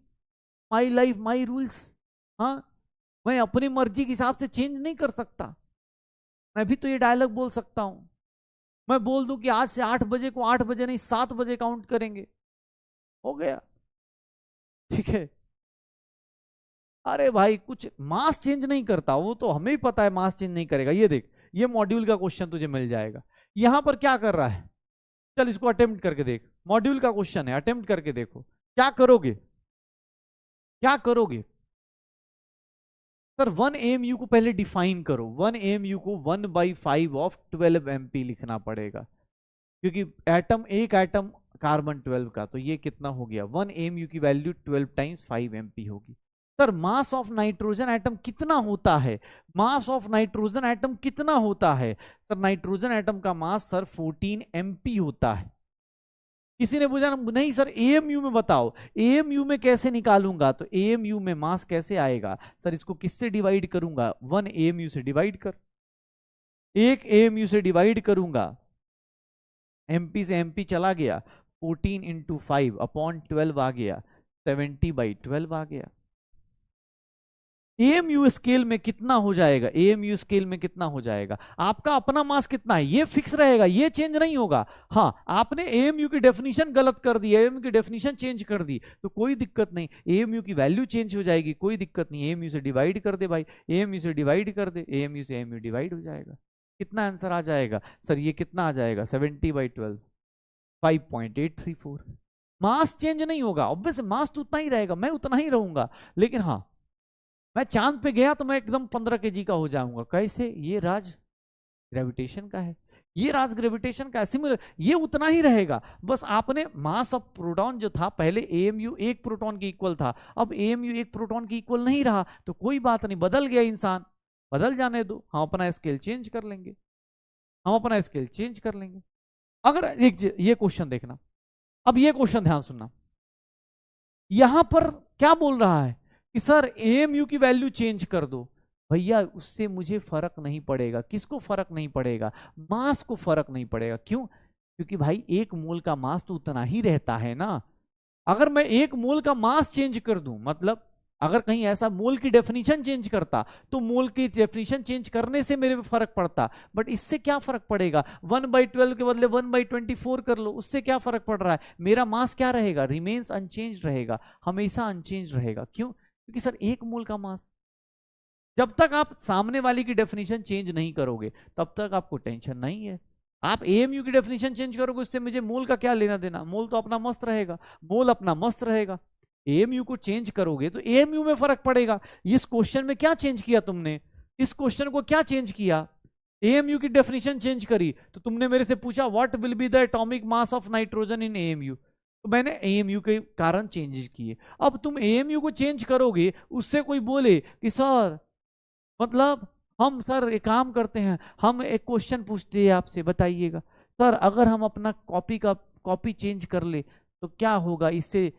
माई लाइफ माई रूल्स। हाँ, मैं अपनी मर्जी के हिसाब से चेंज नहीं कर सकता। मैं भी तो ये डायलॉग बोल सकता हूं, मैं बोल दूं कि आज से 8 बजे को 8 बजे नहीं 7 बजे काउंट करेंगे, हो गया, ठीक है। अरे भाई कुछ मास चेंज नहीं करता, वो तो हमें ही पता है मास चेंज नहीं करेगा। ये देख, ये मॉड्यूल का क्वेश्चन तुझे मिल जाएगा। यहां पर क्या कर रहा है, चल इसको अटेम्प्ट करके देख, मॉड्यूल का क्वेश्चन है, अटेम्प्ट करके देखो क्या करोगे। क्या करोगे सर? 1 AMU को पहले डिफाइन करो। 1 AMU को 1/5 ऑफ 12 MP लिखना पड़ेगा, क्योंकि एटम, एक एटम कार्बन 12 का, तो ये कितना हो गया? 1 AMU की वैल्यू 12 टाइम्स 5 MP होगी। Sir mass of nitrogen atom कितना होता है? मास ऑफ नाइट्रोजन एटम कितना होता है? सर नाइट्रोजन एटम का मास सर 14 MP होता है। किसी ने पूछा नहीं सर AMU में बताओ। AMU में कैसे निकालूंगा? तो AMU में मास कैसे आएगा सर? इसको किससे डिवाइड करूंगा? 1 AMU से डिवाइड कर, 1 AMU से डिवाइड करूंगा, MP से MP चला गया, 14 इंटू 5 अपॉन 12 आ गया, 70/12 आ गया। AMU स्केल में कितना हो जाएगा? AMU स्केल में कितना हो जाएगा? आपका अपना मास कितना है ये फिक्स रहेगा, ये चेंज नहीं होगा। हाँ आपने AMU की डेफिनेशन गलत कर दी, AMU की डेफिनेशन चेंज कर दी तो कोई दिक्कत नहीं, AMU की वैल्यू चेंज हो जाएगी, कोई दिक्कत नहीं। AMU से डिवाइड कर दे भाई, AMU से डिवाइड कर दे, AMU से AMU डिवाइड हो जाएगा। कितना आंसर आ जाएगा सर? ये कितना आ जाएगा? 70/12, 5.834। मास चेंज नहीं होगा, ऑब्वियस मास तो उतना ही रहेगा, मैं उतना ही रहूंगा, लेकिन हाँ मैं चांद पे गया तो मैं एकदम 15 kg का हो जाऊंगा। कैसे? ये राज ग्रेविटेशन का है, ये राज ग्रेविटेशन का है। सिमिलर ये उतना ही रहेगा, बस आपने मास ऑफ प्रोटॉन जो था पहले AMU 1 प्रोटॉन के इक्वल था, अब AMU 1 प्रोटॉन के इक्वल नहीं रहा, तो कोई बात नहीं, बदल गया इंसान, बदल जाने दो, हम अपना स्केल चेंज कर लेंगे, हम अपना स्केल चेंज कर लेंगे। अगर एक ये क्वेश्चन देखना, अब ये क्वेश्चन ध्यान सुनना, यहां पर क्या बोल रहा है कि सर AMU की वैल्यू चेंज कर दो। भैया उससे मुझे फर्क नहीं पड़ेगा। किसको फर्क नहीं पड़ेगा? मास को फर्क नहीं पड़ेगा। क्यों? क्योंकि भाई एक मोल का मास तो उतना ही रहता है ना। अगर मैं एक मोल का मास चेंज कर दूं, मतलब अगर कहीं ऐसा मोल की डेफिनेशन चेंज करता तो मोल की डेफिनेशन चेंज करने से मेरे पे फर्क पड़ता, बट इससे क्या फर्क पड़ेगा? 1/12 के बदले 1/24 कर लो, उससे क्या फर्क पड़ रहा है? मेरा मास क्या रहेगा? रिमेन्स अनचेंज रहेगा, हमेशा अनचेंज रहेगा। क्यों? क्योंकि सर एक मोल का मास, जब तक आप सामने वाली की डेफिनेशन चेंज नहीं करोगे तब तक आपको टेंशन नहीं है। आप AMU की डेफिनेशन चेंज करोगे, उससे मुझे मोल का क्या लेना देना? मोल तो अपना मस्त रहेगा, मोल अपना मस्त रहेगा। AMU को चेंज करोगे तो AMU में फर्क पड़ेगा। इस क्वेश्चन में क्या चेंज किया तुमने? इस क्वेश्चन को क्या चेंज किया? AMU की डेफिनेशन चेंज करी, तो तुमने मेरे से पूछा what will be the atomic mass of nitrogen in AMU, तो मैंने AMU के कारण चेंजेस किए। अब तुम AMU को चेंज करोगे, उससे कोई बोले कि सर मतलब हम सर एक काम करते हैं, हम एक क्वेश्चन पूछते हैं आपसे, बताइएगा सर अगर हम अपना कॉपी चेंज कर ले तो क्या होगा? इससे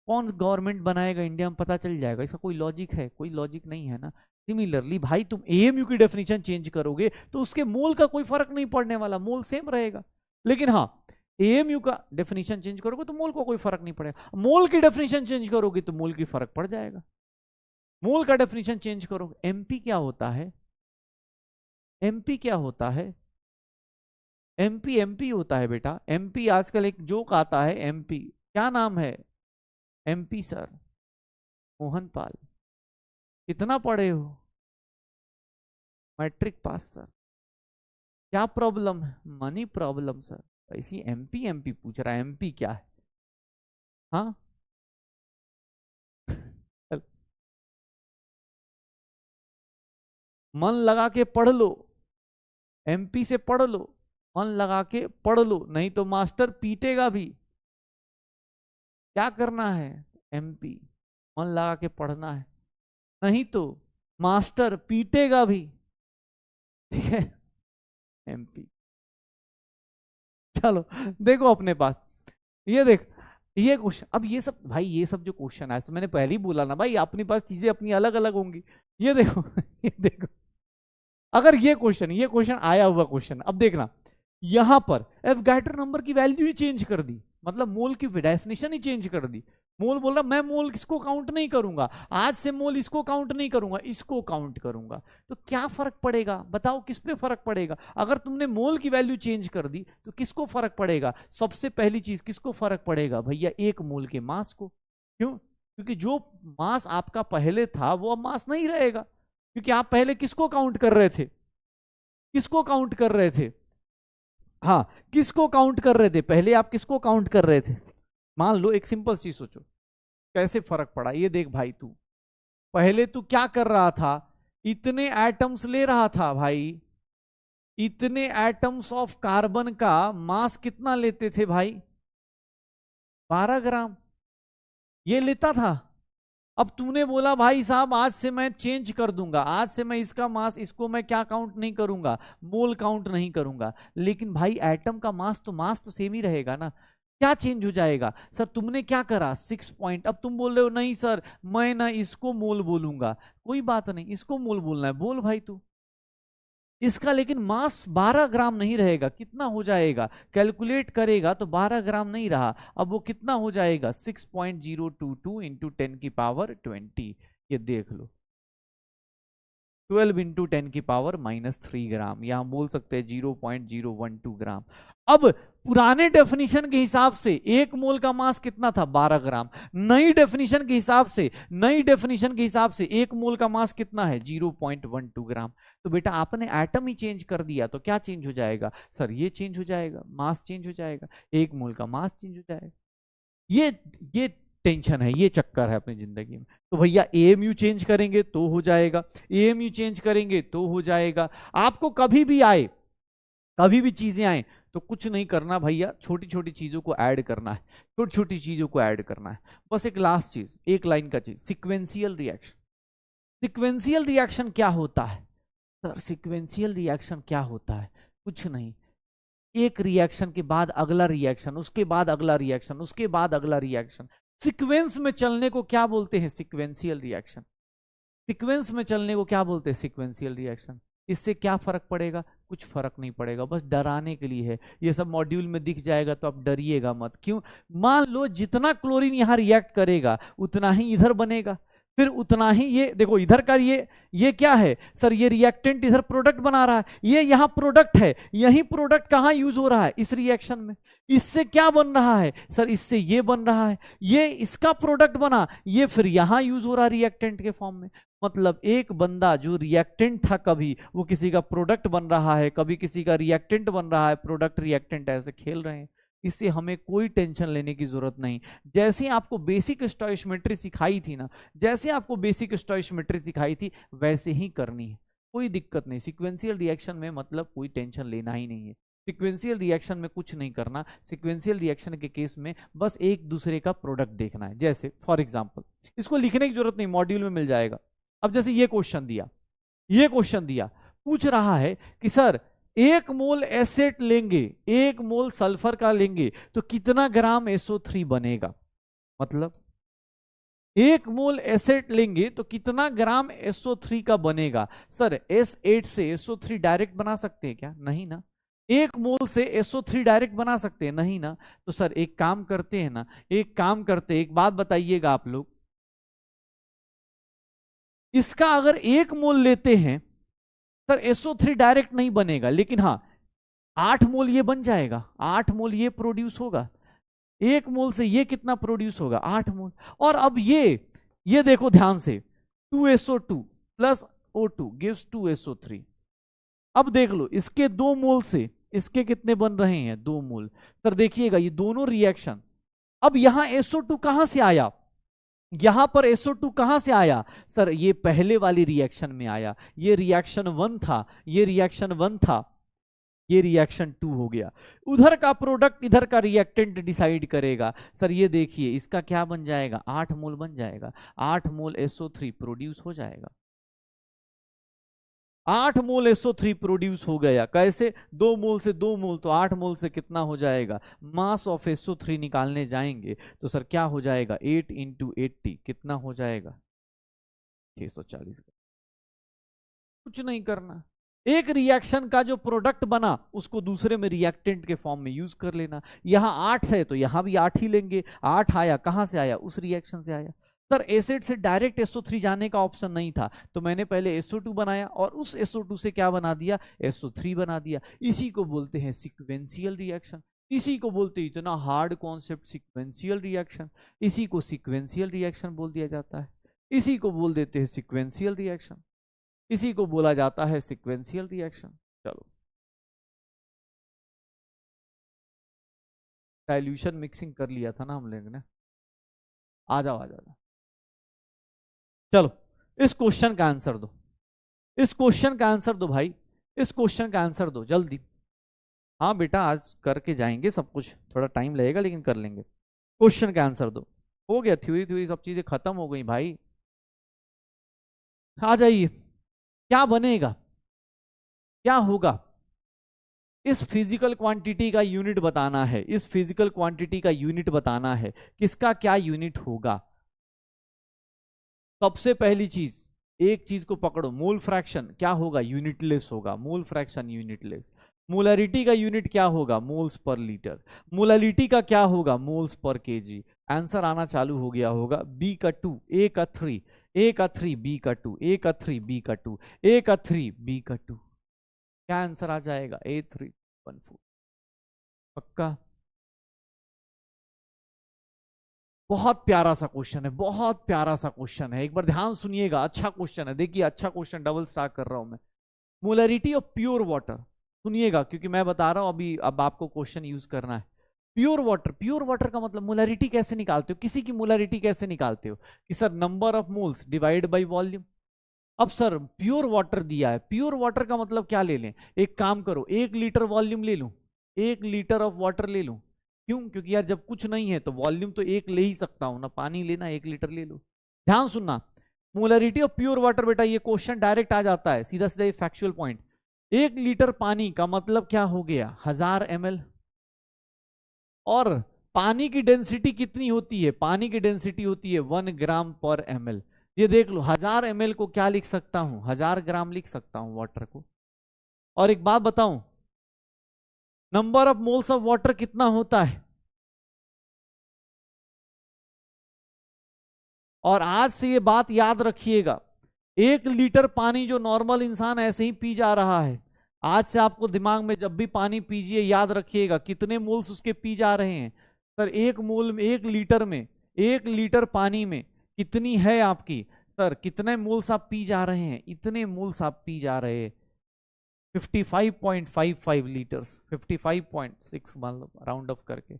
कौन गवर्नमेंट बनाएगा इंडिया में, पता चल जाएगा। इसका कोई लॉजिक है? कोई लॉजिक नहीं है ना। सिमिलरली भाई तुम AMU की डेफिनेशन चेंज करोगे तो उसके मोल का कोई फर्क नहीं पड़ने वाला, मोल सेम रहेगा। लेकिन हाँ AMU का डेफिनेशन चेंज करोगे तो मोल को कोई फर्क नहीं पड़ेगा, मोल की डेफिनेशन चेंज करोगे तो मोल की फर्क पड़ जाएगा। मोल का डेफिनेशन चेंज करो। MP क्या होता है? MP क्या होता है? MP होता है बेटा। MP आजकल एक जोक आता है, MP क्या नाम है? MP sir Mohan Pal. कितना पढ़े हो? Matric pass sir. क्या प्रॉब्लम है? Money problem sir. ऐसी MP पूछ रहा है, MP क्या है? हाँ मन लगा के पढ़ लो, MP से पढ़ लो, मन लगा के पढ़ लो, नहीं तो मास्टर पीटेगा भी। क्या करना है? MP मन लगा के पढ़ना है, नहीं तो मास्टर पीटेगा भी। ठीक है? MP। चलो देखो अपने पास, ये देख, ये क्वेश्चन, अब ये सब भाई, ये सब जो क्वेश्चन आए तो मैंने पहले ही बोला ना भाई, अपने पास चीजें अपनी अलग अलग होंगी। ये देखो ये देखो, अगर ये क्वेश्चन आया हुआ क्वेश्चन, अब देखना यहां पर एवोगाड्रो नंबर की वैल्यू ही चेंज कर दी, मतलब मोल की डेफिनेशन ही चेंज कर दी। मोल बोल रहा मैं मोल इसको काउंट नहीं करूंगा, आज से मोल इसको काउंट नहीं करूंगा, इसको काउंट करूंगा। तो क्या फर्क पड़ेगा बताओ? किस पे फर्क पड़ेगा? अगर तुमने मोल की वैल्यू चेंज कर दी तो किसको फर्क पड़ेगा? सबसे पहली चीज किसको फर्क पड़ेगा भैया? एक मोल के मास को। क्यों? क्योंकि जो मास आपका पहले था वो अब मास नहीं रहेगा, क्योंकि आप पहले किसको काउंट कर रहे थे? किसको काउंट कर रहे थे? हाँ किसको काउंट कर रहे थे? पहले आप किसको काउंट कर रहे थे? मान लो एक सिंपल चीज सोचो, कैसे फर्क पड़ा ये देख भाई। तू पहले तू क्या कर रहा था, इतने एटम्स ले रहा था भाई, इतने एटम्स ऑफ कार्बन का मास कितना लेते थे भाई, 12 ग्राम ये लेता था। अब तूने बोला भाई साहब आज से मैं चेंज कर दूंगा, आज से मैं इसका मास, इसको मैं क्या काउंट नहीं करूंगा, मोल काउंट नहीं करूंगा। लेकिन भाई एटम का मास तो सेम ही रहेगा ना, क्या चेंज हो जाएगा। सर तुमने क्या करा 6 पॉइंट, अब तुम बोल रहे हो नहीं सर मैं ना इसको मोल बोलूंगा, कोई बात नहीं, इसको मोल बोलना है बोल भाई तू। इसका लेकिन मास 12 ग्राम नहीं रहेगा, कितना हो जाएगा, कैलकुलेट करेगा तो 12 ग्राम नहीं रहा, अब वो कितना हो जाएगा 6.022 इंटू 10⁻20। ये देख लो 12 इंटू 10⁻³ यहां बोल सकते हैं 0.012 ग्राम। अब पुराने डेफिनेशन के हिसाब से एक मोल का मास कितना था 12 ग्राम, नई डेफिनेशन के हिसाब से, नई डेफिनेशन के हिसाब से एक मोल का मास कितना है 0.12 ग्राम। तो बेटा आपने एटम ही चेंज कर दिया तो क्या चेंज हो जाएगा, सर ये चेंज हो जाएगा, मास चेंज हो जाएगा, एक मोल का मास चेंज हो जाएगा। ये टेंशन है, ये चक्कर है अपनी जिंदगी में। तो भैया एएमयू चेंज करेंगे तो हो जाएगा, एएमयू चेंज करेंगे तो हो जाएगा। आपको कभी भी आए, कभी भी चीजें आए तो कुछ नहीं करना भैया, छोटी छोटी चीजों को ऐड करना है, छोटी छोटी चीजों को ऐड करना है। बस एक लास्ट चीज, एक लाइन का चीज, सिक्वेंशियल रिएक्शन। सिक्वेंशियल रिएक्शन क्या होता है सर, सिक्वेंशियल रिएक्शन क्या होता है, कुछ नहीं, एक रिएक्शन के बाद अगला रिएक्शन, उसके बाद अगला रिएक्शन, उसके बाद अगला रिएक्शन, सीक्वेंस में चलने को क्या बोलते हैं सीक्वेंशियल रिएक्शन। सीक्वेंस में चलने को क्या बोलते हैं सीक्वेंशियल रिएक्शन। इससे क्या फर्क पड़ेगा, कुछ फर्क नहीं पड़ेगा, बस डराने के लिए है। ये सब मॉड्यूल में दिख जाएगा तो आप डरिएगा मत। क्यों, मान लो जितना क्लोरीन यहां रिएक्ट करेगा उतना ही इधर बनेगा, फिर उतना ही ये देखो इधर का ये क्या है सर, ये रिएक्टेंट इधर प्रोडक्ट बना रहा है, ये यहां प्रोडक्ट है, यही प्रोडक्ट कहां यूज हो रहा है इस रिएक्शन में। इससे क्या बन रहा है सर, इससे ये बन रहा है, ये इसका प्रोडक्ट बना, ये फिर यहां यूज हो रहा है रिएक्टेंट के फॉर्म में। मतलब एक बंदा जो रिएक्टेंट था कभी वो किसी का प्रोडक्ट बन रहा है, कभी किसी का रिएक्टेंट बन रहा है, प्रोडक्ट रिएक्टेंट ऐसे खेल रहे हैं। इससे हमें कोई टेंशन लेने की जरूरत नहीं। जैसे आपको बेसिक स्टोइशियोमेट्री सिखाई थी ना, जैसे आपको बेसिक स्टोइशियोमेट्री सिखाई थी वैसे ही करनी है, कोई दिक्कत नहीं। सीक्वेंशियल रिएक्शन में मतलब कोई टेंशन लेना ही नहीं है। सीक्वेंशियल रिएक्शन में कुछ नहीं करना, सीक्वेंशियल रिएक्शन के केस में बस एक दूसरे का प्रोडक्ट देखना है। जैसे फॉर एग्जांपल, इसको लिखने की जरूरत नहीं, मॉड्यूल में मिल जाएगा। अब जैसे ये क्वेश्चन दिया, ये क्वेश्चन दिया, पूछ रहा है कि सर 1 मोल एसेट लेंगे, 1 मोल सल्फर का लेंगे तो कितना ग्राम SO3 बनेगा। मतलब 1 मोल एसेट लेंगे तो कितना ग्राम SO3 का बनेगा। सर S8 से SO3 डायरेक्ट बना सकते हैं क्या, नहीं ना। 1 मोल से SO3 डायरेक्ट बना सकते हैं, नहीं ना। तो सर एक काम करते हैं ना, एक काम करते हैं, एक बात बताइएगा आप लोग, इसका अगर 1 मोल लेते हैं सर SO3 डायरेक्ट नहीं बनेगा, लेकिन हाँ 8 मोल ये बन जाएगा, 8 मोल ये प्रोड्यूस होगा, 1 मोल से ये कितना प्रोड्यूस होगा 8 मोल। और अब ये देखो ध्यान से, 2SO2 plus O2 gives 2SO3। अब देख लो इसके 2 मोल से इसके कितने बन रहे हैं 2 मोल। सर देखिएगा ये दोनों रिएक्शन, अब यहां SO2 कहां से आया, यहां पर SO2 कहां से आया सर, ये पहले वाली रिएक्शन में आया, ये रिएक्शन 1 था, ये रिएक्शन 1 था, ये रिएक्शन 2 हो गया। उधर का प्रोडक्ट इधर का रिएक्टेंट डिसाइड करेगा। सर ये देखिए इसका क्या बन जाएगा 8 मोल बन जाएगा, 8 मोल SO3 प्रोड्यूस हो जाएगा, 8 मोल SO3 प्रोड्यूस हो गया। कैसे, 2 मोल से 2 मोल तो 8 मोल से कितना हो जाएगा, मास ऑफ SO3 निकालने जाएंगे तो सर क्या हो जाएगा 8 इंटू 80 कितना हो जाएगा 640। कुछ नहीं करना, एक रिएक्शन का जो प्रोडक्ट बना उसको दूसरे में रिएक्टेंट के फॉर्म में यूज कर लेना। यहां 8 है तो यहां भी 8 ही लेंगे, 8 आया कहां से आया उस रिएक्शन से आया। सर एसिड से डायरेक्ट SO3 जाने का ऑप्शन नहीं था तो मैंने पहले SO2 बनाया और उस SO2 से क्या बना दिया SO3 बना दिया। इसी को बोलते हैं सीक्वेंशियल रिएक्शन, इसी को बोलते हैं, इतना हार्ड कॉन्सेप्ट सीक्वेंशियल रिएक्शन, इसी को सीक्वेंशियल रिएक्शन बोल दिया जाता है, इसी को बोल देते हैं सीक्वेंशियल रिएक्शन, इसी को बोला जाता है सीक्वेंशियल रिएक्शन। चलो डाइल्यूशन मिक्सिंग कर लिया था ना हम लोग ने। आ जाओ आ जाओ। चलो इस क्वेश्चन का आंसर दो, इस क्वेश्चन का आंसर दो भाई, इस क्वेश्चन का आंसर दो जल्दी। हाँ बेटा आज करके जाएंगे सब कुछ, थोड़ा टाइम लगेगा लेकिन कर लेंगे। क्वेश्चन का आंसर दो। हो गया, थ्योरी थ्योरी सब चीजें खत्म हो गई भाई। आ जाइए, क्या बनेगा, क्या होगा। इस फिजिकल क्वांटिटी का यूनिट बताना है, इस फिजिकल क्वांटिटी का यूनिट बताना है, किसका क्या यूनिट होगा। सबसे पहली चीज, एक चीज को पकड़ो, मोल फ्रैक्शन क्या होगा, यूनिटलेस होगा, मोल फ्रैक्शन यूनिटलेस। मोलरिटी का यूनिट क्या होगा, मोल्स पर लीटर। मोलरिटी का क्या होगा, मोल्स पर केजी। आंसर आना चालू हो गया होगा, बी का 2, ए का 3, ए का 3, बी का 2, ए का 3, बी का 2, ए का 3, बी का 2। क्या आंसर आ जाएगा, A314। पक्का। बहुत प्यारा सा क्वेश्चन है, बहुत प्यारा सा क्वेश्चन है, एक बार ध्यान सुनिएगा, अच्छा क्वेश्चन है, देखिए अच्छा क्वेश्चन, डबल स्टार कर रहा हूं मैं। मोलरिटी ऑफ प्योर वाटर, सुनिएगा क्योंकि मैं बता रहा हूं अभी, अब आपको क्वेश्चन यूज करना है। प्योर वाटर, प्योर वाटर का मतलब मोलरिटी कैसे निकालते हो, किसी की मोलरिटी कैसे निकालते हो, कि sir number of moles divide by volume. अब सर प्योर वाटर दिया है, प्योर वाटर का मतलब क्या ले लें, एक काम करो 1 लीटर वॉल्यूम ले लूं, 1 लीटर ऑफ वाटर ले लूं। क्यों, क्योंकि यार जब कुछ नहीं है तो वॉल्यूम तो एक ले ही सकता हूं ना, पानी लेना 1 लीटर ले लो। ध्यान सुनना, मोलरिटी ऑफ प्योर वाटर, बेटा ये क्वेश्चन डायरेक्ट आ जाता है, सीधा सीधा फैक्चुअल पॉइंट। 1 लीटर पानी का मतलब क्या हो गया, 1000 ml। और पानी की डेंसिटी कितनी होती है, पानी की डेंसिटी होती है 1 ग्राम/ml। ये देख लो, 1000 ml को क्या लिख सकता हूं, 1000 ग्राम लिख सकता हूं वाटर को। और एक बात बताऊं, number of moles of water कितना होता है। और आज से ये बात याद रखिएगा, 1 लीटर पानी जो नॉर्मल इंसान ऐसे ही पी जा रहा है, आज से आपको दिमाग में जब भी पानी पीजिए याद रखिएगा कितने मोल्स उसके पी जा रहे हैं। सर 1 मोल में, 1 लीटर में, 1 लीटर पानी में कितनी है आपकी, सर कितने मोल्स आप पी जा रहे हैं, इतने मोल्स आप पी जा रहे हैं, 55.55 लीटर्स, 55.6 मान लो राउंड ऑफ करके।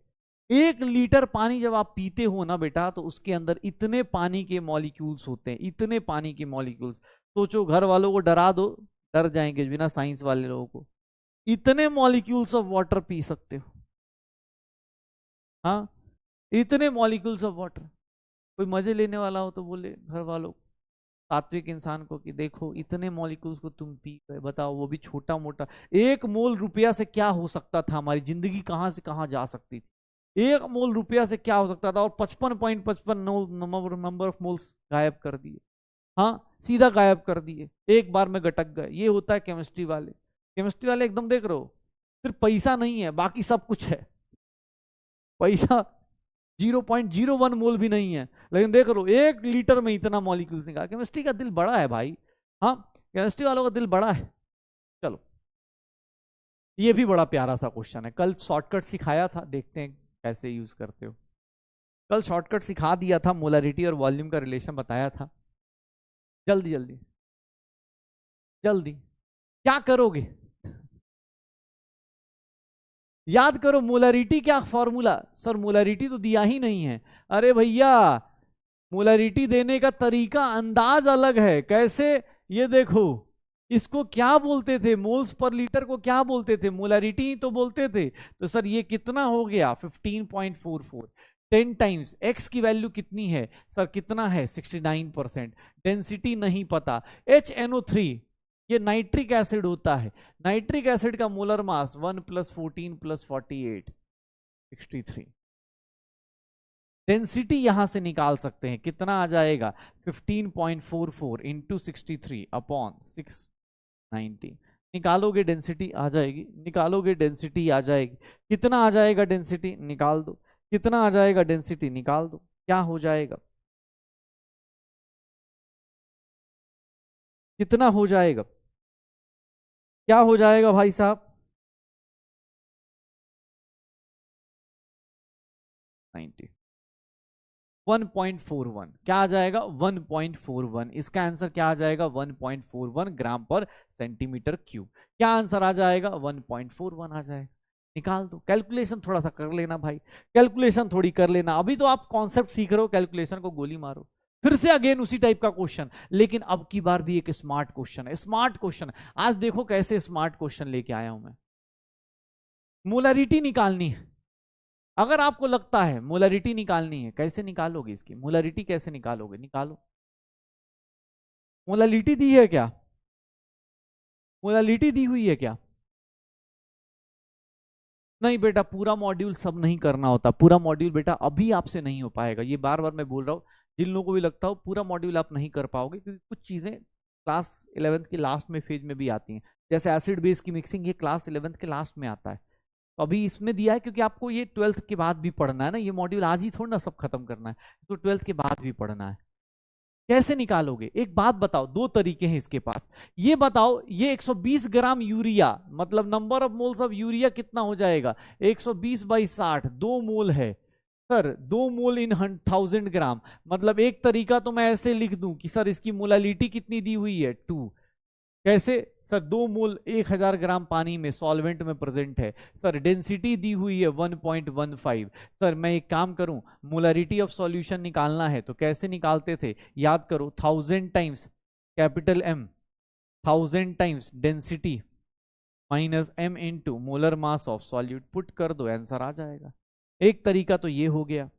1 लीटर पानी जब आप पीते हो ना बेटा, तो उसके अंदर इतने पानी के मॉलिक्यूल्स होते हैं, इतने पानी के मॉलिक्यूल्स। सोचो, घर वालों को डरा दो, डर जाएंगे बिना साइंस वाले लोगों को। इतने मॉलिक्यूल्स ऑफ वाटर पी सकते हो, हाँ, इतने मॉलिक्यूल्स ऑफ वाटर। कोई मजे लेने वाला हो तो बोले घर वालों, सात्विक इंसान को, कि देखो इतने मॉलिक्यूल्स को तुम पी गए, बताओ वो भी छोटा मोटा। 1 मोल रुपया से क्या हो सकता था, हमारी जिंदगी कहां से कहां जा सकती थी। 1 मोल रुपया से क्या हो सकता था, और 55.55 नंबर ऑफ मोल्स गायब कर दिए। हाँ, सीधा गायब कर दिए, एक बार में गटक गए। ये होता है केमिस्ट्री वाले, केमिस्ट्री वाले एकदम देख रहे हो, सिर्फ पैसा नहीं है, बाकी सब कुछ है। पैसा 0.01 मोल भी नहीं है, लेकिन देख लो 1 लीटर में इतना मॉलिक्यूल्स निकाला। केमिस्ट्री का दिल बड़ा है भाई, हाँ, केमिस्ट्री वालों का दिल बड़ा है। चलो, ये भी बड़ा प्यारा सा क्वेश्चन है, कल शॉर्टकट सिखाया था, देखते हैं कैसे यूज करते हो। कल शॉर्टकट सिखा दिया था, मोलरिटी और वॉल्यूम का रिलेशन बताया था। जल्दी जल्दी जल्दी, क्या करोगे, याद करो मोलरिटी क्या फॉर्मूला। सर मोलरिटी तो दिया ही नहीं है। अरे भैया, मोलरिटी देने का तरीका, अंदाज अलग है। कैसे, ये देखो, इसको क्या बोलते थे, मोल्स पर लीटर को क्या बोलते थे, मोलरिटी ही तो बोलते थे। तो सर ये कितना हो गया, 15.44। 10 टाइम्स एक्स की वैल्यू कितनी है, सर कितना है, 69%। डेंसिटी नहीं पता। HNO3, ये नाइट्रिक एसिड होता है, नाइट्रिक एसिड का मोलर मास 1 + 14 + 48, 63। डेंसिटी यहां से निकाल सकते हैं, कितना आ जाएगा, 15.44 इंटू 63/690। निकालोगे डेंसिटी आ जाएगी, निकालोगे डेंसिटी आ जाएगी। कितना आ जाएगा डेंसिटी, निकाल दो। कितना आ जाएगा डेंसिटी, निकाल दो। क्या हो जाएगा, कितना हो जाएगा, क्या हो जाएगा भाई साहब, 90, 1.41। क्या आ जाएगा, 1.41। इसका आंसर क्या आ जाएगा, 1.41 ग्राम पर सेंटीमीटर क्यूब। क्या आंसर आ जाएगा, 1.41 आ जाएगा। निकाल दो। कैलकुलेशन थोड़ा सा कर लेना भाई, कैलकुलेशन थोड़ी कर लेना। अभी तो आप कॉन्सेप्ट सीख रहे हो, कैलकुलेशन को गोली मारो। फिर से अगेन उसी टाइप का क्वेश्चन, लेकिन अब की बार भी एक स्मार्ट क्वेश्चन है, स्मार्ट क्वेश्चन है। आज देखो कैसे स्मार्ट क्वेश्चन लेके आया हूं मैं। मोलरिटी निकालनी है। अगर आपको लगता है मोलरिटी निकालनी है, कैसे निकालोगे इसकी मोलरिटी, कैसे निकालोगे? निकालो। मोलरिटी दी है क्या? मोलरिटी दी हुई है क्या? नहीं बेटा, पूरा मॉड्यूल सब नहीं करना होता। पूरा मॉड्यूल बेटा अभी आपसे नहीं हो पाएगा, ये बार बार मैं बोल रहा हूँ। जिन लोगों को भी लगता हो पूरा मॉड्यूल आप नहीं कर पाओगे, क्योंकि कुछ चीजें क्लास 11th के लास्ट में फेज में भी आती हैं। जैसे एसिड बेस की मिक्सिंग, ये क्लास 11th के लास्ट में आता है। तो अभी इसमें दिया है क्योंकि आपको ये 12th के बाद भी पढ़ना है ना, ये मॉड्यूल आज ही थोड़ा ना सब खत्म करना है, इसको 12th के बाद भी पढ़ना है। कैसे निकालोगे? एक बात बताओ, दो तरीके हैं इसके पास। ये बताओ, ये 120 ग्राम यूरिया, मतलब number of moles of urea कितना हो जाएगा? 120/60, 2 मोल है सर, 2 मोल इन 1000 ग्राम। मतलब एक तरीका तो मैं ऐसे लिख दूं कि सर इसकी मोलालिटी कितनी दी हुई है, 2। कैसे सर? 2 मोल 1000 ग्राम पानी में सॉल्वेंट में प्रेजेंट है। सर डेंसिटी दी हुई है 1.15। सर मैं एक काम करूं, मोलरिटी ऑफ सॉल्यूशन निकालना है तो कैसे निकालते थे? याद करो, 1000 times capital M, 1000 times density minus M into molar mass of solute. Put कर दो, आंसर आ जाएगा। एक तरीका तो ये हो गया।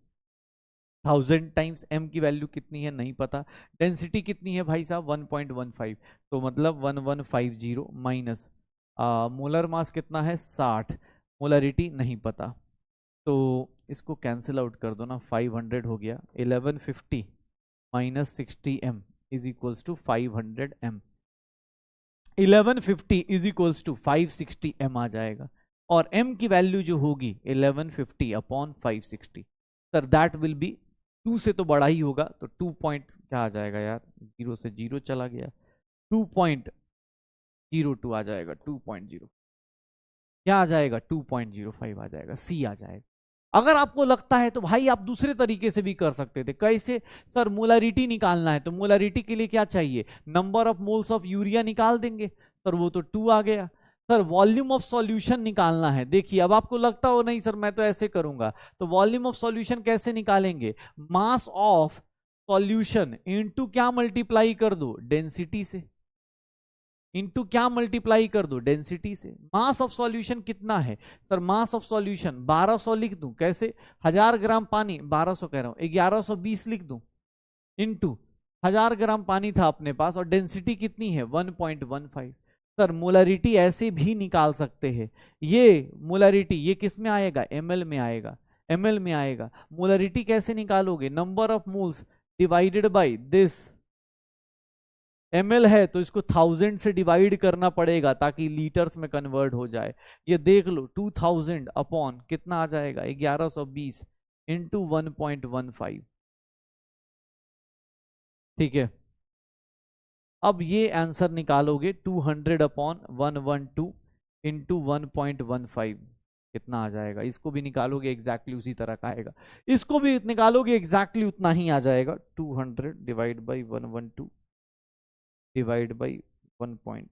1000 टाइम्स m की वैल्यू कितनी है नहीं पता, डेंसिटी कितनी है भाई साहब 1.15, तो मतलब 1150 माइनस मोलर मास कितना है 60, मोलरिटी नहीं पता, तो इसको कैंसिल आउट कर दो ना, 500 हो गया। 1150 minus 60m is equals to 500m। 1150 is equals to 560m आ जाएगा, और m की वैल्यू जो होगी 1150 upon 560, sir that will be 2 से तो बड़ा ही होगा, तो 2 पॉइंट क्या आ जाएगा यार, 0 से 0 चला गया, 2.02 आ जाएगा। 2.0 क्या आ जाएगा? 2.05 आ जाएगा, सी आ जाएगा। अगर आपको लगता है तो भाई आप दूसरे तरीके से भी कर सकते थे। कैसे? सर मोलारिटी निकालना है तो मोलारिटी के लिए क्या चाहिए? Number of moles of urea निकाल देंगे। सर वो तो 2 आ गया। सर वॉल्यूम ऑफ सॉल्यूशन निकालना है। देखिए अब आपको लगता हो नहीं सर मैं तो ऐसे करूंगा, तो वॉल्यूम ऑफ सॉल्यूशन कैसे निकालेंगे? मास ऑफ सॉल्यूशन इनटू क्या मल्टीप्लाई कर दो? डेंसिटी से। इनटू क्या मल्टीप्लाई कर दो? डेंसिटी से। मास ऑफ सॉल्यूशन कितना है? सर मास ऑफ सॉल्यूशन 1200 लिख दूं। कैसे? 1000 ग्राम पानी, 1200 कह रहा हूं, 1120 लिख दूं, इनटू 1000 ग्राम पानी था अपने पास, और डेंसिटी कितनी है 1.15। सर मोलरिटी ऐसे भी निकाल सकते हैं। ये मोलरिटी ये किस में आएगा? ml में आएगा, ml में आएगा। मोलरिटी कैसे निकालोगे? Number of moles divided by this, ml है तो इसको 1000 से डिवाइड करना पड़ेगा ताकि लीटर्स में कन्वर्ट हो जाए। ये देख लो 2000 अपॉन कितना आ जाएगा? 1120 इंटू 1.15। ठीक है, अब ये आंसर निकालोगे 200 अपॉन 112 इंटू 1.15 कितना आ जाएगा? इसको भी निकालोगे एग्जैक्टली उसी तरह का आएगा, इसको भी निकालोगे एग्जैक्टली उतना ही आ जाएगा। 200 divide by 112 divide by 1 point,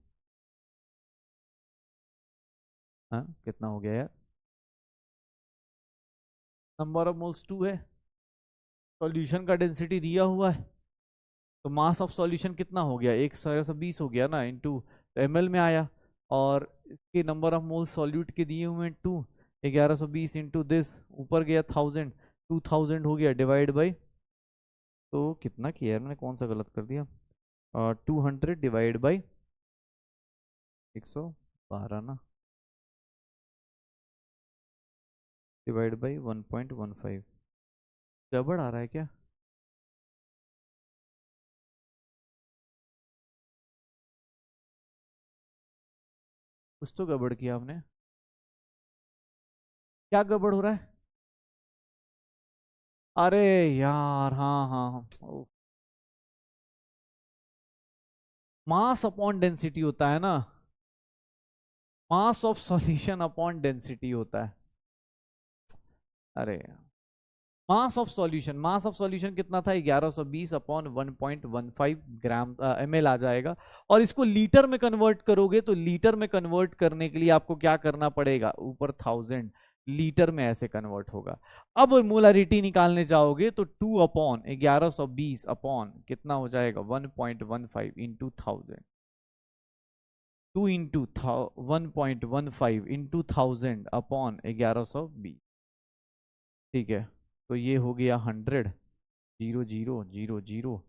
हाँ कितना हो गया यार? नंबर ऑफ मोल्स 2 है, सॉल्यूशन का डेंसिटी दिया हुआ है, तो मास ऑफ सॉल्यूशन कितना हो गया? 120 हो गया ना, इनटू ml में आया, और इसके नंबर ऑफ मोल्स सॉल्यूट के दिए हुए हैं 2, 1120 इंटू दिस, ऊपर गया 1000, 2000 हो गया डिवाइड बाई, तो कितना किया यार मैंने, कौन सा गलत कर दिया? 200 डिवाइड बाई 112 ना, डिवाइड बाई 1.15। गड़बड़ आ रहा है क्या? कुछ तो गड़बड़ किया आपने, क्या गड़बड़ हो रहा है? अरे यार हाँ हाँ हाँ, मास अपॉन डेंसिटी होता है ना, mass of solution upon density होता है। अरे मास ऑफ सॉल्यूशन कितना था 1120 अपॉन 1.15 ग्राम ml आ जाएगा। और इसको लीटर में कन्वर्ट करोगे तो लीटर में कन्वर्ट करने के लिए आपको क्या करना पड़ेगा, ऊपर 1000 लीटर में ऐसे कन्वर्ट होगा। अब मोलारिटी निकालने जाओगे तो 2 अपॉन 1120 अपॉन कितना हो जाएगा 1.15 इंटू 1000, 2 इंटू 1.15 इंटू 1000 अपॉन 1120। ठीक है, तो ये हो गया 100, 0 0 0 0,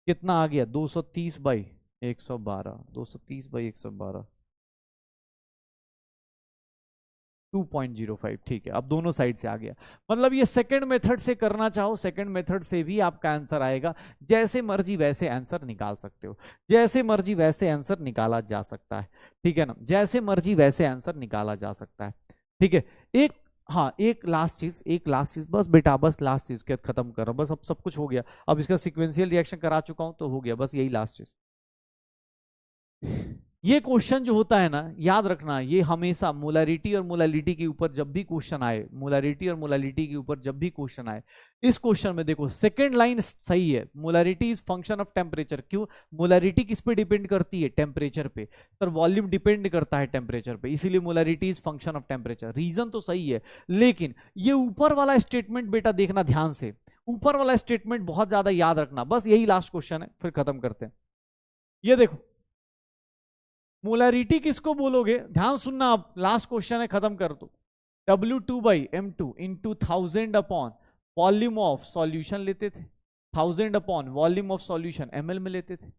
कितना आ गया 230 बाई 112, 230 बाई 112, 2.05। ठीक है, अब दोनों साइड से आ गया। मतलब ये सेकंड मेथड से करना चाहो, सेकंड मेथड से भी आपका आंसर आएगा। जैसे मर्जी वैसे आंसर निकाल सकते हो, जैसे मर्जी वैसे आंसर निकाला जा सकता है। ठीक है ना, जैसे मर्जी वैसे आंसर निकाला जा सकता है। ठीक है, एक लास्ट चीज बस बेटा, बस लास्ट चीज के खत्म कर रहा हूं, बस अब सब कुछ हो गया। अब इसका सीक्वेंशियल रिएक्शन करा चुका हूं तो हो गया, बस यही लास्ट चीज। ये क्वेश्चन जो होता है ना, याद रखना, ये हमेशा मोलारिटी और मोलालिटी के ऊपर जब भी क्वेश्चन आए, मोलारिटी और मोलालिटी के ऊपर जब भी क्वेश्चन आए, इस क्वेश्चन में देखो सेकंड लाइन सही है, molarity is function of temperature. क्यों? मोलारिटी किस पे डिपेंड करती है? टेम्परेचर पे। सर वॉल्यूम डिपेंड करता है टेम्परेचर पे, इसीलिए molarity is function of temperature. Reason तो सही है, लेकिन ये ऊपर वाला स्टेटमेंट बेटा देखना ध्यान से, ऊपर वाला स्टेटमेंट बहुत ज्यादा याद रखना। बस यही लास्ट क्वेश्चन है, फिर खत्म करते हैं। ये देखो, मोलारिटी किसको बोलोगे? ध्यान सुनना, आप लास्ट क्वेश्चन है, खत्म कर दो। W2 by M2 into 1000 upon volume of solution लेते थे, 1000 upon volume of solution ml में लेते थे।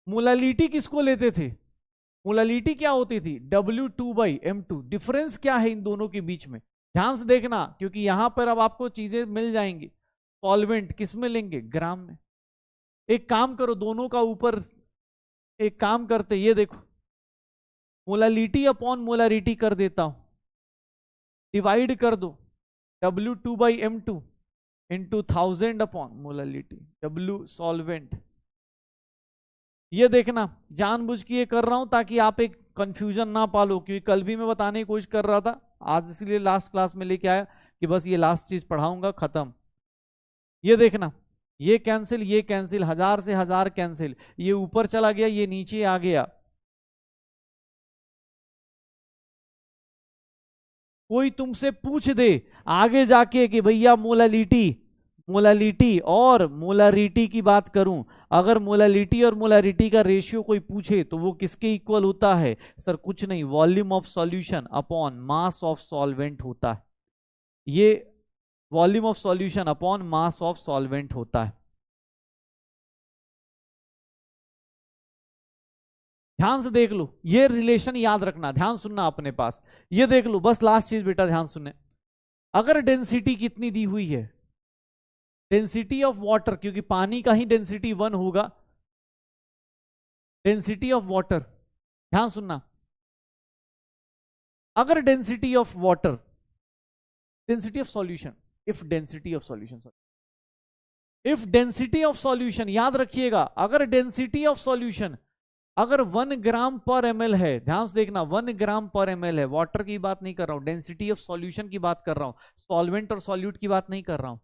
मोलालिटी किसको लेते थे? मोलालिटी क्या होती थी? W2 by M2। डिफरेंस क्या है इन दोनों के बीच में? ध्यान से देखना, क्योंकि यहां पर अब आपको चीजें मिल जाएंगी। सॉल्वेंट किस में लेंगे? ग्राम में। एक काम करो, दोनों का ऊपर एक काम करते, ये देखो, मोलालिटी अपॉन मोलारिटी कर देता हूं, डिवाइड कर दो, W2 by M2 into 1000 upon molality, W solvent. ये देखना, जानबूझ के ये कर रहा हूं ताकि आप एक कंफ्यूजन ना पालो, क्योंकि कल भी मैं बताने की कोशिश कर रहा था, आज इसलिए लास्ट क्लास में लेके आया कि बस ये लास्ट चीज पढ़ाऊंगा, खत्म। ये देखना, ये कैंसिल, ये कैंसिल, 1000 से 1000 कैंसिल, ये ऊपर चला गया, ये नीचे आ गया। कोई तुमसे पूछ दे आगे जाके कि भैया मोलालिटी और मोलारिटी की बात करूं, अगर मोलालिटी और मोलारिटी का रेशियो कोई पूछे तो वो किसके इक्वल होता है? सर कुछ नहीं, volume of solution upon mass of solvent होता है। ये volume of solution upon mass of solvent होता है। ध्यान से देख लो, ये रिलेशन याद रखना, ध्यान सुनना अपने पास। ये देख लो, बस लास्ट चीज बेटा ध्यान सुनने। अगर डेंसिटी कितनी दी हुई है, डेंसिटी ऑफ वाटर, क्योंकि पानी का ही डेंसिटी 1 होगा, डेंसिटी ऑफ वाटर, ध्यान सुनना, अगर density of water, density of solution, if density of solution, if density of solution, याद रखिएगा, अगर डेंसिटी ऑफ सॉल्यूशन अगर 1 ग्राम पर ml है, ध्यान से देखना, 1 ग्राम पर ml है, वाटर की बात नहीं कर रहा हूं, डेंसिटी ऑफ सॉल्यूशन की बात कर रहा हूं, सॉल्वेंट और सॉल्यूट की बात नहीं कर रहा हूं।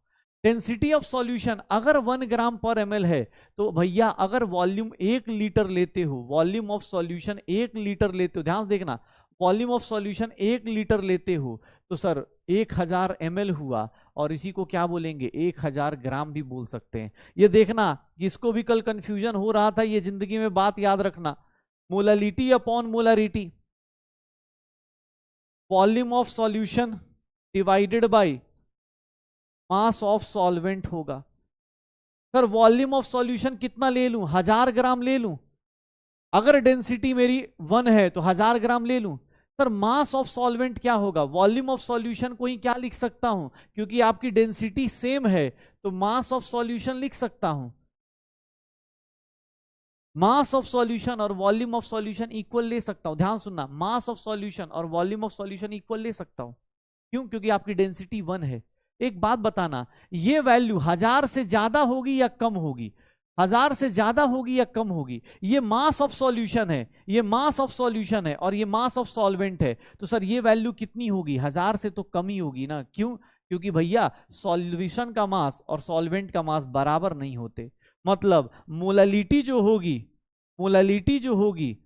डेंसिटी ऑफ सॉल्यूशन अगर 1 ग्राम पर ml है, तो भैया अगर वॉल्यूम 1 लीटर लेते हो, वॉल्यूम ऑफ सॉल्यूशन 1 लीटर लेते हो, ध्यान से देखना, वॉल्यूम ऑफ सॉल्यूशन 1 लीटर लेते हो, तो सर 1000 ml हुआ, और इसी को क्या बोलेंगे? 1000 ग्राम भी बोल सकते हैं। ये देखना, जिसको भी कल कंफ्यूजन हो रहा था, ये जिंदगी में बात याद रखना, molality upon molarity, volume of solution divided by mass of solvent होगा। सर वॉल्यूम ऑफ सॉल्यूशन कितना ले लूं? 1000 ग्राम ले लूं, अगर डेंसिटी मेरी 1 है तो 1000 ग्राम ले लूं। सर मास ऑफ सॉल्वेंट क्या होगा? वॉल्यूम ऑफ सॉल्यूशन को ही क्या लिख सकता हूं, क्योंकि आपकी डेंसिटी सेम है, तो मास ऑफ सॉल्यूशन लिख सकता हूं। मास ऑफ सॉल्यूशन और वॉल्यूम ऑफ सॉल्यूशन इक्वल ले सकता हूं, ध्यान सुनना, मास ऑफ सॉल्यूशन और वॉल्यूम ऑफ सॉल्यूशन इक्वल ले सकता हूं। क्यों? क्योंकि आपकी डेंसिटी 1 है। एक बात बताना, ये वैल्यू 1000 से ज्यादा होगी या कम होगी? 1000 से ज्यादा होगी या कम होगी? ये मास ऑफ सॉल्यूशन है, ये मास ऑफ सॉल्यूशन है, और ये मास ऑफ सॉल्वेंट है, तो सर ये वैल्यू कितनी होगी? 1000 से तो कम ही होगी ना। क्यों? क्योंकि भैया सॉल्यूशन का मास और सॉल्वेंट का मास बराबर नहीं होते। मतलब मोलालिटी जो होगी, मोलालिटी जो होगी,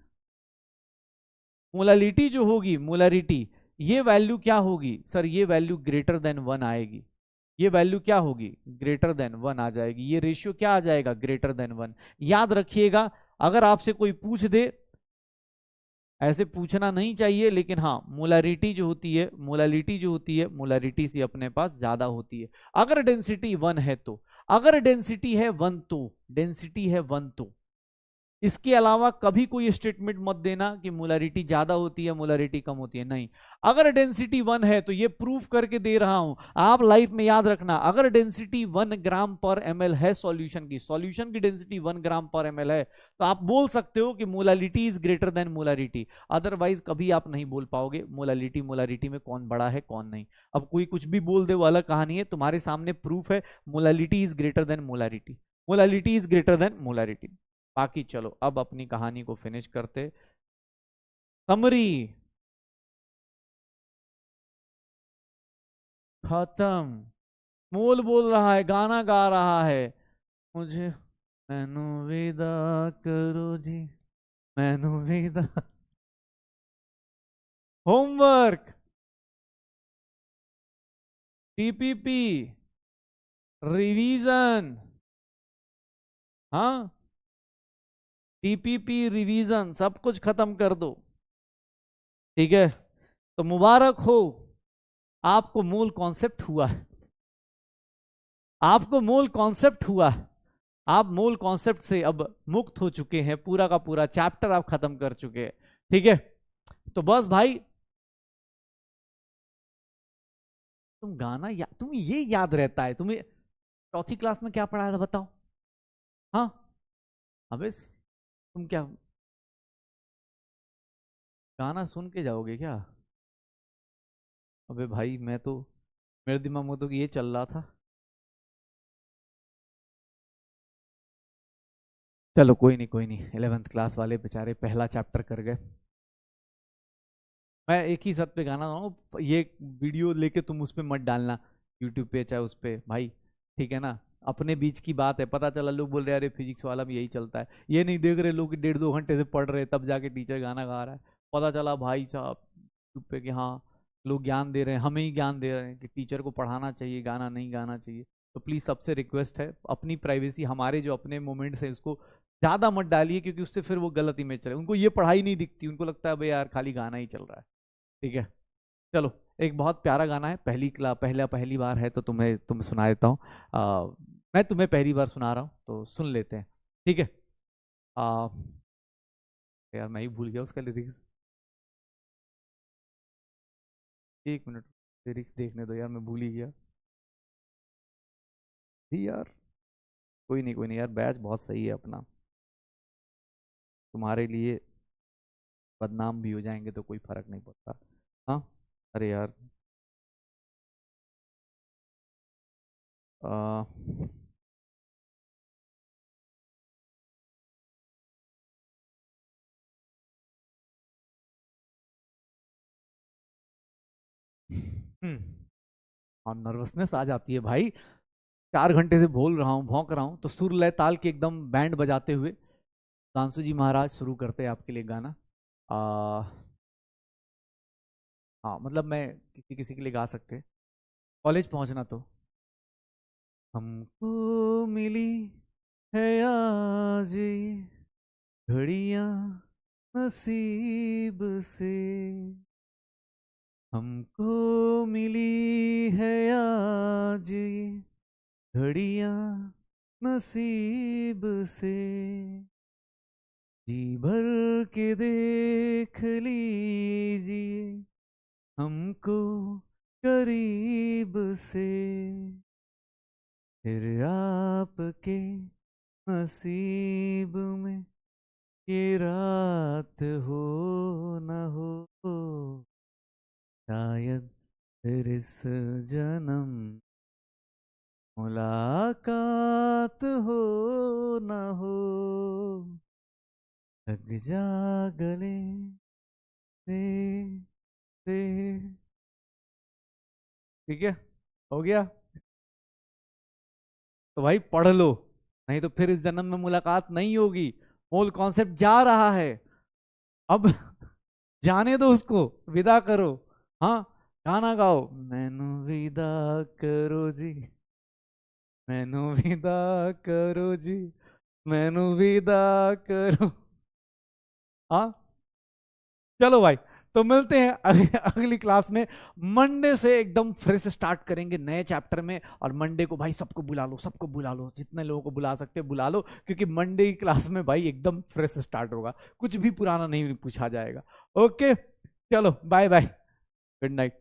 मोलालिटी जो होगी, मोलारिटी, ये वैल्यू क्या होगी सर, ये वैल्यू ग्रेटर देन 1 आएगी। ये वैल्यू क्या होगी, ग्रेटर देन 1 आ जाएगी। ये रेशियो क्या आ जाएगा, ग्रेटर देन 1। याद रखिएगा, अगर आपसे कोई पूछ दे, ऐसे पूछना नहीं चाहिए, लेकिन हाँ मोलारिटी जो होती है, मोलालिटी जो होती है, मोलारिटी से अपने पास ज्यादा होती है अगर डेंसिटी 1 है तो। अगर डेंसिटी है 1 तो, डेंसिटी है 1 तो, इसके अलावा कभी कोई स्टेटमेंट मत देना कि मोलारिटी ज्यादा होती है मोलारिटी कम होती है, नहीं। अगर डेंसिटी 1 है तो ये प्रूफ करके दे रहा हूं, आप लाइफ में याद रखना, अगर डेंसिटी 1 ग्राम पर ml है सॉल्यूशन की, सॉल्यूशन की डेंसिटी 1 ग्राम पर ml है, तो आप बोल सकते हो कि molality is greater than molarity. Otherwise कभी आप नहीं बोल पाओगे मोलालिटी मोलारिटी में कौन बड़ा है कौन नहीं। अब कोई कुछ भी बोल दे, वो अलग कहानी है, तुम्हारे सामने प्रूफ है, molality is greater than molarity, molality is greater than molarity. बाकी चलो अब अपनी कहानी को फिनिश करते। समरी खत्म। मोल बोल रहा है, गाना गा रहा है, मुझे मैनू विदा करो जी, मैनू विदा। होमवर्क, टीपीपी, रिवीजन, हाँ टीपीपी रिवीजन सब कुछ खत्म कर दो, ठीक है। तो मुबारक हो, आपको मूल कॉन्सेप्ट हुआ है, आपको मूल कॉन्सेप्ट हुआ है। आप मूल कॉन्सेप्ट से अब मुक्त हो चुके हैं, पूरा का पूरा चैप्टर आप खत्म कर चुके हैं, ठीक है। तो बस भाई, तुम गाना तुम्हें ये याद रहता है, तुम्हें चौथी क्लास में क्या पढ़ाया था बताओ। हाँ, अबे तुम क्या गाना सुन के जाओगे क्या। अबे भाई मैं तो, मेरे दिमाग में तो ये चल रहा था। चलो कोई नहीं कोई नहीं, 11th क्लास वाले बेचारे पहला चैप्टर कर गए। मैं एक ही सत पे गाना गाऊँ, ये वीडियो लेके तुम उस पर मत डालना, यूट्यूब पे चाहे उस पे भाई, ठीक है ना। अपने बीच की बात है, पता चला लोग बोल रहे हैं अरे फिजिक्स वाला में यही चलता है, ये नहीं देख रहे लोग कि 1.5-2 घंटे से पढ़ रहे हैं तब जाके टीचर गाना गा रहा है। पता चला भाई साहब यूट्यूब पे कि हाँ लोग ज्ञान दे रहे हैं, हमें ही ज्ञान दे रहे हैं कि टीचर को पढ़ाना चाहिए, गाना नहीं गाना चाहिए। तो प्लीज़ सबसे रिक्वेस्ट है, अपनी प्राइवेसी, हमारे जो अपने मोमेंट्स हैं उसको ज़्यादा मत डालिए, क्योंकि उससे फिर वो गलत इमेज चले, उनको ये पढ़ाई नहीं दिखती, उनको लगता है भाई यार खाली गाना ही चल रहा है, ठीक है। चलो, एक बहुत प्यारा गाना है, पहली बार है तो तुम्हें सुना देता हूँ। मैं तुम्हें पहली बार सुना रहा हूँ तो सुन लेते हैं, ठीक है। आ, यार मैं ही भूल गया उसका लिरिक्स, 1 मिनट, लिरिक्स देखने दो यार, मैं भूल ही गया जी यार। कोई नहीं यार, बैच बहुत सही है अपना, तुम्हारे लिए बदनाम भी हो जाएंगे तो कोई फर्क नहीं पड़ता। हाँ, अरे यार, आ, और नर्वसनेस आ जाती है भाई, 4 घंटे से बोल रहा हूँ भौंक रहा हूँ, तो सुर लय ताल के एकदम बैंड बजाते हुए दांसू जी महाराज शुरू करते हैं आपके लिए गाना। आ, हाँ मतलब मैं किसी किसी के लिए गा सकते हैं, कॉलेज पहुंचना तो। हमको मिली है आज ये घड़ियां नसीब से, हमको मिली है आज ये घड़ियां नसीब से, जी भर के देख लीजिए हमको करीब से, फिर आपके नसीब में ये रात हो न हो, शायद फिर इस जन्म मुलाकात हो न हो, लग जा गले से, ठीक है। हो गया? तो भाई पढ़ लो, नहीं तो फिर इस जन्म में मुलाकात नहीं होगी। मूल कॉन्सेप्ट जा रहा है अब। जाने दो उसको, विदा करो। हाँ, गाना गाओ, मैनू विदा करो जी, मैनू विदा करो जी, मैनू विदा करो। हाँ, चलो भाई, तो मिलते हैं अगली क्लास में। मंडे से एकदम फ्रेश स्टार्ट करेंगे नए चैप्टर में। और मंडे को भाई सबको बुला लो, सबको बुला लो, जितने लोगों को बुला सकते हो बुला लो, क्योंकि मंडे की क्लास में भाई एकदम फ्रेश स्टार्ट होगा, कुछ भी पुराना नहीं पूछा जाएगा। ओके, चलो बाय बाय, गुड नाइट।